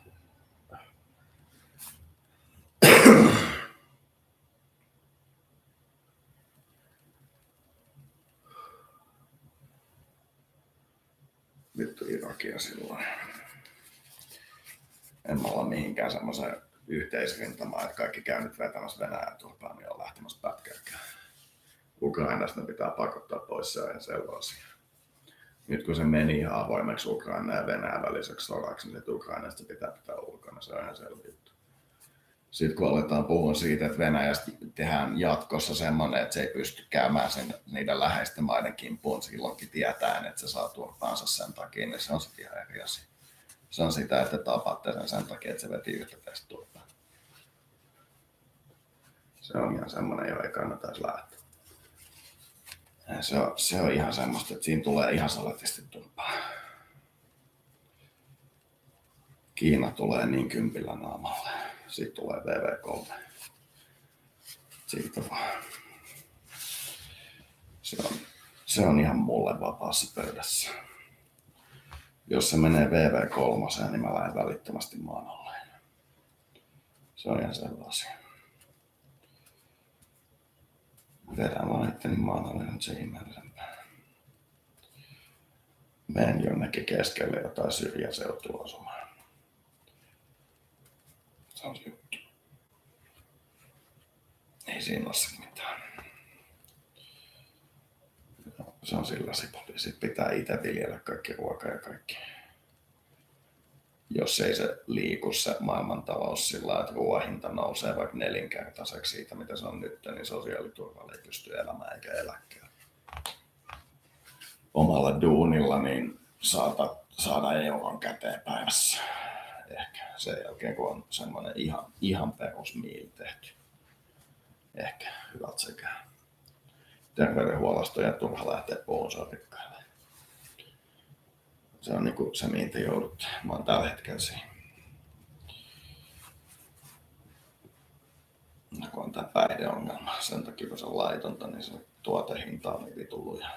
Vittu Irakia silloin. En mä olla mihinkään semmoisen yhteisrintamaan, että kaikki käy nyt vetämässä Venäjän turpaan, niin on lähtemässä pätkääkään. Ukrainasta ne pitää pakottaa pois, se on ihan selvä asia. Nyt kun se meni ihan avoimeksi Ukraina ja Venäjän väliseksi sodaksi, niin Ukrainasta pitää ulkona, se on ihan selvä juttu. Sitten kun aletaan puhua siitä, että Venäjästä tehdään jatkossa semmoinen, että se ei pysty käymään niiden läheisten maiden kimppuun silloinkin tietäen, että se saa turpaansa sen takia, niin se on sitten ihan eri asia. Se on sitä, että tapatte sen takia, että se veti yhtä tästä turpaan. Se on ihan semmoinen, jo ei kannata edes lähteä. Se on ihan semmoista, että siinä tulee ihan salatisti turpaa. Kiina tulee niin kympillä naamalle. Siitä tulee VV3. Siitä vaan. Se on ihan mulle vapaassa pöydässä. Jos se menee VV3, niin mä lähden välittömästi maan alle. Se on ihan selvä asia. Vedän vaan itteni maan alle, nyt se ihmeellisempää. Menen jonnekin keskelle jotain syrjäseutua asumaan. Se on se juttu. Ei siinä ole sit mitään. Se on sillä sipuli. Sitten pitää itse viljellä kaikki ruoka ja kaikki. Jos ei se liiku se maailmantalous sillä, että ruoan hinta nousee vaikka 4-kertaiseksi siitä, mitä se on nyt, niin sosiaaliturvalla ei pysty elämään eikä eläkkeellä. Omalla duunilla niin saada euron käteen päivässä. Ehkä sen jälkeen, kun on semmoinen ihan perusmiili tehty. Ehkä hyvät sekä. Terveydenhuollosta ja turha lähteä puhun rikkaille. Se on niinku se, mihin te joudutte. Mä oon tällä hetkellä siinä. Kun on tää päihdeongelma, sen takia kun se on laitonta, niin se tuotehinta on niin vitun luja.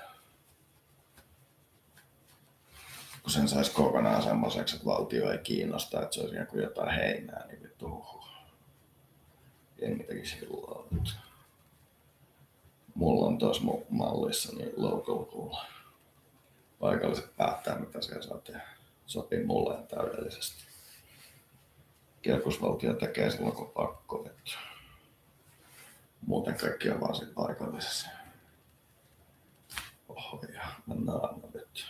Kun sen sais kokonaan semmoiseksi, että valtio ei kiinnosta, että se olisi joku jotain heinää, niin vittu jengi tekisi hilloa. Mulla on tuossa mallissa niin local rule. Paikalliset päättää, mitä siellä saa tehdä. Sopii mulle täydellisesti. Keskusvaltio tekee silloin, kun pakko. Muuten kaikki on vaan siinä paikallisessa. Oho, ja mennään vettä.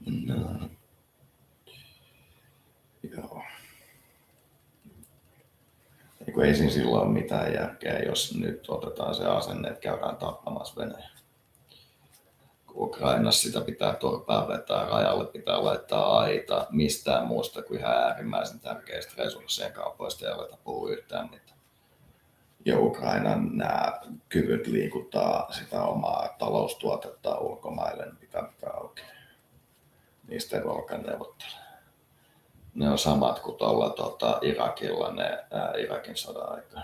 Mennään. Joo. Ei siinä silloin ole mitään järkeä, jos nyt otetaan se asenne, että käydään tappamassa Venäjä. Ukrainassa sitä pitää turpaa vetää, rajalle pitää laittaa aita, mistään muusta kuin ihan äärimmäisen tärkeistä resurssien kaupoista ei aleta puhua yhtään mitään. Ja Ukrainan nämä kyvyt liikuttaa sitä omaa taloustuotetta ulkomaille, niin pitää auki. Niistä ei voi alkaa neuvottelemaan. Ne on samat kuin tuolla Irakilla ne Irakin sodan aikana.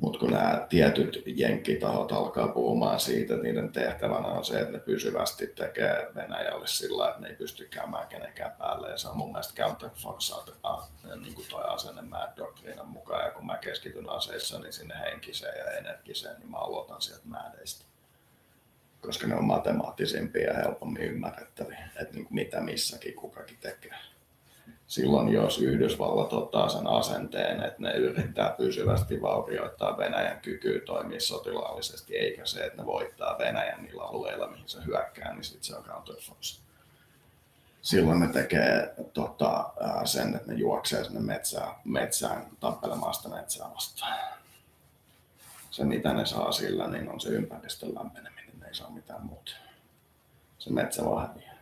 Mutta kun nämä tietyt jenkkitahot alkaa puhumaan siitä, että niiden tehtävänä on se, että ne pysyvästi tekee Venäjälle sillä, että ne ei pysty käymään kenenkään päälle. Ja se on mun mielestä counterforce niin kuin toi asennemään doktriinan mukaan. Ja kun mä keskityn aseissa, niin sinne henkiseen ja energiseen, niin mä aloitan sieltä määdeistä. Koska ne on matemaattisimpia ja helpommin ymmärrettäviä, että niin mitä missäkin kukakin tekee. Silloin jos Yhdysvallat ottaa sen asenteen, että ne yrittää pysyvästi vaurioittaa Venäjän kykyä toimia sotilaallisesti, eikä se, että ne voittaa Venäjän niillä alueilla, mihin se hyökkää, niin sitten se on counterforce. Silloin ne tekee sen, että ne juoksee sinne metsään tappelemaan sitä metsää vastaan. Se mitä ne saa sillä, niin on se ympäristön lämpeneminen, ne ei saa mitään muuta. Se metsä vaan häviää.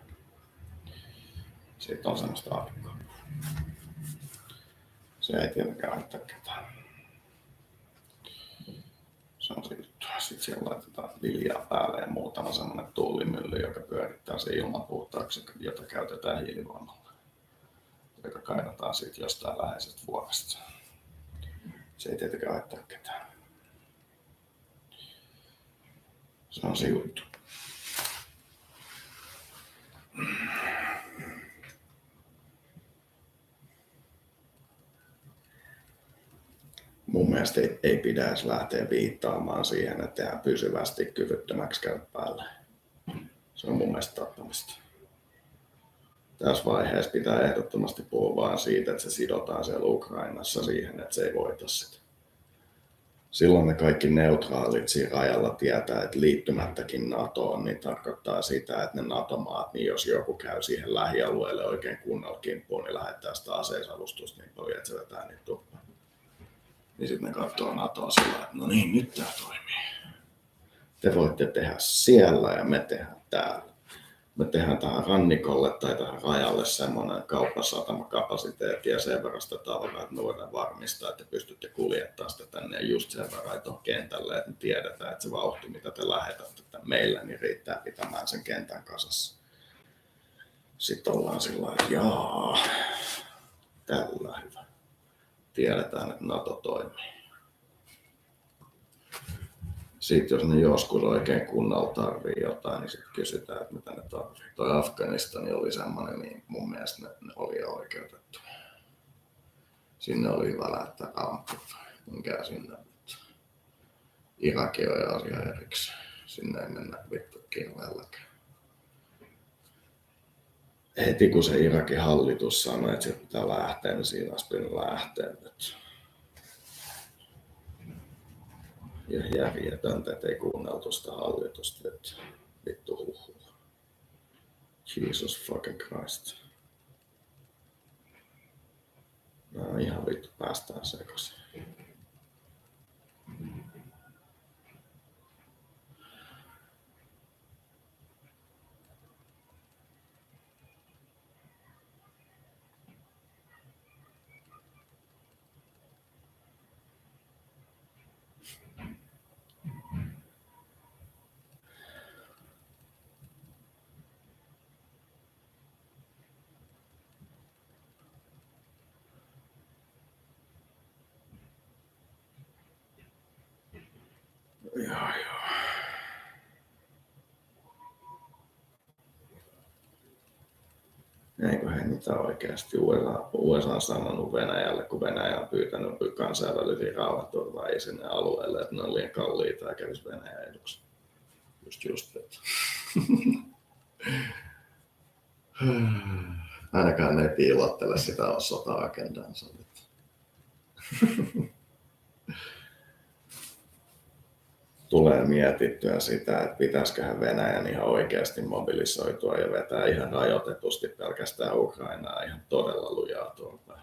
Siitä on semmoista arkkoa. Se ei tietenkään haittaa ketään. Se on se juttu. Sitten siellä laitetaan viljaa päälle ja muutama semmoinen tuulimylly, joka pyörittää se ilman puhtaaksi, jota käytetään hiilivoimalla. Joka kaivataan sitten jostain läheisestä vuoresta. Se ei tietenkään haittaa ketään. Se on se juttu. Mun mielestä ei pidä edes lähteä viittaamaan siihen, että tehdään pysyvästi kyvyttömäksi käy päälle. Se on mun mielestä tappamista. Tässä vaiheessa pitää ehdottomasti puhua vaan siitä, että se sidotaan siellä Ukrainassa siihen, että se ei voita sitä. Silloin ne kaikki neutraalit siinä rajalla tietää, että liittymättäkin NATOon, niin tarkoittaa sitä, että ne NATO-maat, niin jos joku käy siihen lähialueelle oikein kunnolla kimppuun, niin lähettää sitä aseisavustusta niin paljon, että se vetää niitä turpaan. Niin sitten ne katsoo NATOa sillä, että no niin, nyt tää toimii. Te voitte tehdä siellä ja me tehdään täällä. Me tehdään tähän rannikolle tai tähän rajalle semmoinen kauppasatamakapasiteetti ja sen verran sitä talvea, että me voidaan varmistaa, että te pystytte kuljettamaan sitä tänne ja just sen verran tuohon kentälle, että me tiedetään, että se vauhti, mitä te lähetätte meillä, niin riittää pitämään sen kentän kasassa. Sitten ollaan sillä lailla, että jaa, tällä hyvä. Tiedetään, että NATO toimii. Sitten jos ne joskus oikein kunnolla tarvii jotain, niin sitten kysytään, että mitä ne tarvii. Toi Afganistani oli semmoinen, niin mun mielestä ne oli jo oikeutettu. Sinne oli hyvä lähettää rauhanturvaa. Minkään sinne nyt. Iraki on jo asia erikseen. Sinne ei mennä vittu kirveelläkään. Heti kun se Irakin hallitus sanoi, että sieltä pitää lähteä, niin siinä olisi pitänyt lähteä nyt. Ja järjetöntä, että ei kuunneltu sitä hallitusta, että vittu huhuu. Jesus fucking Christ. No ihan vittu päästään sekaisin. Joo. Eikö he niitä oikeasti USA on sanonut Venäjälle, kun Venäjä on pyytänyt kansainvälisiä rauhanturvaajia sinne alueelle, että ne on liian kalliita ja kävisi Venäjän eduksi. Just että. Ainakaan ne ei piilottele sitä sota-agendaansa. Tulee mietittyä sitä, että pitäisiköhän Venäjän ihan oikeasti mobilisoitua ja vetää ihan rajoitetusti pelkästään Ukrainaa ihan todella lujaa tuolta.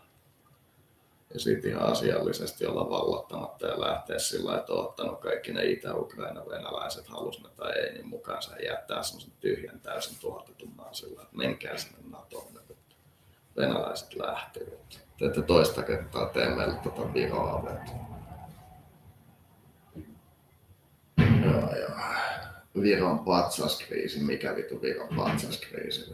Ja sitten ihan asiallisesti olla vallottamatta ja lähteä sillä, että on ottanut kaikki ne Itä-Ukraina venäläiset halus ne tai ei, niin mukaan se jättää semmoisen tyhjän täysin tuotetun maan sillä, että menkää sinne NATOon, että venäläiset lähtevät. Te ette toista kertaa tee meille tuota Viroa vetä. Joo. Viron patsaskriisi, mikä vitu Viron patsaskriisi?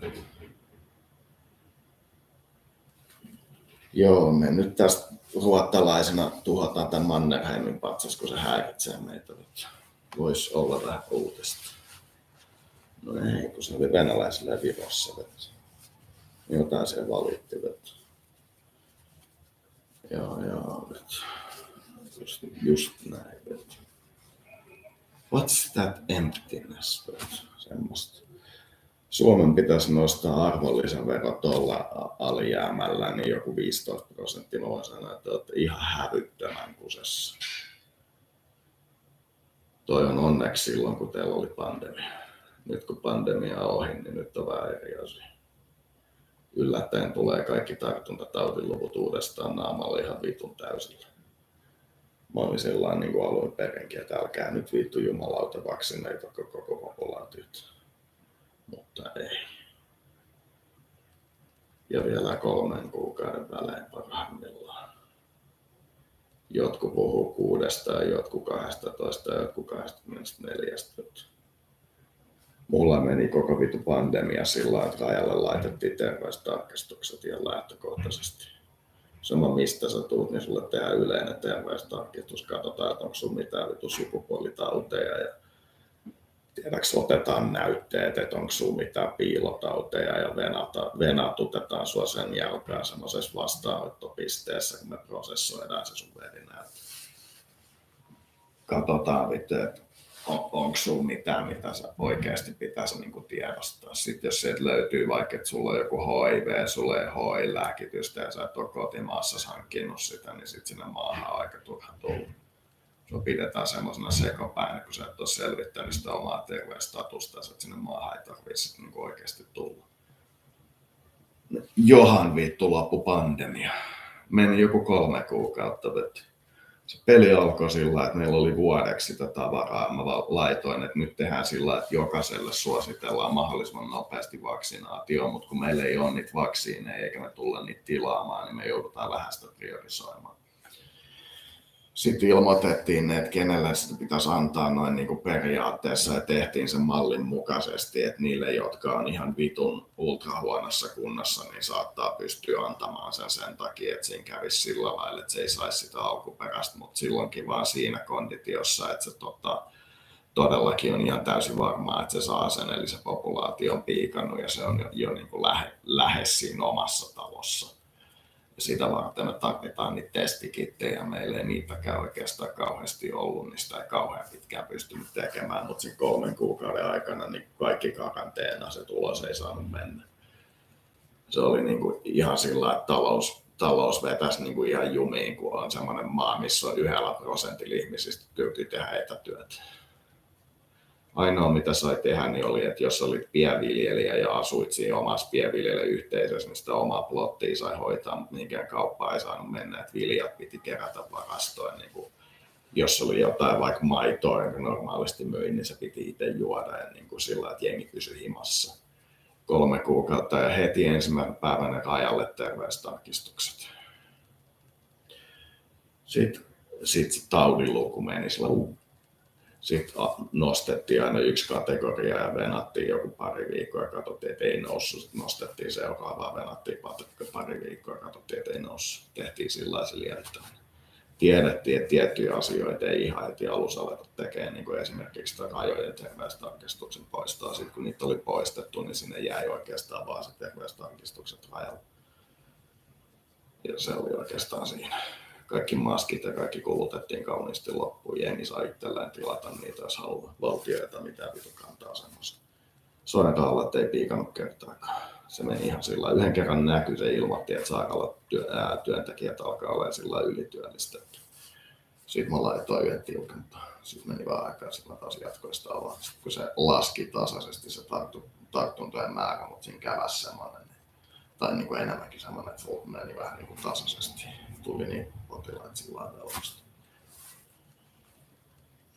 Joo, me nyt tästä ruottalaisena tuhotaan tämän Mannerheimin patsas, kun se häiritsee meitä. Voisi olla vähän uutista. No ei, kun se oli venäläisillä Virossa. Jotain siellä valittivat. Joo, just näin. What's that emptiness? Semmoista. Suomen pitäisi nostaa arvonlisävero tuolla alijäämällä, niin joku 15%. Mä voin sanoa, että olette ihan hävyttömän kusessa. Toi on onneksi silloin, kun teillä oli pandemia. Nyt kun pandemia on ohi, niin nyt on vähän eri asia. Yllättäen tulee kaikki tartuntatautiluvut uudestaan naamalla ihan vitun täysillä. Mä olin sellainen niin kuin alun perinkin, että älkää nyt vittu jumalauta vaksineita koko populaatiota. Mutta ei. Ja vielä 3 kuukauden välein parhaimmillaan. Jotkut puhuu 6, jotkut 12 ja jotkut 24. Mulla meni koko vitu pandemia sillä, että rajalle laitettiin terveystarkastukset ihan lähtökohtaisesti. Sama mistä sä tuut, niin sulle tehdään yleinen terveystarkistus. Katsotaan, että onko sun mitään vitu sukupuolitauteja ja tiedäks otetaan näytteet, että onko sulla mitään piilotauteja ja venatutetaan sua sen jälkeen semmoisessa vastaanottopisteessä, kun me prosessoidaan se sun verinäyte. Katsotaan että onko sulla mitään, mitä sä oikeasti pitäisi niin kuin tiedostaa. Sitten jos sieltä löytyy vaikka, että sulla on joku HIV, sulla ei HIV-lääkitystä ja sä et ole kotimaassa hankkinut sitä, niin sitten sinne maahan on aika turha tulla. Sua pidetään semmoisena sekopäinä, kun sä et ole selvittänyt sitä omaa terveystatusta, että sinne maahan ei tarvitse niin oikeasti tulla. Johan vittu loppu pandemia. Meni joku 3 kuukautta. Se peli alkoi sillä, että meillä oli vuodeksi sitä tavaraa. Mä laitoin, että nyt tehdään sillä, että jokaiselle suositellaan mahdollisimman nopeasti vaksinaatio, mutta kun meillä ei ole niitä vaksiineja eikä me tulla niitä tilaamaan, niin me joudutaan vähän sitä priorisoimaan. Sitten ilmoitettiin, että kenelle sitä pitäisi antaa noin niin kuin periaatteessa ja tehtiin sen mallin mukaisesti, että niille, jotka on ihan vitun ultrahuonossa kunnossa, niin saattaa pystyä antamaan sen takia, että siinä kävisi sillä lailla, että se ei saisi sitä alkuperäistä, mutta silloinkin vaan siinä konditiossa, että se todellakin on ihan täysin varmaa, että se saa sen, eli se populaatio on piikannut ja se on jo niin kuin lähes siinä omassa talossa. Ja sitä varten me tarvitaan niitä testikittejä, meillä ei niitäkään oikeastaan kauheasti ollut, niin sitä ei kauhean pitkään pystynyt tekemään, mutta sen 3 kuukauden aikana niin kaikki karanteena se tulos ei saanut mennä. Se oli niin kuin ihan sillä, että talous vetäisi niin kuin ihan jumiin, kun on semmoinen maa, missä on 1% ihmisistä kyyti tehdä etätyötä. Ainoa mitä sai tehdä niin oli, että jos olit pienviljelijä ja asuit siinä omassa pienviljelijäyhteisössä, niin sitä omaa plottia sai hoitaa, mutta minkään kauppaa ei saanut mennä, että viljat piti kerätä varastoon. Niin jos oli jotain vaikka maitoa, jonka normaalisti myin, niin se piti itse juoda ja niin kuin sillä, että jengi pysyi himassa. 3 kuukautta ja heti ensimmäinen päivänä rajalle terveystarkistukset. Sitten taudin luku meni sillä. Sitten nostettiin aina 1 kategoria ja venattiin joku pari viikkoa ja katsottiin, että ei noussut. Sitten nostettiin seuraavaa, venattiin pari viikkoa ja katsottiin, että ei noussut. Tehtiin sellaisen lievittäminen. Tiedettiin, että tiettyjä asioita ei ihan heti alussa aleta tekemään, niin kuin esimerkiksi rajojen terveystarkistuksen poistoa. Sitten kun niitä oli poistettu, niin sinne jäi oikeastaan vaan se terveystarkistukset rajalle. Ja se oli oikeastaan siinä. Kaikki maskit ja kaikki kulutettiin kauniisti loppuun. Jengi saa itselleen tilata niitä, jos haluaa. Valtioita mitään vitu kantaa semmoista. Soinraulat ei piikannut kertaakaan. Se meni ihan sillä yhden kerran näkyi, se ilmoitti, että sairaalatyöntekijät alkaa olla sillä ylityöllistetty. Sitten mä laitoin yhden tiukentaa. Sitten meni vaan aikaa, sitten mä taas jatkoin sitä avaa. Sitten kun se laski tasaisesti se tartuntojen määrä, mutta siinä käväsi semmoinen. Tai niin kuin enemmänkin semmoinen, että meni vähän niin kuin tasaisesti. tuli niin potilaat sillä lailla.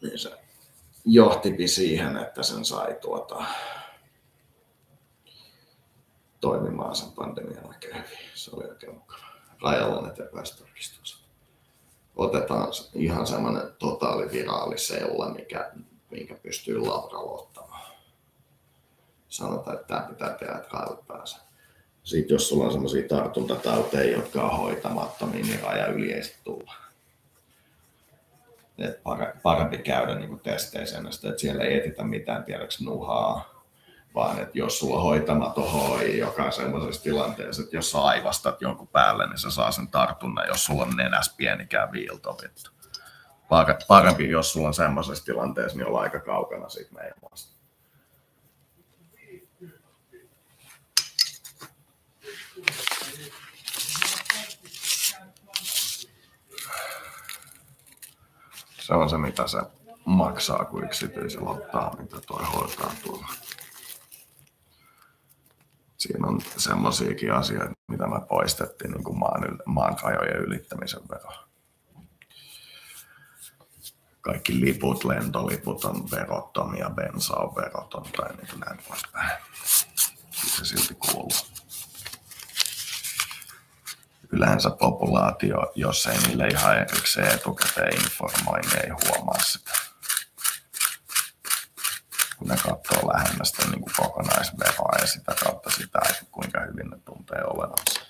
Niin se johtipi siihen, että sen sai toimimaan sen pandemian oikein hyvin. Se oli oikein mukava. Rajalla ne terveystarkistukset. Otetaan ihan semmoinen totaaliviraalisella, minkä pystyy labralla ottamaan. Sanotaan, että tämä pitää tehdä, että rajalle pääsee. Sitten jos sulla on semmoisia tartuntatauteja, jotka on hoitamattomia, niin raja yli ei sitten tulla. Et parempi käydä niinku testeissä ennästä, että siellä ei etitä mitään tiedäks nuhaa, vaan että jos sulla on hoitamaton HI, joka on semmoisessa tilanteessa, että jos sä aivastat jonkun päälle, niin sä saa sen tartunnan, jos sulla on nenässä pienikään viilto. Parempi, jos sulla on semmoisessa tilanteessa, niin olla aika kaukana siitä meidän maasta. Se on se, mitä se maksaa, kun yksityisellä ottaa, mitä toi hoitaa tuolla. Siinä on semmoisiakin asioita, mitä me poistettiin, niin kuin maan rajojen ylittämisen vero. Kaikki liput, lentoliput on verottomia, bensa on veroton tai niin kuin näin poispäin. Se silti kuuluu. Yleensä populaatio, jos ei niille ihan erikseen etukäteen informoi, niin ei huomaa sitä. Kun ne katsoo lähemmästä niin kuin kokonaisveroa ja sitä kautta sitä, että kuinka hyvin ne tuntee olevansa.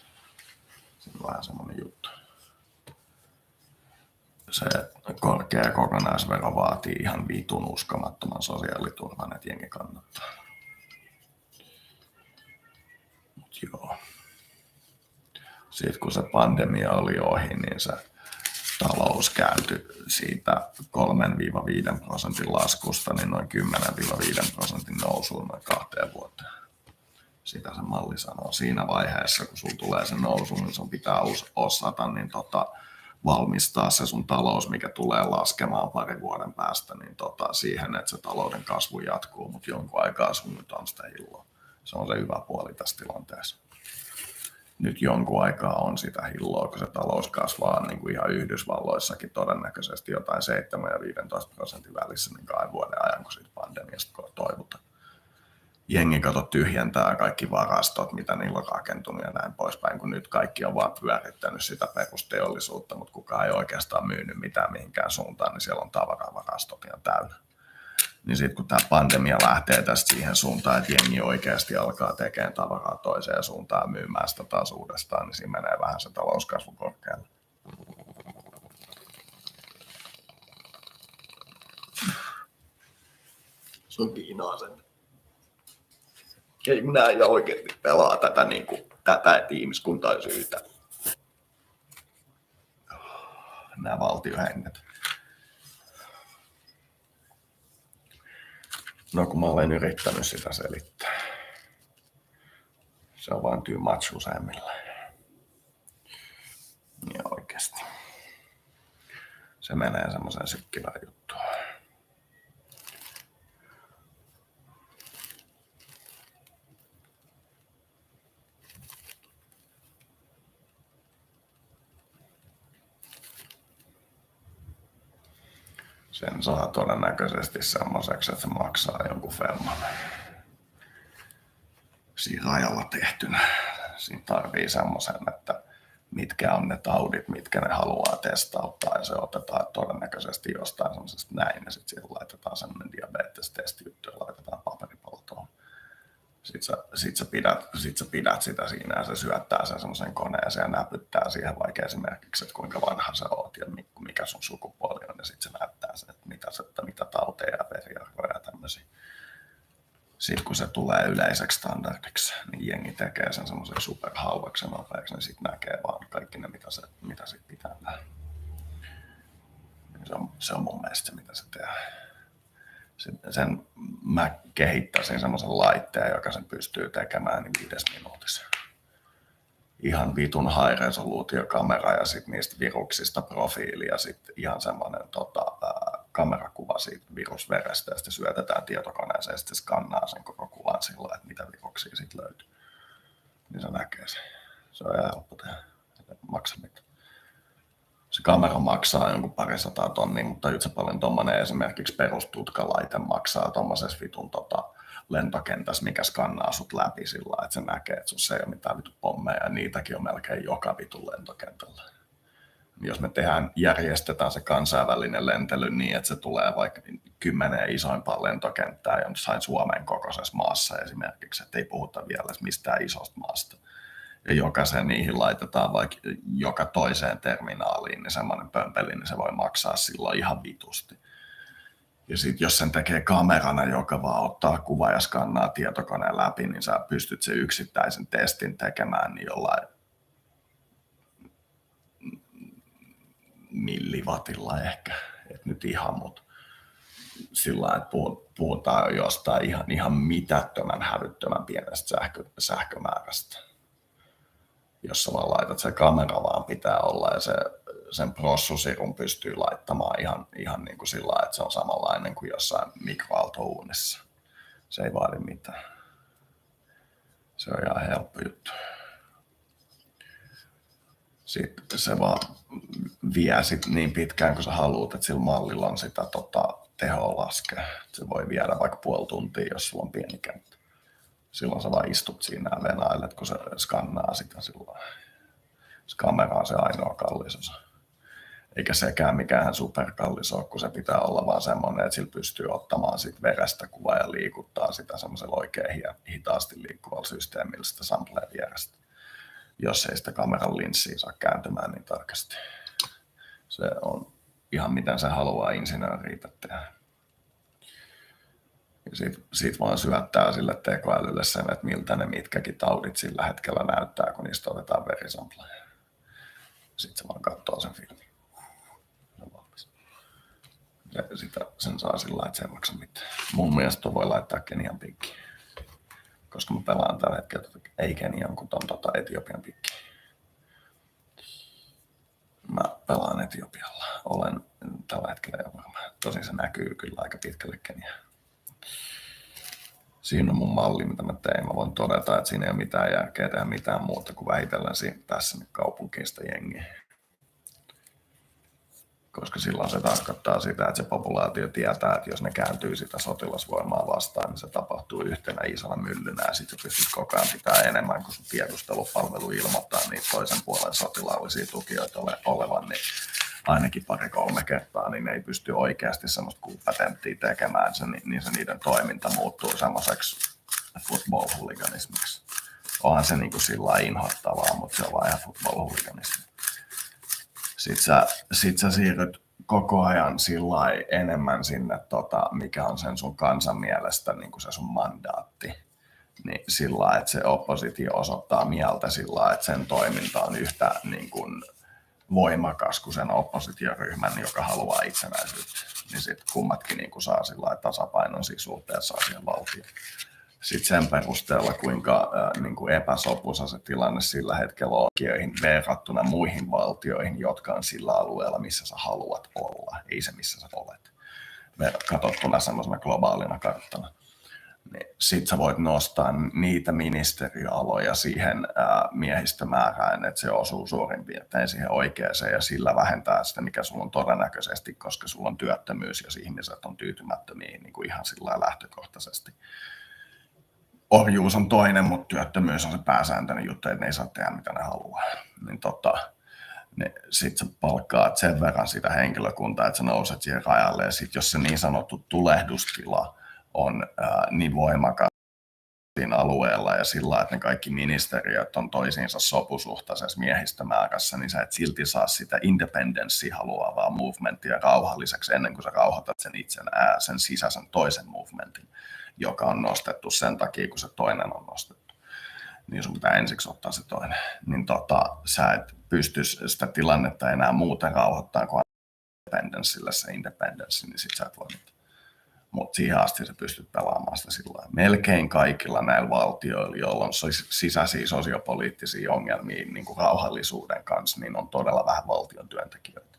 Siinä on vähän semmoinen juttu. Se korkea kokonaisvero vaatii ihan vitun uskomattoman sosiaaliturvan, että jengi kannattaa. Mut joo. Sitten kun se pandemia oli ohi, niin se talous kääntyi siitä 3-5% laskusta niin noin 10-5% nousuun noin 2 vuoteen. Sitä se malli sanoo. Siinä vaiheessa, kun sulla tulee se nousu, niin sun pitää osata niin valmistaa se sun talous, mikä tulee laskemaan 2 vuoden päästä, niin siihen, että se talouden kasvu jatkuu, mutta jonkun aikaa sun nyt on sitä hilloa. Se on se hyvä puoli tässä tilanteessa. Nyt jonkun aikaa on sitä hilloa, kun se talous kasvaa niin kuin ihan Yhdysvalloissakin todennäköisesti jotain 7 ja 15% välissä niin 2 vuoden ajan, kun siitä pandemiasta toivotaan. Jengi tyhjentää kaikki varastot, mitä niillä on rakentunut ja näin poispäin, kun nyt kaikki on vaan pyörittänyt sitä perusteollisuutta, mutta kukaan ei oikeastaan myynyt mitään mihinkään suuntaan, niin siellä on tavaravarastot ihan täynnä. Niin sitten kun tämä pandemia lähtee tästä siihen suuntaan, että jengi oikeasti alkaa tekemään tavaraa toiseen suuntaan ja myymään sitä taas uudestaan, niin siinä menee vähän se talouskasvu korkealle. Se on Kiinaa sen. Ei minä oikeasti pelaa tätä, niin kuin, tätä, että ihmiskunta on syytä. Nämä valtiohenget. No kun mä olen yrittänyt sitä selittää. Se on vaan too much useimmilla. Ja oikeesti. Se menee semmoiseen sykkivään juttuun. Sen saa todennäköisesti semmoiseksi, että se maksaa jonkun firman. Siinä rajalla tehtynä. Siinä tarvii semmoisen, että mitkä on ne taudit, mitkä ne haluaa testauttaa. Ja se otetaan todennäköisesti jostain semmoisesta näin. Ja sitten siihen laitetaan semmoinen diabetes-testijuttu ja laitetaan paperipallo tuohon. Sitten sä pidät sitä siinä ja se syöttää sen semmoisen koneeseen ja näpyttää siihen vaikka esimerkiksi, että kuinka vanha sä oot ja mikä sun sukupuoli on. Ja sitten se näyttää sen, että mitä tauteja ja veriarvoja ja tämmöisiä. Sitten kun se tulee yleiseksi standardiksi, niin jengi tekee sen semmoisen superhalvaksi ja nopeaksi, niin sitten näkee vaan kaikki ne, mitä sit pitää tehdä. Se on mun mielestä se, mitä se tehdään. Sen mä kehittäisin semmoisen laitteen, joka sen pystyy tekemään niin 5 minuutissa. Ihan vitun high resoluutiokamera ja sitten niistä viruksista profiili ja sitten ihan semmoinen kamerakuva siitä virusverestä ja sitten syötetään tietokoneeseen ja sitten skannaa sen koko kuvan sillä, että mitä viruksia siitä löytyy. Niin se näkee sen. Se on ihan helppo tehdä. Ei maksa mitään. Se kamera maksaa jonkun 200 tonnia, mutta yhtä paljon tuommoinen esimerkiksi perustutkalaite maksaa tuommoisessa vitun lentokentässä, mikä skannaa sut läpi sillä, että se näkee, että sussa ei ole mitään vitun pommeja, ja niitäkin on melkein joka vitun lentokentällä. Jos me järjestetään se kansainvälinen lentely niin, että se tulee vaikka 10 isoimpaan lentokenttään jossain Suomen kokoisessa maassa esimerkiksi, että ei puhuta vielä mistään isosta maasta. Ja jokaisen niihin laitetaan vaikka joka toiseen terminaaliin, niin semmoinen pömpeli, niin se voi maksaa silloin ihan vitusti. Ja sitten jos sen tekee kamerana, joka vaan ottaa kuva ja skannaa tietokoneen läpi, niin sä pystyt sen yksittäisen testin tekemään niin jollain milliwattilla ehkä, et nyt ihan, mutta sillä lailla, että puhutaan jostain ihan mitättömän hävyttömän pienestä sähkömäärästä. Jos sä vaan laitat, se kamera vaan pitää olla ja sen prossosirun pystyy laittamaan ihan niin kuin sillä lailla, että se on samanlainen kuin jossain mikroaaltouunissa. Se ei vaadi mitään. Se on ihan helppo juttu. Sitten se vaan vie sit niin pitkään, kun sä haluat, että sillä mallilla on sitä tehoa laskea. Se voi viedä vaikka puoli tuntia, jos sulla on pieni kenttä. Silloin sä vaan istut siinä ja venailet, kun se skannaa sitä silloin. Se kamera on se ainoa kallis osa. Eikä sekään mikään superkallis ole, kun se pitää olla vaan semmoinen, että sillä pystyy ottamaan sit verestä kuvaa ja liikuttaa sitä semmoisella oikein hitaasti liikkuvalla systeemillä sitä sampleen vierestä. Jos ei sitä kameran linssiä saa kääntymään niin tarkasti. Se on ihan miten se haluaa insinööri itse tehdä. Ja sit vaan syöttää sille tekoälylle sen, että miltä ne mitkäkin taudit sillä hetkellä näyttää, kun niistä otetaan verisampleja. Sitten se vaan katsoo sen filmin. Se on valmis. Sen saa sillä lailla, että se ei maksa mitään. Mun mielestä voi laittaa Kenian piikkiin. Koska mä pelaan tällä hetkellä ei Kenian, kun on Etiopian piikkiin. Mä pelaan Etiopialla. Olen tällä hetkellä jo varma. Tosin se näkyy kyllä aika pitkälle Keniaan. Siinä on mun malli, mitä mä tein. Mä voin todeta, että siinä ei ole mitään järkeä tehdä mitään muuta kuin vähitellen tässä kaupunkiin sitä jengiä. Koska silloin se tarkoittaa sitä, että se populaatio tietää, että jos ne kääntyy sitä sotilasvoimaa vastaan, niin se tapahtuu yhtenä isona myllynä ja sitten pystyt koko ajan pitää enemmän, kun sun tiedustelupalvelu ilmoittaa niitä toisen puolen sotilaallisia tukijoita olevan, niin ainakin 2-3 kertaa, niin ne ei pysty oikeasti semmoista patenttia tekemään, niin se niiden toiminta muuttuu semmoiseksi football-huliganismiksi. Onhan se niin kuin sillä inhottavaa, mutta se on vaan ihan football-huliganismi. Sit sä siirryt koko ajan sillai enemmän sinne, mikä on sen sun kansan mielestä niin kuin se sun mandaatti. Niin sillä että se oppositio osoittaa mieltä sillä että sen toiminta on yhtä niin kuin voimakas kuin sen oppositioryhmän, joka haluaa itsenäisyyttä. Niin sitten kummatkin niin kuin saa sillä tasapainon siinä suhteessa asian valtioon. Sitten sen perusteella, kuinka niin kuin epäsopuisa se tilanne sillä hetkellä on verrattuna muihin valtioihin, jotka on sillä alueella, missä sä haluat olla, ei se missä sä olet. Katsottuna semmoisena globaalina karttana. Niin sitten sä voit nostaa niitä ministeriöaloja siihen miehistömäärään, että se osuu suurin piirtein siihen oikeaan ja sillä vähentää sitä, mikä sulla on todennäköisesti, koska sulla on työttömyys, jos ihmiset on tyytymättömiä niin kuin ihan sillä lähtökohtaisesti. Orjuus on toinen, mutta työttömyys on se pääsääntöinen juttu, että ne ei saa tehdä mitä ne haluaa. Niin sitten sä palkkaat sen verran sitä henkilökuntaa, että sä nouset siihen rajalle. Ja sitten jos se niin sanottu tulehdustila on niin voimakas siinä alueella ja sillä, että ne kaikki ministeriöt on toisiinsa sopusuhtaisessa miehistömäärässä, niin sä et silti saa sitä independenssiä haluavaa movementia rauhalliseksi ennen kuin sä rauhoitat sen sisäisen toisen movementin, joka on nostettu sen takia, kun se toinen on nostettu. Niin sun pitää ensiksi ottaa se toinen. Niin sä et pysty sitä tilannetta enää muuten rauhoittaa kuin independenssillä se independenssi, niin sit sä et voi mitään. Mutta siihen asti sä pystyt pelaamaan sitä sillä lailla. Melkein kaikilla näillä valtioilla, joilla on sisäisiä sosiopoliittisia ongelmia niin kuin rauhallisuuden kanssa, niin on todella vähän valtion työntekijöitä.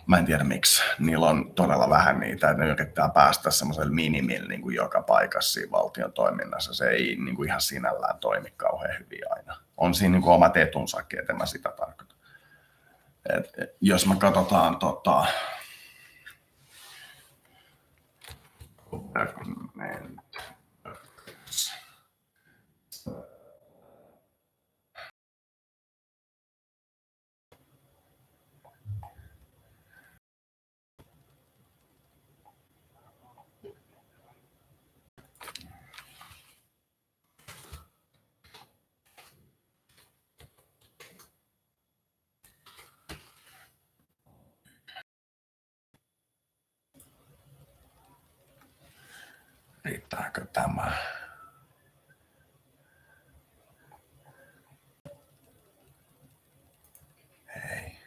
Mä en tiedä miksi. Niillä on todella vähän niitä, että ne yrittää päästä semmoiselle minimille niin kuin joka paikassa siinä valtion toiminnassa. Se ei niin kuin ihan sinällään toimi kauhean hyvin aina. On siinä niin kuin omat etunsakin, että en mä sitä tarkoita. Jos me katsotaan riittääkö tämä? Ei.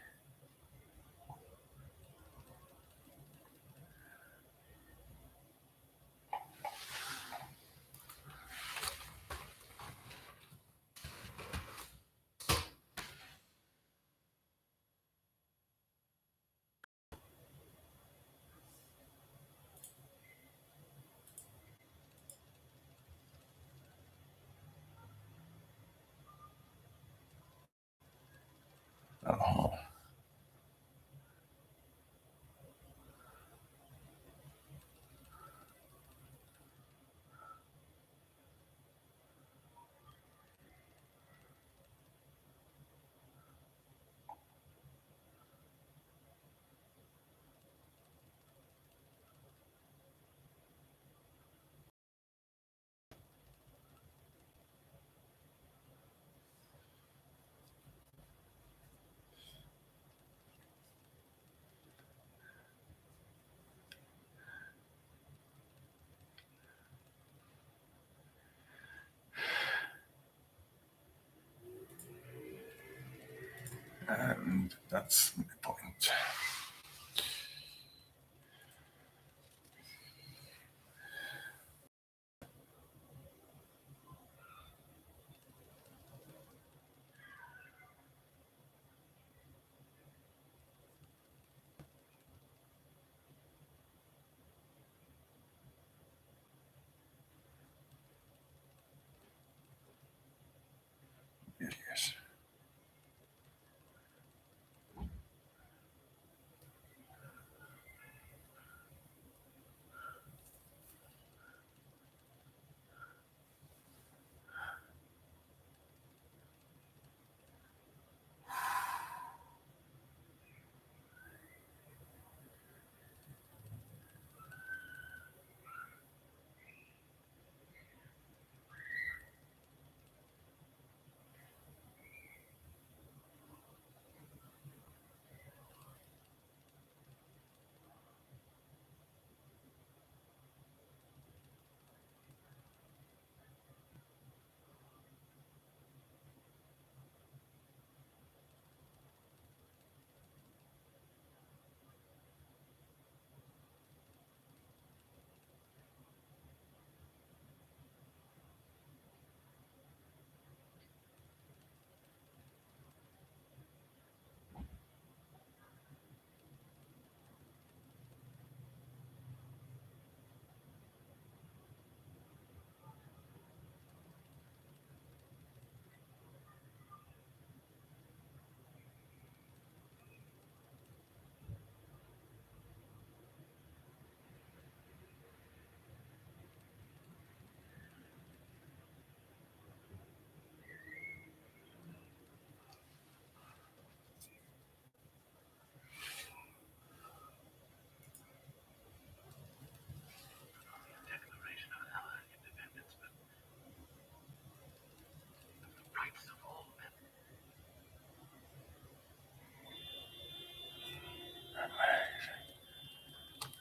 Oho. And that's the point. Yes.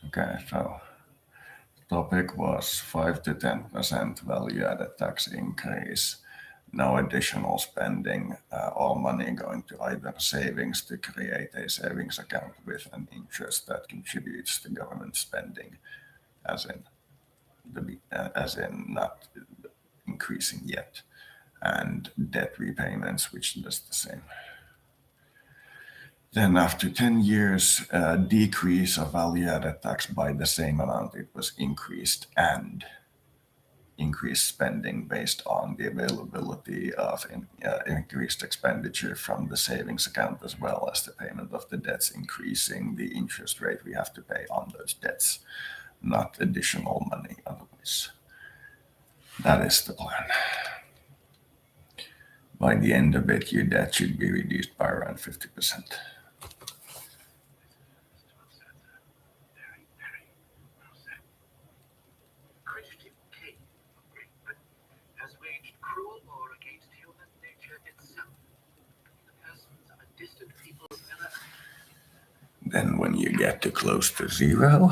Okay, so topic was 5 to 10% value-added tax increase. No additional spending, all money going to either savings to create a savings account with an interest that contributes to government spending, as in not increasing yet, and debt repayments, which does the same. Then after 10 years, decrease of value-added tax by the same amount, it was increased and increased spending based on the availability of increased expenditure from the savings account, as well as the payment of the debts, increasing the interest rate we have to pay on those debts, not additional money otherwise. That is the plan. By the end of it, your debt should be reduced by around 50%. Christian King, but has waged cruel war against human nature itself. The persons of a distant people Then when you get to close to zero,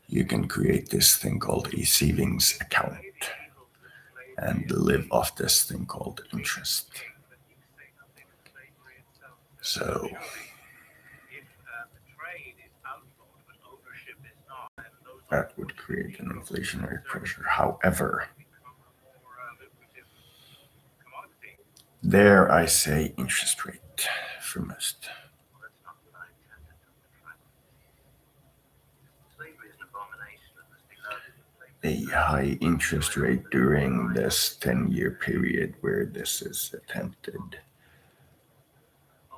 you can create this thing called a savings account and live off this thing called interest. So that would create an inflationary pressure. However, there I say interest rate for most. A high interest rate during this 10-year period where this is attempted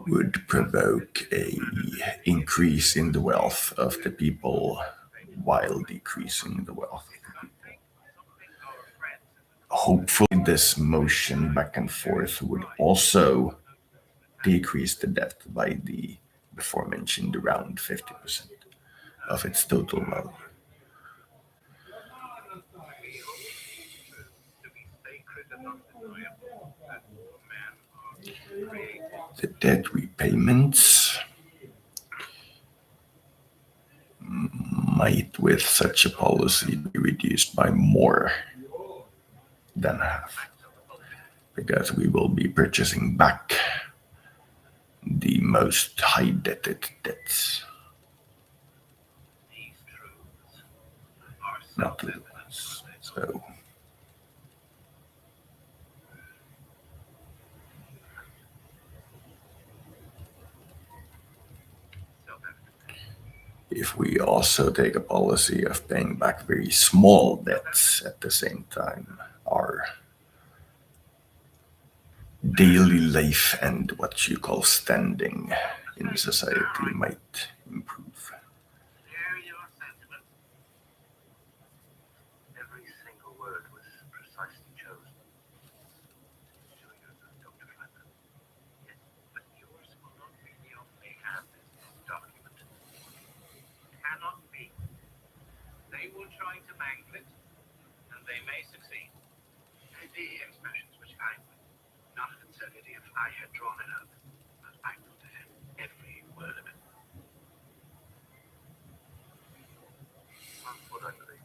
would provoke a increase in the wealth of the people while decreasing the wealth of the people. Hopefully this motion back and forth would also decrease the debt by the before mentioned around 50% of its total value. The debt repayments might, with such a policy, be reduced by more than half, because we will be purchasing back the most high-debted debts. Not the ones. So if we also take a policy of paying back very small debts at the same time, our daily life and what you call standing in society might improve. Every single word was precisely chosen. Dr. Franklin. Yes, but yours will not be the only hand in this document. Cannot be. They will try to mangle it, and they may succeed. The expressions which I would not have inserted if I had drawn it up, but I will defend every word of it. That's what I believe.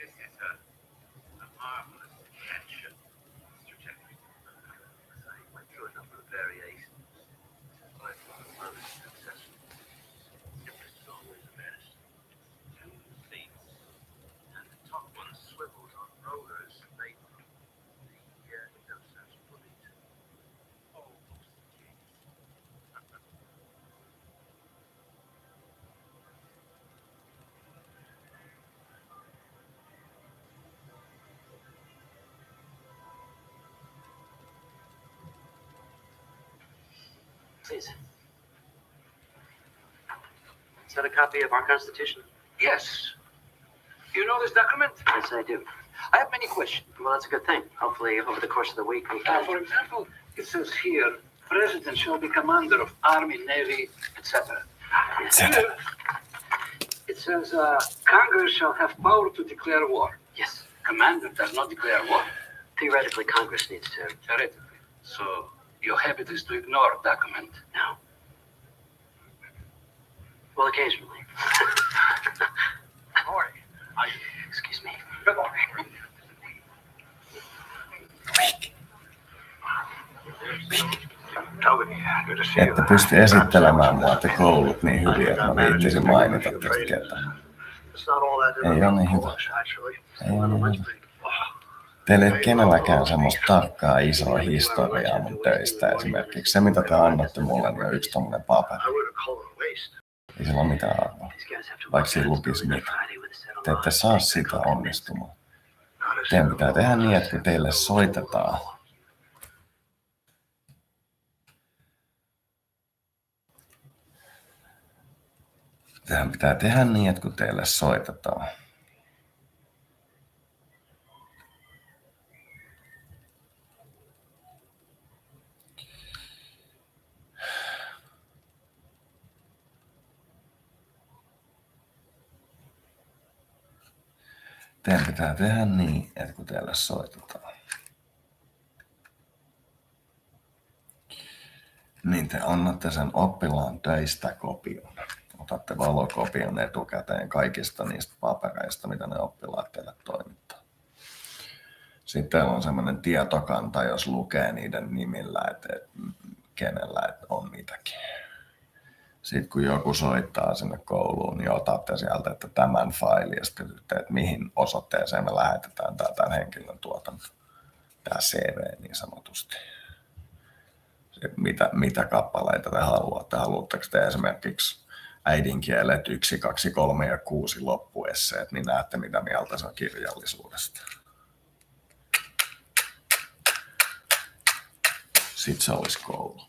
This is a marvelous catch, Mr. Jeffrey. I went through a number of variations. This is by far the most successful. Simplest is always the best. 2 seats. And the top one swivels on rollers. They those sounds bullied. Almost kings. Please. Is that a copy of our Constitution? Yes. You know this document? Yes, I do. I have many questions. Well, that's a good thing. Hopefully, over the course of the week, we can... For example, it says here, President shall be commander of Army, Navy, etc. Here, it says, Congress shall have power to declare war. Yes. Commander does not declare war. Theoretically, Congress needs to. Theoretically. So, your habit is to ignore a document. No. Well, occasionally. Morning. Excuse me. Good morning. Että pystyi esittelemään mua te koulut niin hyvin, että mä viittisin mainita tästä kertaa. Ei ole niin hyvä. Ei ole niin hyvä. Teillä ei ole kenelläkään semmoista tarkkaa isoa historiaa mun töistä. Esimerkiksi se, mitä te annatte mulle, niin on yksi tommonen paperi. Ei sillä ole mitään arvoa. Vaikka siinä lukisi mitä. Te ette saa sitä onnistumaan. Teidän pitää tehdä niin, että kun teille soitetaan, teidän pitää tehdä niin, että kun teille soitetaan, niin te annatte sen oppilaan töistä kopion. Otatte valokopion etukäteen kaikista niistä papereista, mitä ne oppilaat teille toimittaa. Sitten teillä on sellainen tietokanta, jos lukee niiden nimillä, että kenellä on mitäkin. Sitten kun joku soittaa sinne kouluun, niin otatte sieltä, että tämän failin ja sitten kysytte, että mihin osoitteeseen me lähetetään tämän henkilön tuotanto. Tämä CV niin sanotusti. Mitä kappaleita te haluatte? Haluatteko te esimerkiksi äidinkielet 1, 2, 3 ja 6 loppuesseet, niin näette mitä mieltä se on kirjallisuudesta. Sitten se olisi koulu.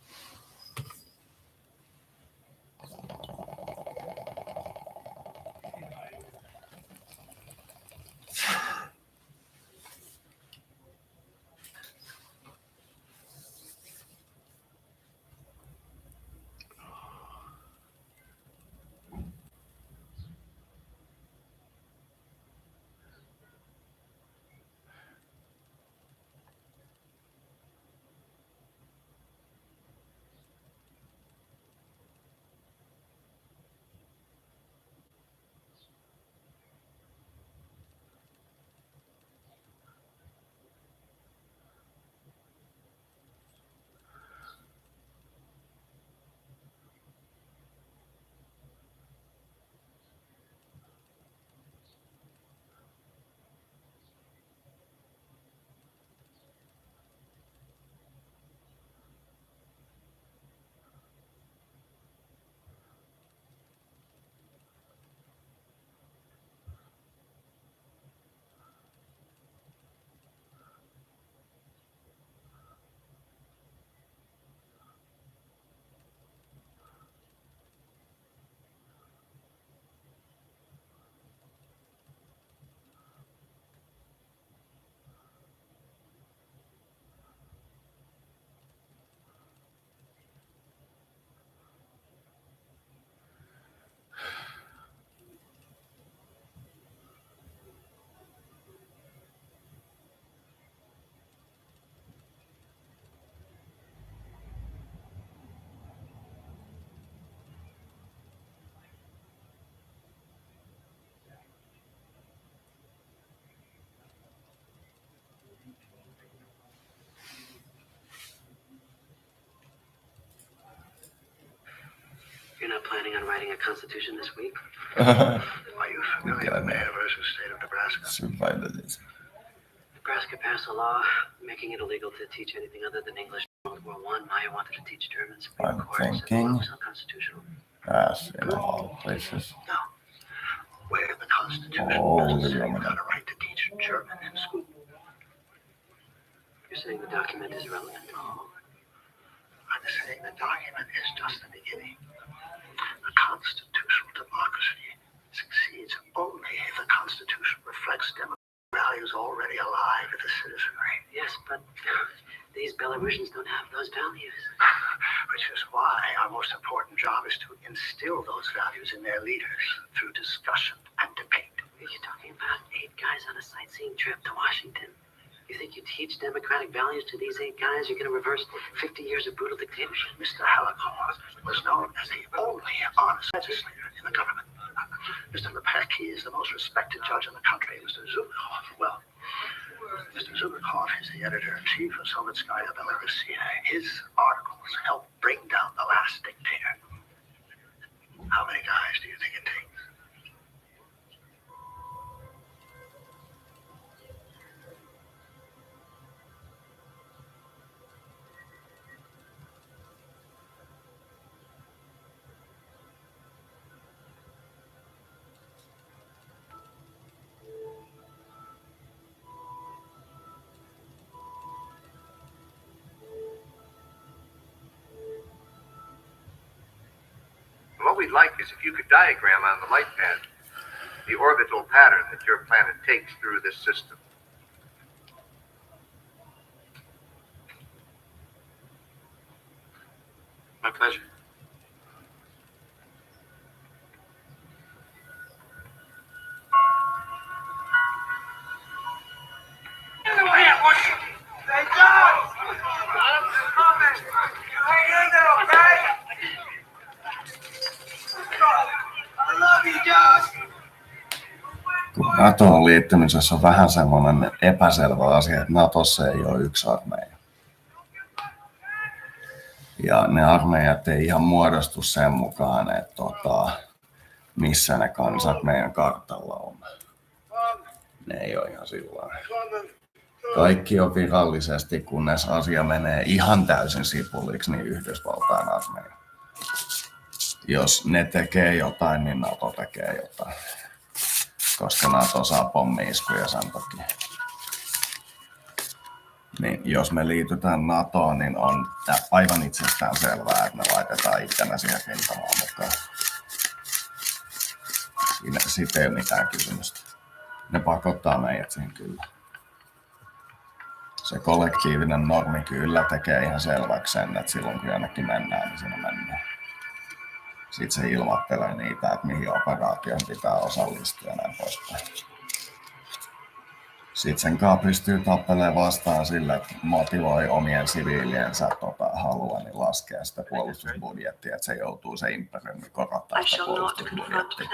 You're not planning on writing a constitution this week? Are you familiar with the University state of Nebraska? Nebraska passed a law making it illegal to teach anything other than English in World War I. Now you wanted to teach German. Supreme Court said the law was unconstitutional. As in all places. No. Where the Constitution doesn't say you've got a right to teach German in school. You're saying the document is irrelevant? No. I'm saying the document is just the beginning. A constitutional democracy succeeds only if the Constitution reflects democratic values already alive in the citizenry. Yes, but these Belarusians don't have those values. Which is why our most important job is to instill those values in their leaders through discussion and debate. You're talking about 8 guys on a sightseeing trip to Washington. You think you teach democratic values to these 8 guys, you're going to reverse 50 years of brutal dictatorship? Mr. Holocaust was known as the only honest legislator in the government. Mr. Lepecki is the most respected judge in the country. Mr. Zubikov, well, Mr. Zubikov is the editor-in-chief of Sovetskaya Belarusia. His articles helped bring down the last dictator. How many guys do you think it takes? we'd like is if you could diagram on the light pad the orbital pattern that your planet takes through this system. My pleasure. Hey, Josh! I'm coming! You hang in there, okay? I love you, Josh! Kun NATOon liittymisessä on vähän semmoinen epäselvä asia, että NATOssa ei ole yksi armeija. Ja ne armeijat ei ihan muodostu sen mukaan, että missä ne kansat meidän kartalla on. Ne ei ole ihan sillä lailla. Kaikki on virallisesti, kunnes asia menee ihan täysin sipuliksi, niin Yhdysvaltain armeija. Jos ne tekee jotain, niin NATO tekee jotain. Koska NATO saa pommi-iskuja sen takia. Niin jos me liitytään NATOon, niin on aivan itsestään selvää, että me laitetaan itsemme siihen rintamaan mukaan. Siitä ei ole mitään kysymystä. Ne pakottaa meidät siihen kyllä. Se kollektiivinen normi kyllä tekee ihan selväksi sen, että silloin kun jonnekin mennään, niin siinä mennään. Sitten se ilmoittelee niitä, että mihin operaatioon pitää osallistua ja näin poispäin. Sitten sen kanssa pystyy tappelemaan vastaan sillä, että motivoi omien siviiliensä halua, niin laskee sitä puolustusbudjettia, että se joutuu se imperiumi korottaa sitä puolustusbudjettia.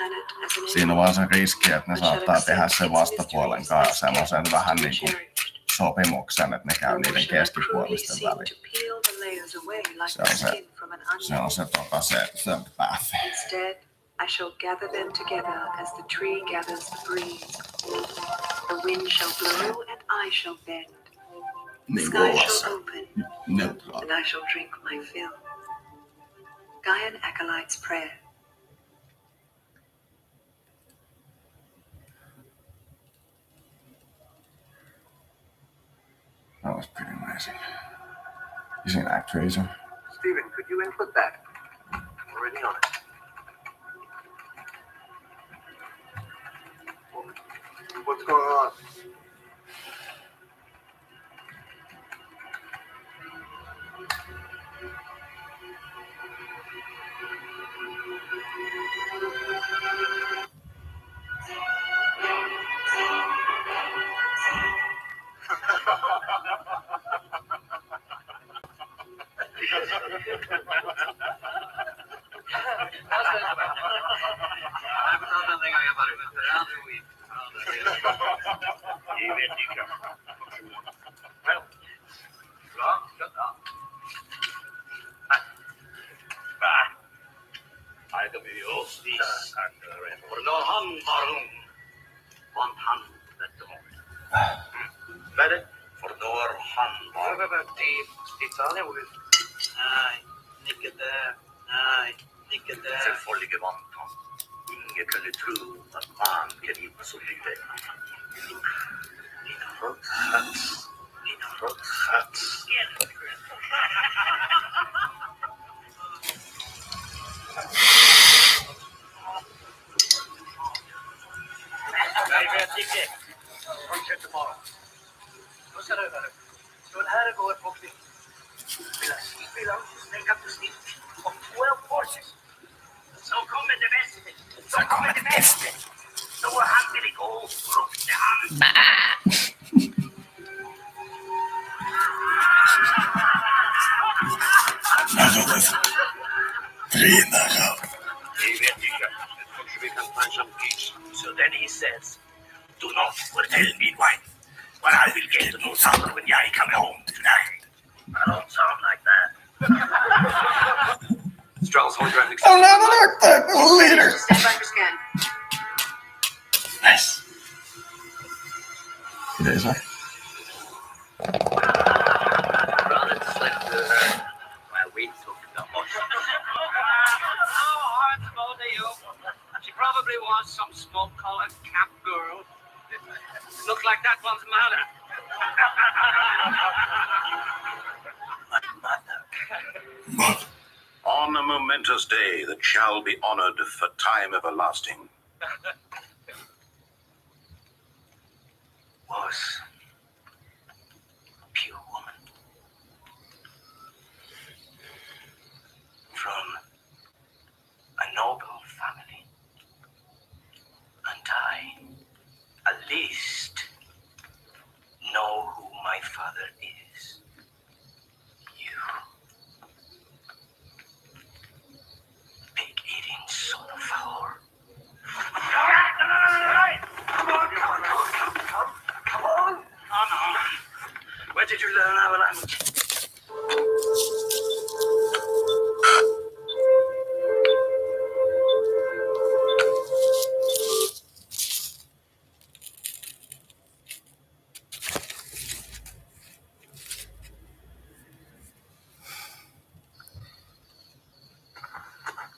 Siinä on vaan se riski, että ne saattaa tehdä sen vastapuolen kanssa semmoisen vähän niin kuin sopimuksen, että ne käy niiden keskipuolisten väliin. Se on se path. I shall gather them together as the tree gathers the breeze. The wind shall blow and I shall bend. The sky shall open and I shall drink my fill. Gaian Acolyte's Prayer. That was pretty amazing. You seen Actraiser? Steven, could you input that? Already on it. What's going on? So then he says, do not tell me why, but I will get to know something when I come home tonight. I don't sound like that. Strauss, hold your next. Oh, no, leader. Stand by for scan. Nice. It is, huh? Rather slipped to her while we took the horse. She probably was some smoke-collared camp girl. Looks like that one's mother. On the momentous day that shall be honored for time everlasting. Was a pure woman from a noble family, and I, at least, know who my father is. You, pig-eating son of a whore. Come on! Oh, no. Where did you learn our language?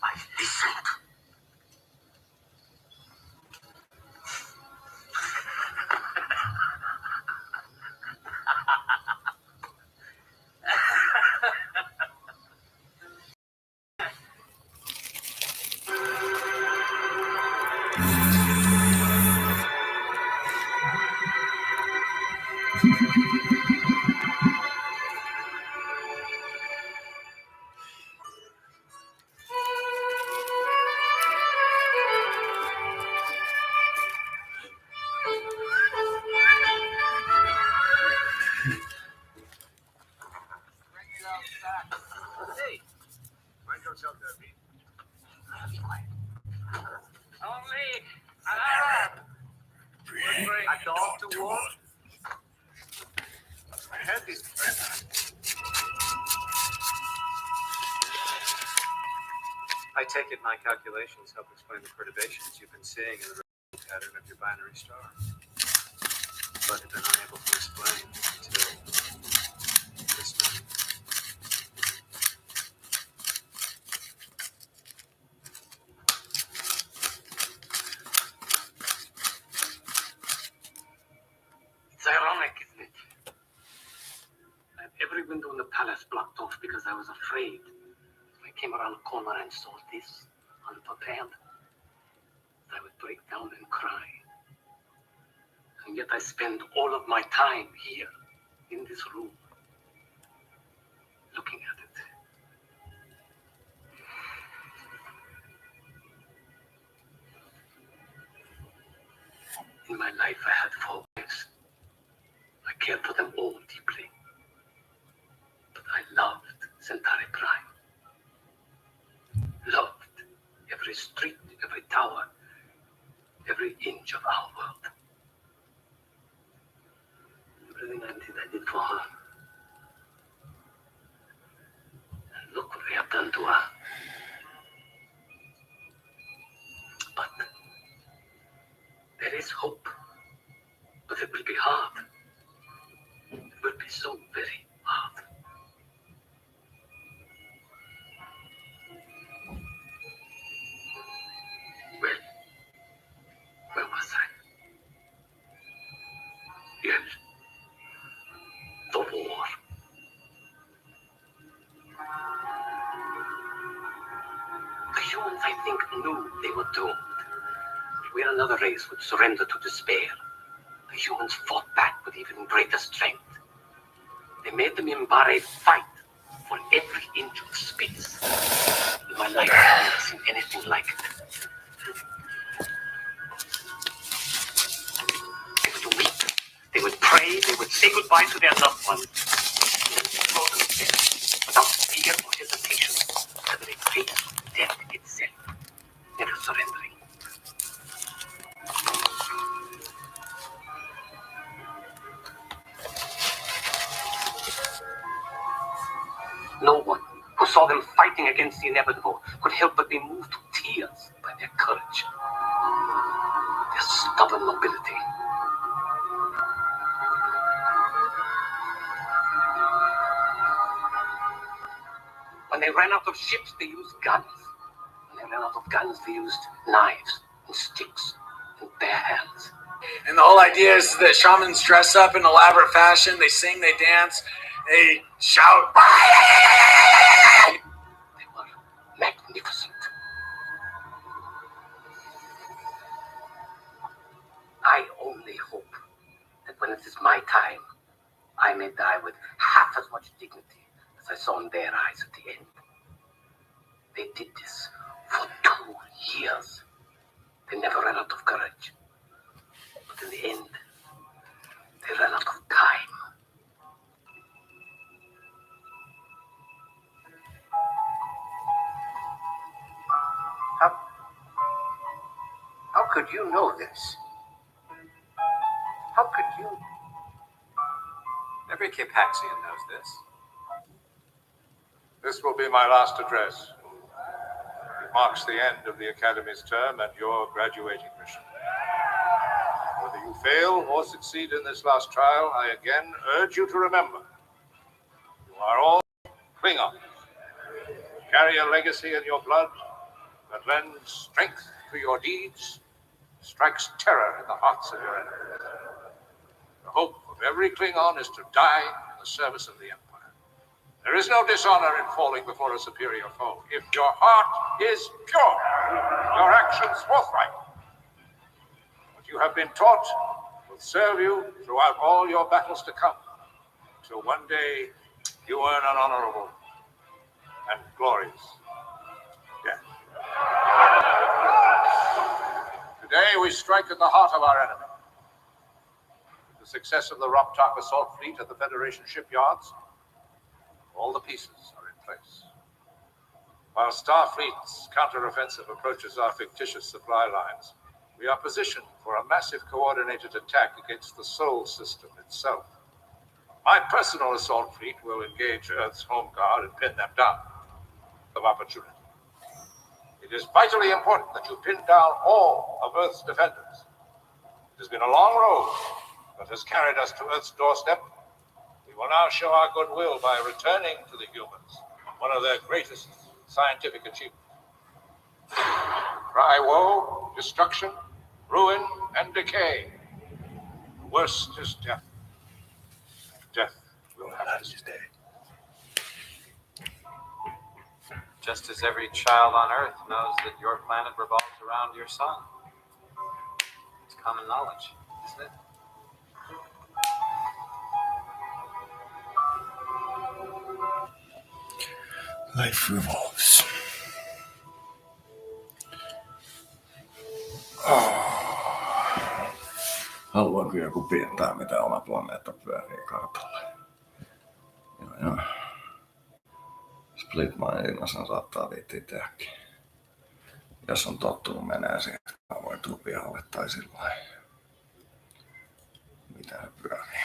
I listened. Hey, why don't you tell me? Only an Arab would bring a dog to war. I heard this. I take it my calculations help explain the perturbations you've been seeing in the rotation pattern of your binary star. But have been unable to explain until this night. It's ironic, isn't it? I had every window in the palace blocked off because I was afraid. I came around the corner and saw this unprepared. I would break down and cry. And yet I spend all of my time here, in this room, looking at it. In my life, I had 4 wives. I cared for them all deeply. But I loved Centauri Prime. Loved every street, every tower, every inch of our world. Everything I did for her. And look what we have done to her. But there is hope. But it will be hard. It will be so very hard. Well, where was I? Yes. The war. The humans, I think, knew they were doomed. Where another race would surrender to despair, the humans fought back with even greater strength. They made the Minbari fight for every inch of space. In my life, I've never seen anything like it. They would weep, they would pray, they would say goodbye to their loved ones. And then throw them dead, without fear or hesitation, as they faced death itself, never surrendering. No one who saw them fighting against the inevitable could help but be moved to tears by their courage, their stubborn nobility. When they ran out of ships, they used guns. When they ran out of guns, they used knives and sticks and bare hands. And the whole idea is that shamans dress up in elaborate fashion, they sing, they dance, they shout. They were magnificent. saw in their eyes at the end. They did this for 2 years. They never ran out of courage. But in the end, they ran out of time. How could you know this? How could you? Every Capaxian knows this. This will be my last address. It marks the end of the Academy's term and your graduating mission. Whether you fail or succeed in this last trial, I again urge you to remember, you are all Klingons. You carry a legacy in your blood that lends strength to your deeds, strikes terror in the hearts of your enemies. The hope of every Klingon is to die in the service of the Empire. There is no dishonor in falling before a superior foe. If your heart is pure, your actions forthright. What you have been taught will serve you throughout all your battles to come, till one day you earn an honorable and glorious death. Today we strike at the heart of our enemy. With the success of the Roptok assault fleet at the Federation shipyards, all the pieces are in place. While Starfleet's counteroffensive approaches our fictitious supply lines, we are positioned for a massive coordinated attack against the Sol system itself. My personal assault fleet will engage Earth's home guard and pin them down of opportunity. It is vitally important that you pin down all of Earth's defenders. It has been a long road, but has carried us to Earth's doorstep. We will now show our goodwill by returning to the humans one of their greatest scientific achievements. Cry woe, destruction, ruin, and decay. The worst is death. Death will have to stay. Just as every child on Earth knows that your planet revolves around your sun. It's common knowledge, isn't it? Life revolves. Haluanko joku tietää, mitä oma planeetta pyörii kartalla? Joo. Split Mindinassa saattaa viittiä tehdäkin. Jos on tottunut menee siihen, että voi tulla pihalle tai sillä mitä ne pyörii.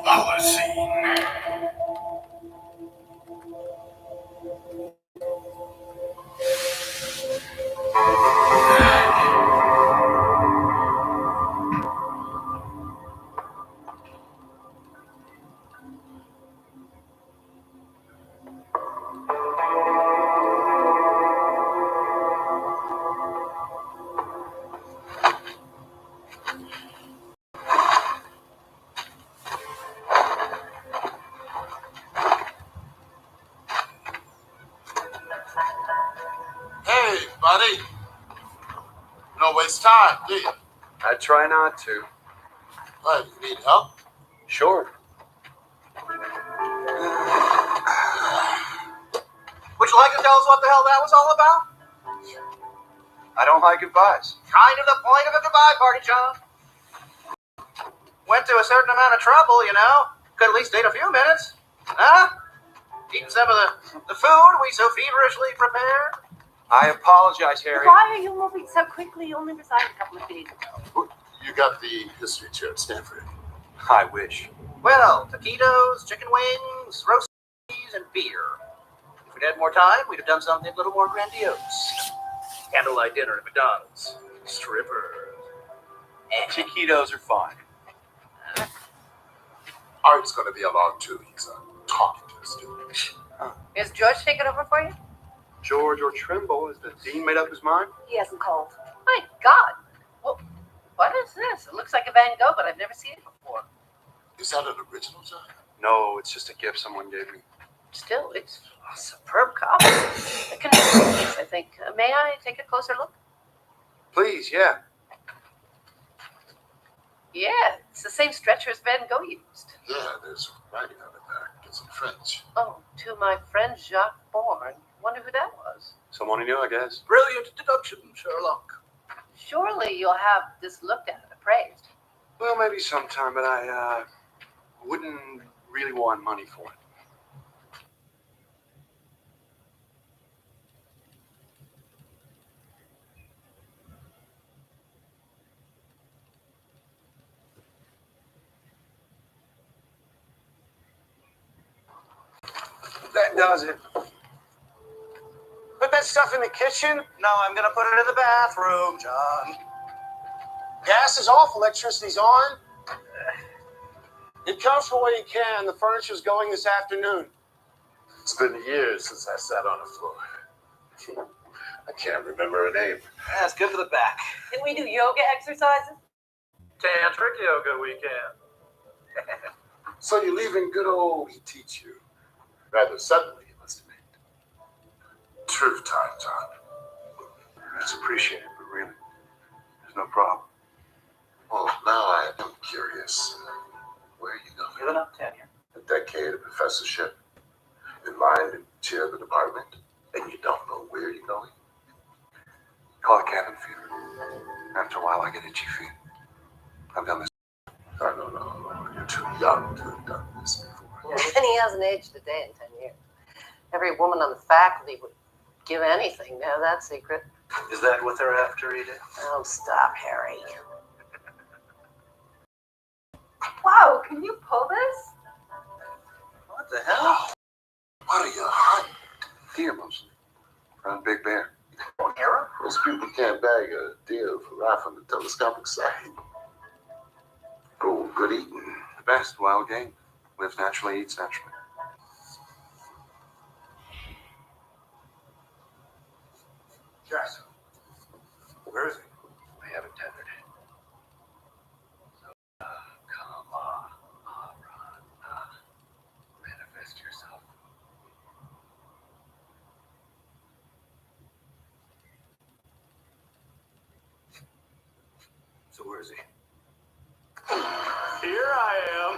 Holocene. You don't waste time, do you? I try not to. What, you need help? Sure. Would you like to tell us what the hell that was all about? I don't like goodbyes. Kind of the point of a goodbye party, John. Went to a certain amount of trouble, you know. Could at least take a few minutes. Huh? Eating some of the food we so feverishly prepared. I apologize, Harry. Why are you moving so quickly? You only resigned a couple of days ago. You got the history chair at Stanford. I wish. Well, taquitos, chicken wings, roast cheese, and beer. If we'd had more time, we'd have done something a little more grandiose. Candlelight dinner at McDonald's. Strippers. Chiquitos are fine. Art's going to be along too. He's talking to the students. Is George taking over for you? George or Trimble, has the dean made up his mind? He hasn't called. My God. Well, what is this? It looks like a Van Gogh, but I've never seen it before. Is that an original, John? No, it's just a gift someone gave me. Still, it's a superb copy. A connection piece, I think. May I take a closer look? Please, yeah. Yeah, it's the same stretcher as Van Gogh used. Yeah, there's writing on the back. It's in French. Oh, to my friend Jacques Bourne. Wonder who that was. Someone he knew, I guess. Brilliant deduction, Sherlock. Surely you'll have this looked at and appraised. Well, maybe sometime, but I wouldn't really want money for it. That does it. Put that stuff in the kitchen. No, I'm gonna put it in the bathroom, John. Gas is off, electricity's on. It comes from where you can. The furniture's going this afternoon. It's been years since I sat on the floor. I can't remember her name. That's good for the back. Can we do yoga exercises? Tantric yoga weekend. So you're leaving good old teach you. Rather suddenly, you must have made. Truth time, John. It's appreciated, but really, there's no problem. Well, now I am curious. Where are you going? Give it up, tenure. A decade of professorship, in line to chair the department, and you don't know where you're going? Call it cabin fever. After a while, I get itchy feet. I've done this. No. You're too young to have done this before. And he hasn't aged a day in 10 years. Every woman on the faculty would give anything to have that secret. Is that what they're after, Edith? Oh, stop, Harry. Wow, can you pull this? What the hell? What are you hunting? Deer mostly. Around Big Bear. Arrow? Most people can't bag a deer for rifle the telescopic sight. Oh, good eating. The best wild game. Lives naturally, eats naturally. Yes. Where is he? I haven't tethered. Come on, manifest yourself. So where is he? Here I am.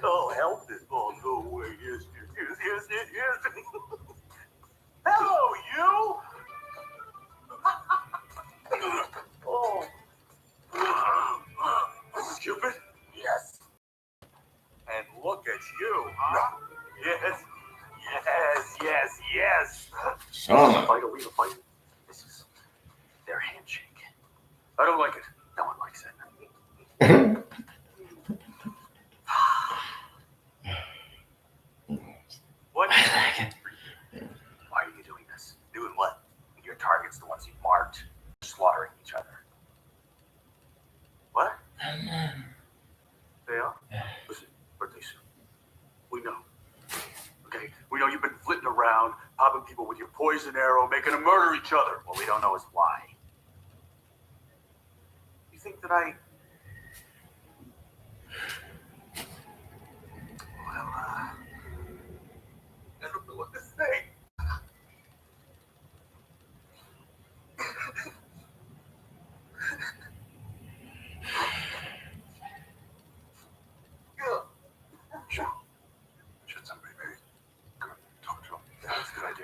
Oh, help this ball go away. Yes. Hello, you. Oh. Cupid? Yes. And look at you, huh? Yes. Son. Fight or we will fight. This is their handshake. I don't like it. No one likes it. What? Why are you doing this? Doing what? Your target's the ones you marked. Slaughtering each other. What? They are? Listen, birthday soon. We know. Okay? We know you've been flitting around, popping people with your poison arrow, making them murder each other. What we don't know is why. You think that I...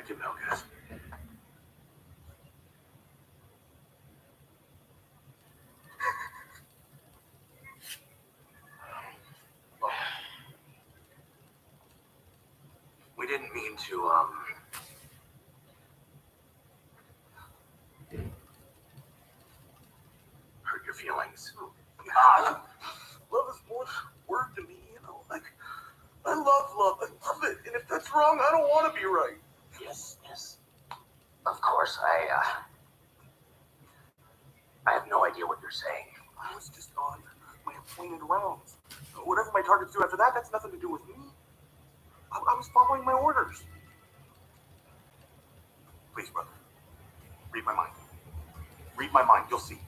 Thank you, Melgas. We didn't mean to, hurt your feelings. Love is more than a word to me, you know. Like, I love it. And if that's wrong, I don't want to be right. Yes. Of course, I have no idea what you're saying. I was just on my appointed rounds. Whatever my targets do after that, that's nothing to do with me. I was following my orders. Please, brother. Read my mind. Read my mind. You'll see.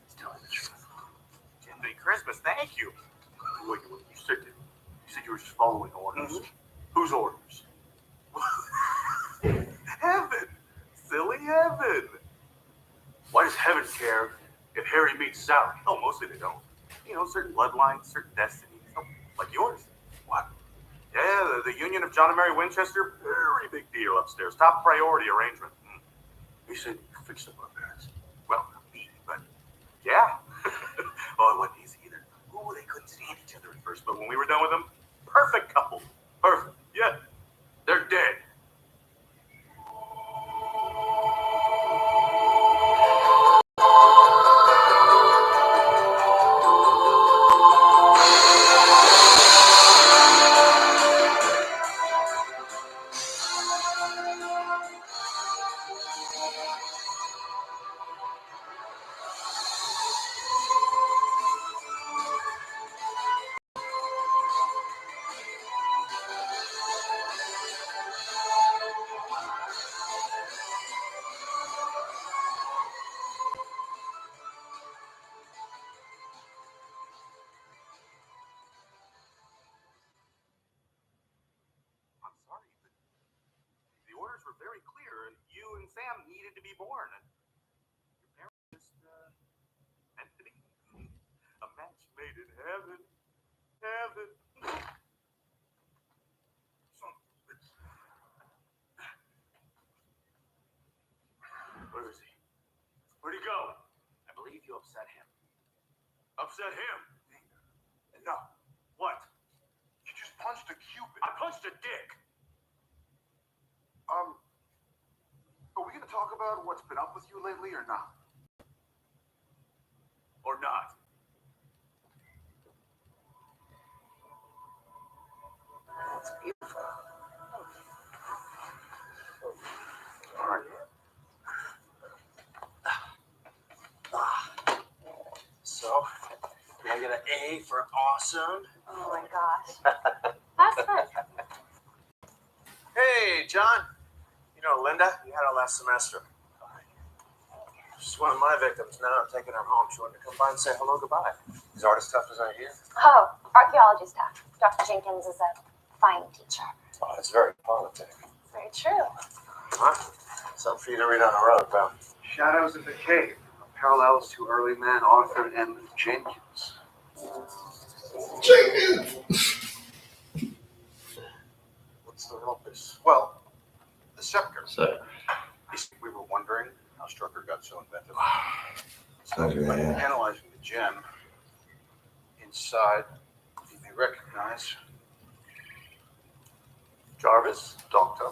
He's telling the truth. Merry Christmas. Thank you. Wait, you said you were just following orders. Mm-hmm. Whose orders? Heaven. Silly heaven. Why does heaven care if Harry meets Sally? Oh, mostly they don't. You know, certain bloodlines, certain destinies. Oh, like yours. What? Yeah, the union of John and Mary Winchester, very big deal upstairs. Top priority arrangement. You said you fixed up our parents. Well, not me, but yeah. Oh, it wasn't easy either. Oh, they couldn't stand each other at first, but when we were done with them, perfect couple. Perfect. Yeah. They're dead. The orders were very clear. You and Sam needed to be born. And your parents just meant to be. A match made in heaven. Heaven. Where is he? Where'd he go? I believe you upset him. Upset him? No. What? You just punched a cupid. I punched a dick. Are we going to talk about what's been up with you lately or not? Or not? That's beautiful. All right. So, did I get an A for awesome? Oh my gosh. That's fun. Hey, John. You know Linda? You had her last semester. She's one of my victims now. I'm taking her home. She wanted to come by and say hello, goodbye. Is artist stuff design here? Oh, archaeology staff. Dr. Jenkins is a fine teacher. Oh, it's very politic. Very true. Huh? Something for you to read on the road, pal. Shadows of the Cave. Parallels to early man Arthur M. Jenkins. What's the rumpus? Well, the scepter. So, We were wondering how Strucker got so inventive. Okay, By yeah. analyzing the gem, inside, you may recognize Jarvis, Doctor.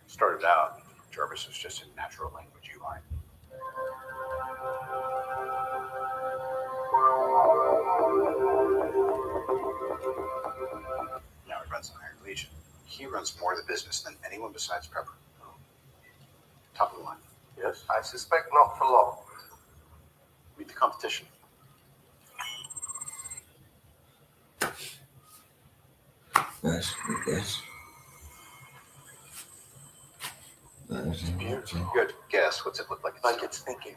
Started out, Jarvis was just a natural language UI. Now he runs an Iron Legion. He runs more of the business than anyone besides Pepper. Top of the line. Yes? I suspect not for long. Meet the competition. That's good guess. Good guess. What's it look like? Like it's thinking.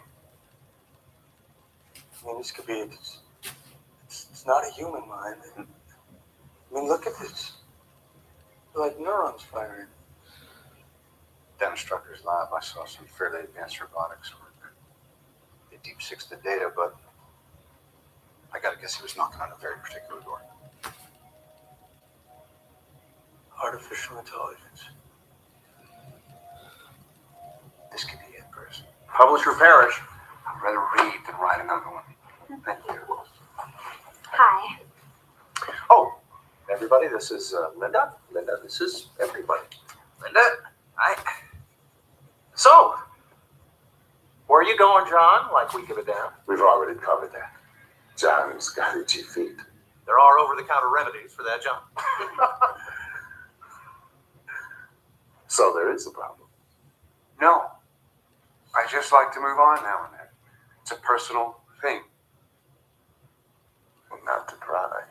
I mean, this could be, it's not a human mind. I mean, look at this. They're like neurons firing. Dennis Strucker's lab, I saw some fairly advanced robotics work. They deep sixed the data, but I gotta guess he was knocking on a very particular door. Artificial intelligence. This could be it, Bruce. Publish or perish. I'd rather read than write another one. Thank you. Hi. Oh, everybody, this is Linda. Linda, this is everybody. Linda, hi. So, where are you going, John? Like we give a damn. We've already covered that. John's got itchy feet. There are over-the-counter remedies for that, John. So there is a problem. No. I just like to move on now and then. It's a personal thing. Well, not to cry.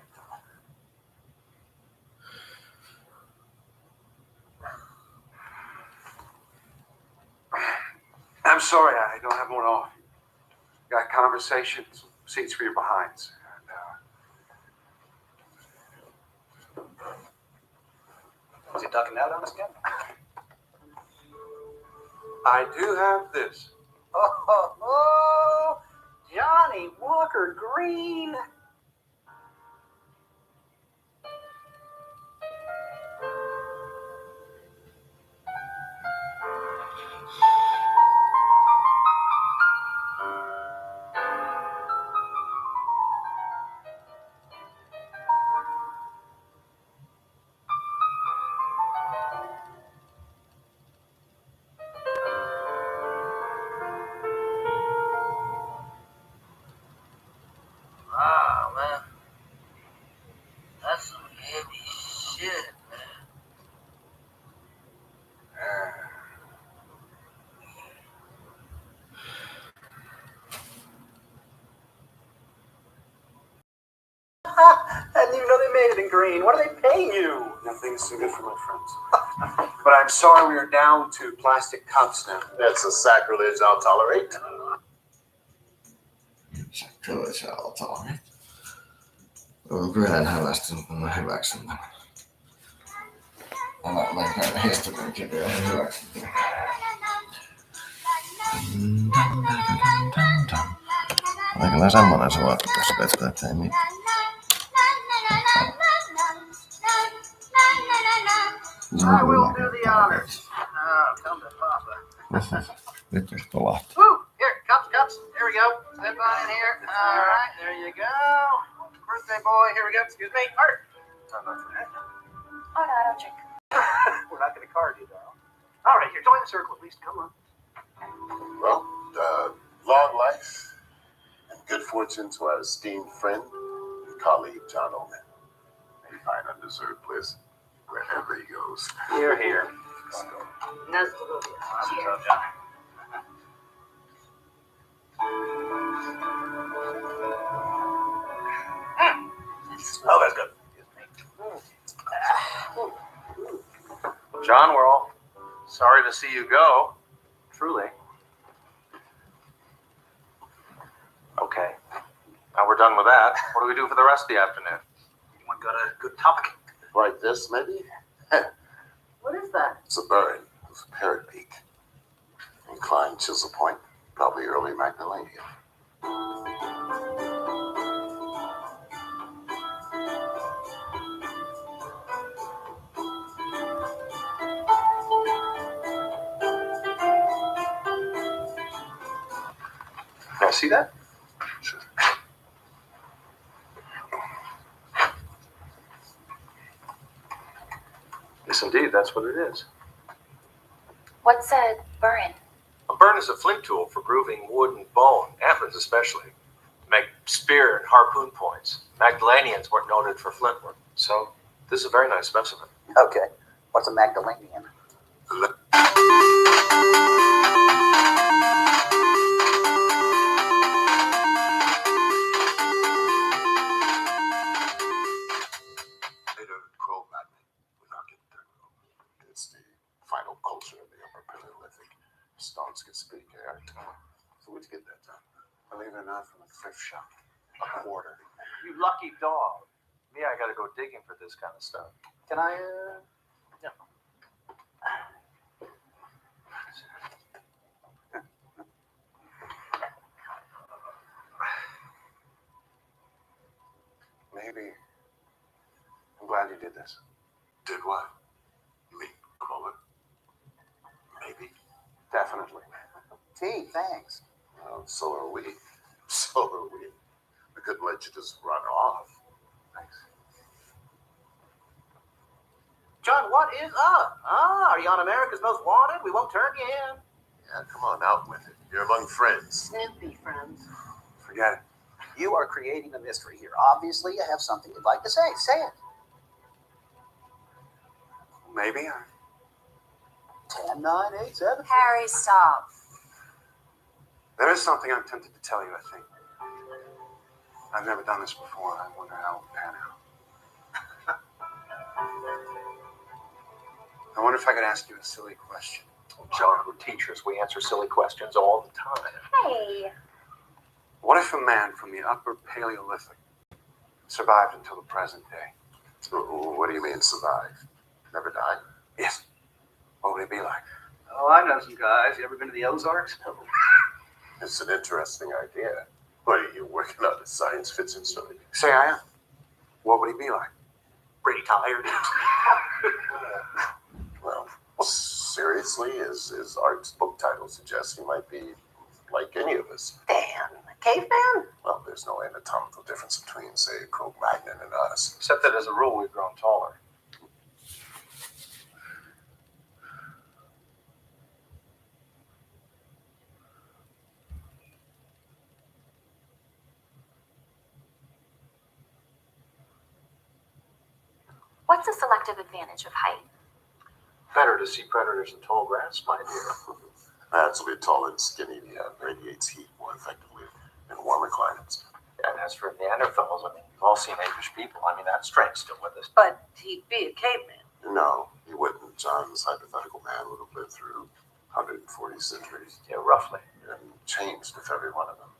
I'm sorry, I don't have one off. Got conversations, seats for your behinds. Is he ducking out on us again? I do have this. Oh, Johnny Walker Green. Wow, man. That's some heavy shit, man. I didn't even know they made it in green. What are they paying you? Nothing's too good for my friends. But I'm sorry we are down to plastic cups now. That's a sacrilege I'll tolerate. Sacrilege I'll tolerate. Oh, grad hävästyn, kun mä hyväksyn tämän. Mä käyn historian kirjoja ja hyväksyn tämän. Oli kyllä semmonen suosikki tässä pestä, että ei mitään. I will do the honors. Oh, come to Papa. Nyt jos kolahti. Woo! Here, cups. Here we go. Slip on in here. All right, there you go. Birthday boy. Here we go. Excuse me. Art. Oh no, I don't drink. We're not going to card you, though. All right, here, join the circle at least. Come on. Well, long life and good fortune to our esteemed friend and colleague, John Oman. May he find undeserved bliss wherever he goes. Here, here. Nice to go here. Oh, that's good. John, we're all sorry to see you go. Truly. Okay. Now we're done with that. What do we do for the rest of the afternoon? Anyone got a good topic? Like this, maybe? What is that? It's a bird. It's a parrot peak. Inclined Chisel Point, probably early Magdalenian. Can I see that? Sure. Yes, indeed, that's what it is. What's a burn? A burn is a flint tool for grooving wood and bone, antlers especially, to make spear and harpoon points. Magdalenians weren't noted for flint work, so this is a very nice specimen. Okay. What's a Magdalenian? Later, Cro-Magnon, without getting technical. It's the final culture of the Upper Paleolithic. Stones can speak, eh? So where'd you get that done? Believe it or not, from a thrift shop. A quarter. You lucky dog. Me, I gotta go digging for this kind of stuff. Can I, yeah. maybe. I'm glad you did this. Did what? You mean call it? Maybe. Definitely. Gee, thanks. Well, so are we. So are we. We couldn't let you just run off. Thanks. John, what is up? Are you on America's Most Wanted? We won't turn you in. Yeah, come on, out with it. You're among friends. Snoopy friends. Forget it. You are creating a mystery here. Obviously, you have something you'd like to say. Say it. Maybe. 10, 9, 8, 7. Harry, stop. There is something I'm tempted to tell you, I think. I've never done this before. I wonder how it will pan out. I wonder if I could ask you a silly question. John, we're teachers. We answer silly questions all the time. Hey. What if a man from the Upper Paleolithic survived until the present day? What do you mean survive? Never died? Yes. What would it be like? Oh, I know some guys. You ever been to the Ozarks? It's an interesting idea. What are you working on a science fiction story? Say I am. What would he be like? Pretty tired. Well, seriously, as Art's book title suggests, he might be like any of us. Dan, caveman? Well, there's no anatomical difference between, say, Cro-Magnon and us. Except that as a rule, we've grown taller. What's the selective advantage of height? Better to see predators in tall grass, my dear. Naturally tall and skinny radiates heat more effectively in warmer climates. And as for Neanderthals, I mean, we've all seen apish people. I mean, that strength's still with us. But he'd be a caveman. No, he wouldn't. John's hypothetical man would have lived through 140 centuries. Yeah, roughly. And changed with every one of them.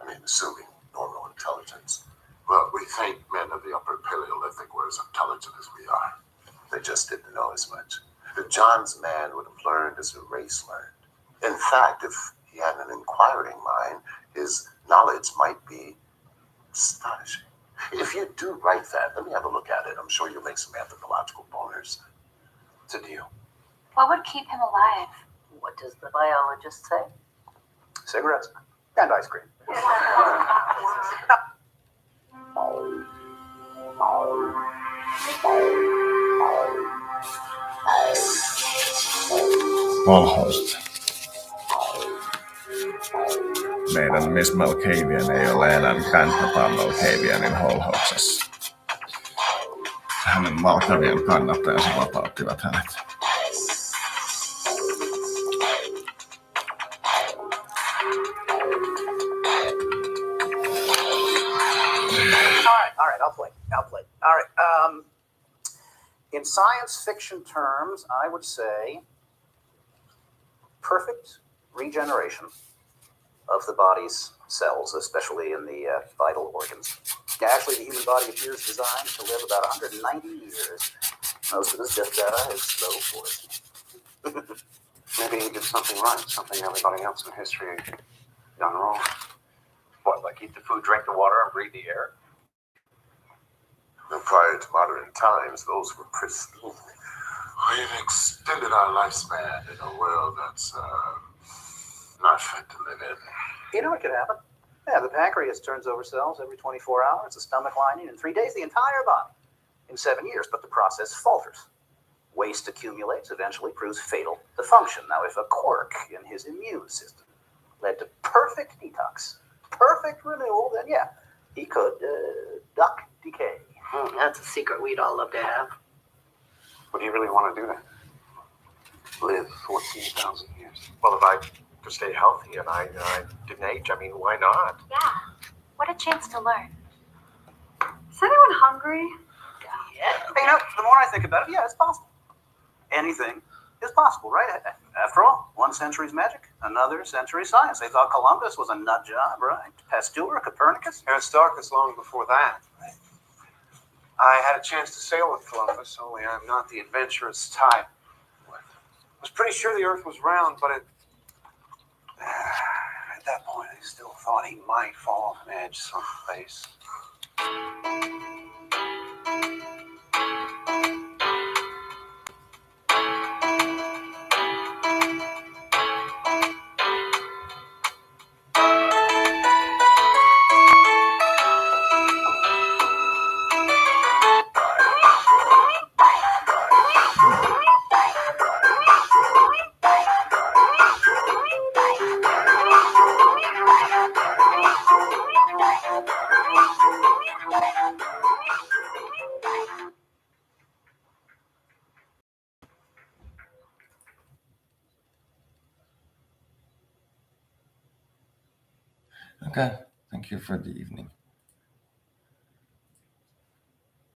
I mean, assuming normal intelligence. Well, we think men of the Upper Paleolithic were as intelligent as we are. They just didn't know as much. John's man would have learned as the race learned. In fact, if he had an inquiring mind, his knowledge might be astonishing. If you do write that, let me have a look at it. I'm sure you'll make some anthropological boners. It's a deal. What would keep him alive? What does the biologist say? Cigarettes and ice cream. Holhost. Meidän Miss Malkavian ei ole elänyt kannataan Malkavianin holhouksessa. Hänen Malkavian kannattajansa vapauttivat hänet. All right, I'll play. All right, in science fiction terms, I would say perfect regeneration of the body's cells, especially in the vital organs. Actually, the human body appears designed to live about 190 years. Most of us just die as slow poison. Maybe he did something right, something everybody else in history done wrong. What, like eat the food, drink the water, and breathe the air? And prior to modern times, those were pristine. We've extended our lifespan in a world that's not fit to live in. You know what could happen? Yeah, the pancreas turns over cells every 24 hours, the stomach lining in 3 days, the entire body in 7 years, but the process falters. Waste accumulates, eventually proves fatal to function. Now, if a quirk in his immune system led to perfect detox, perfect renewal, then yeah, he could duck decay. That's a secret we'd all love to have. Would you really want to do that? Live 14,000 years. Well, if I could stay healthy and I didn't age, I mean, why not? Yeah. What a chance to learn. Is anyone hungry? You know, the more I think about it, yeah, it's possible. Anything is possible, right? After all, one century's magic, another century's science. They thought Columbus was a nut job, right? Pasteur, Copernicus. Aristarchus long before that. I had a chance to sail with Columbus, only I'm not the adventurous type. I was pretty sure the Earth was round, but at that point, I still thought he might fall off an edge someplace. Okay, thank you for the evening.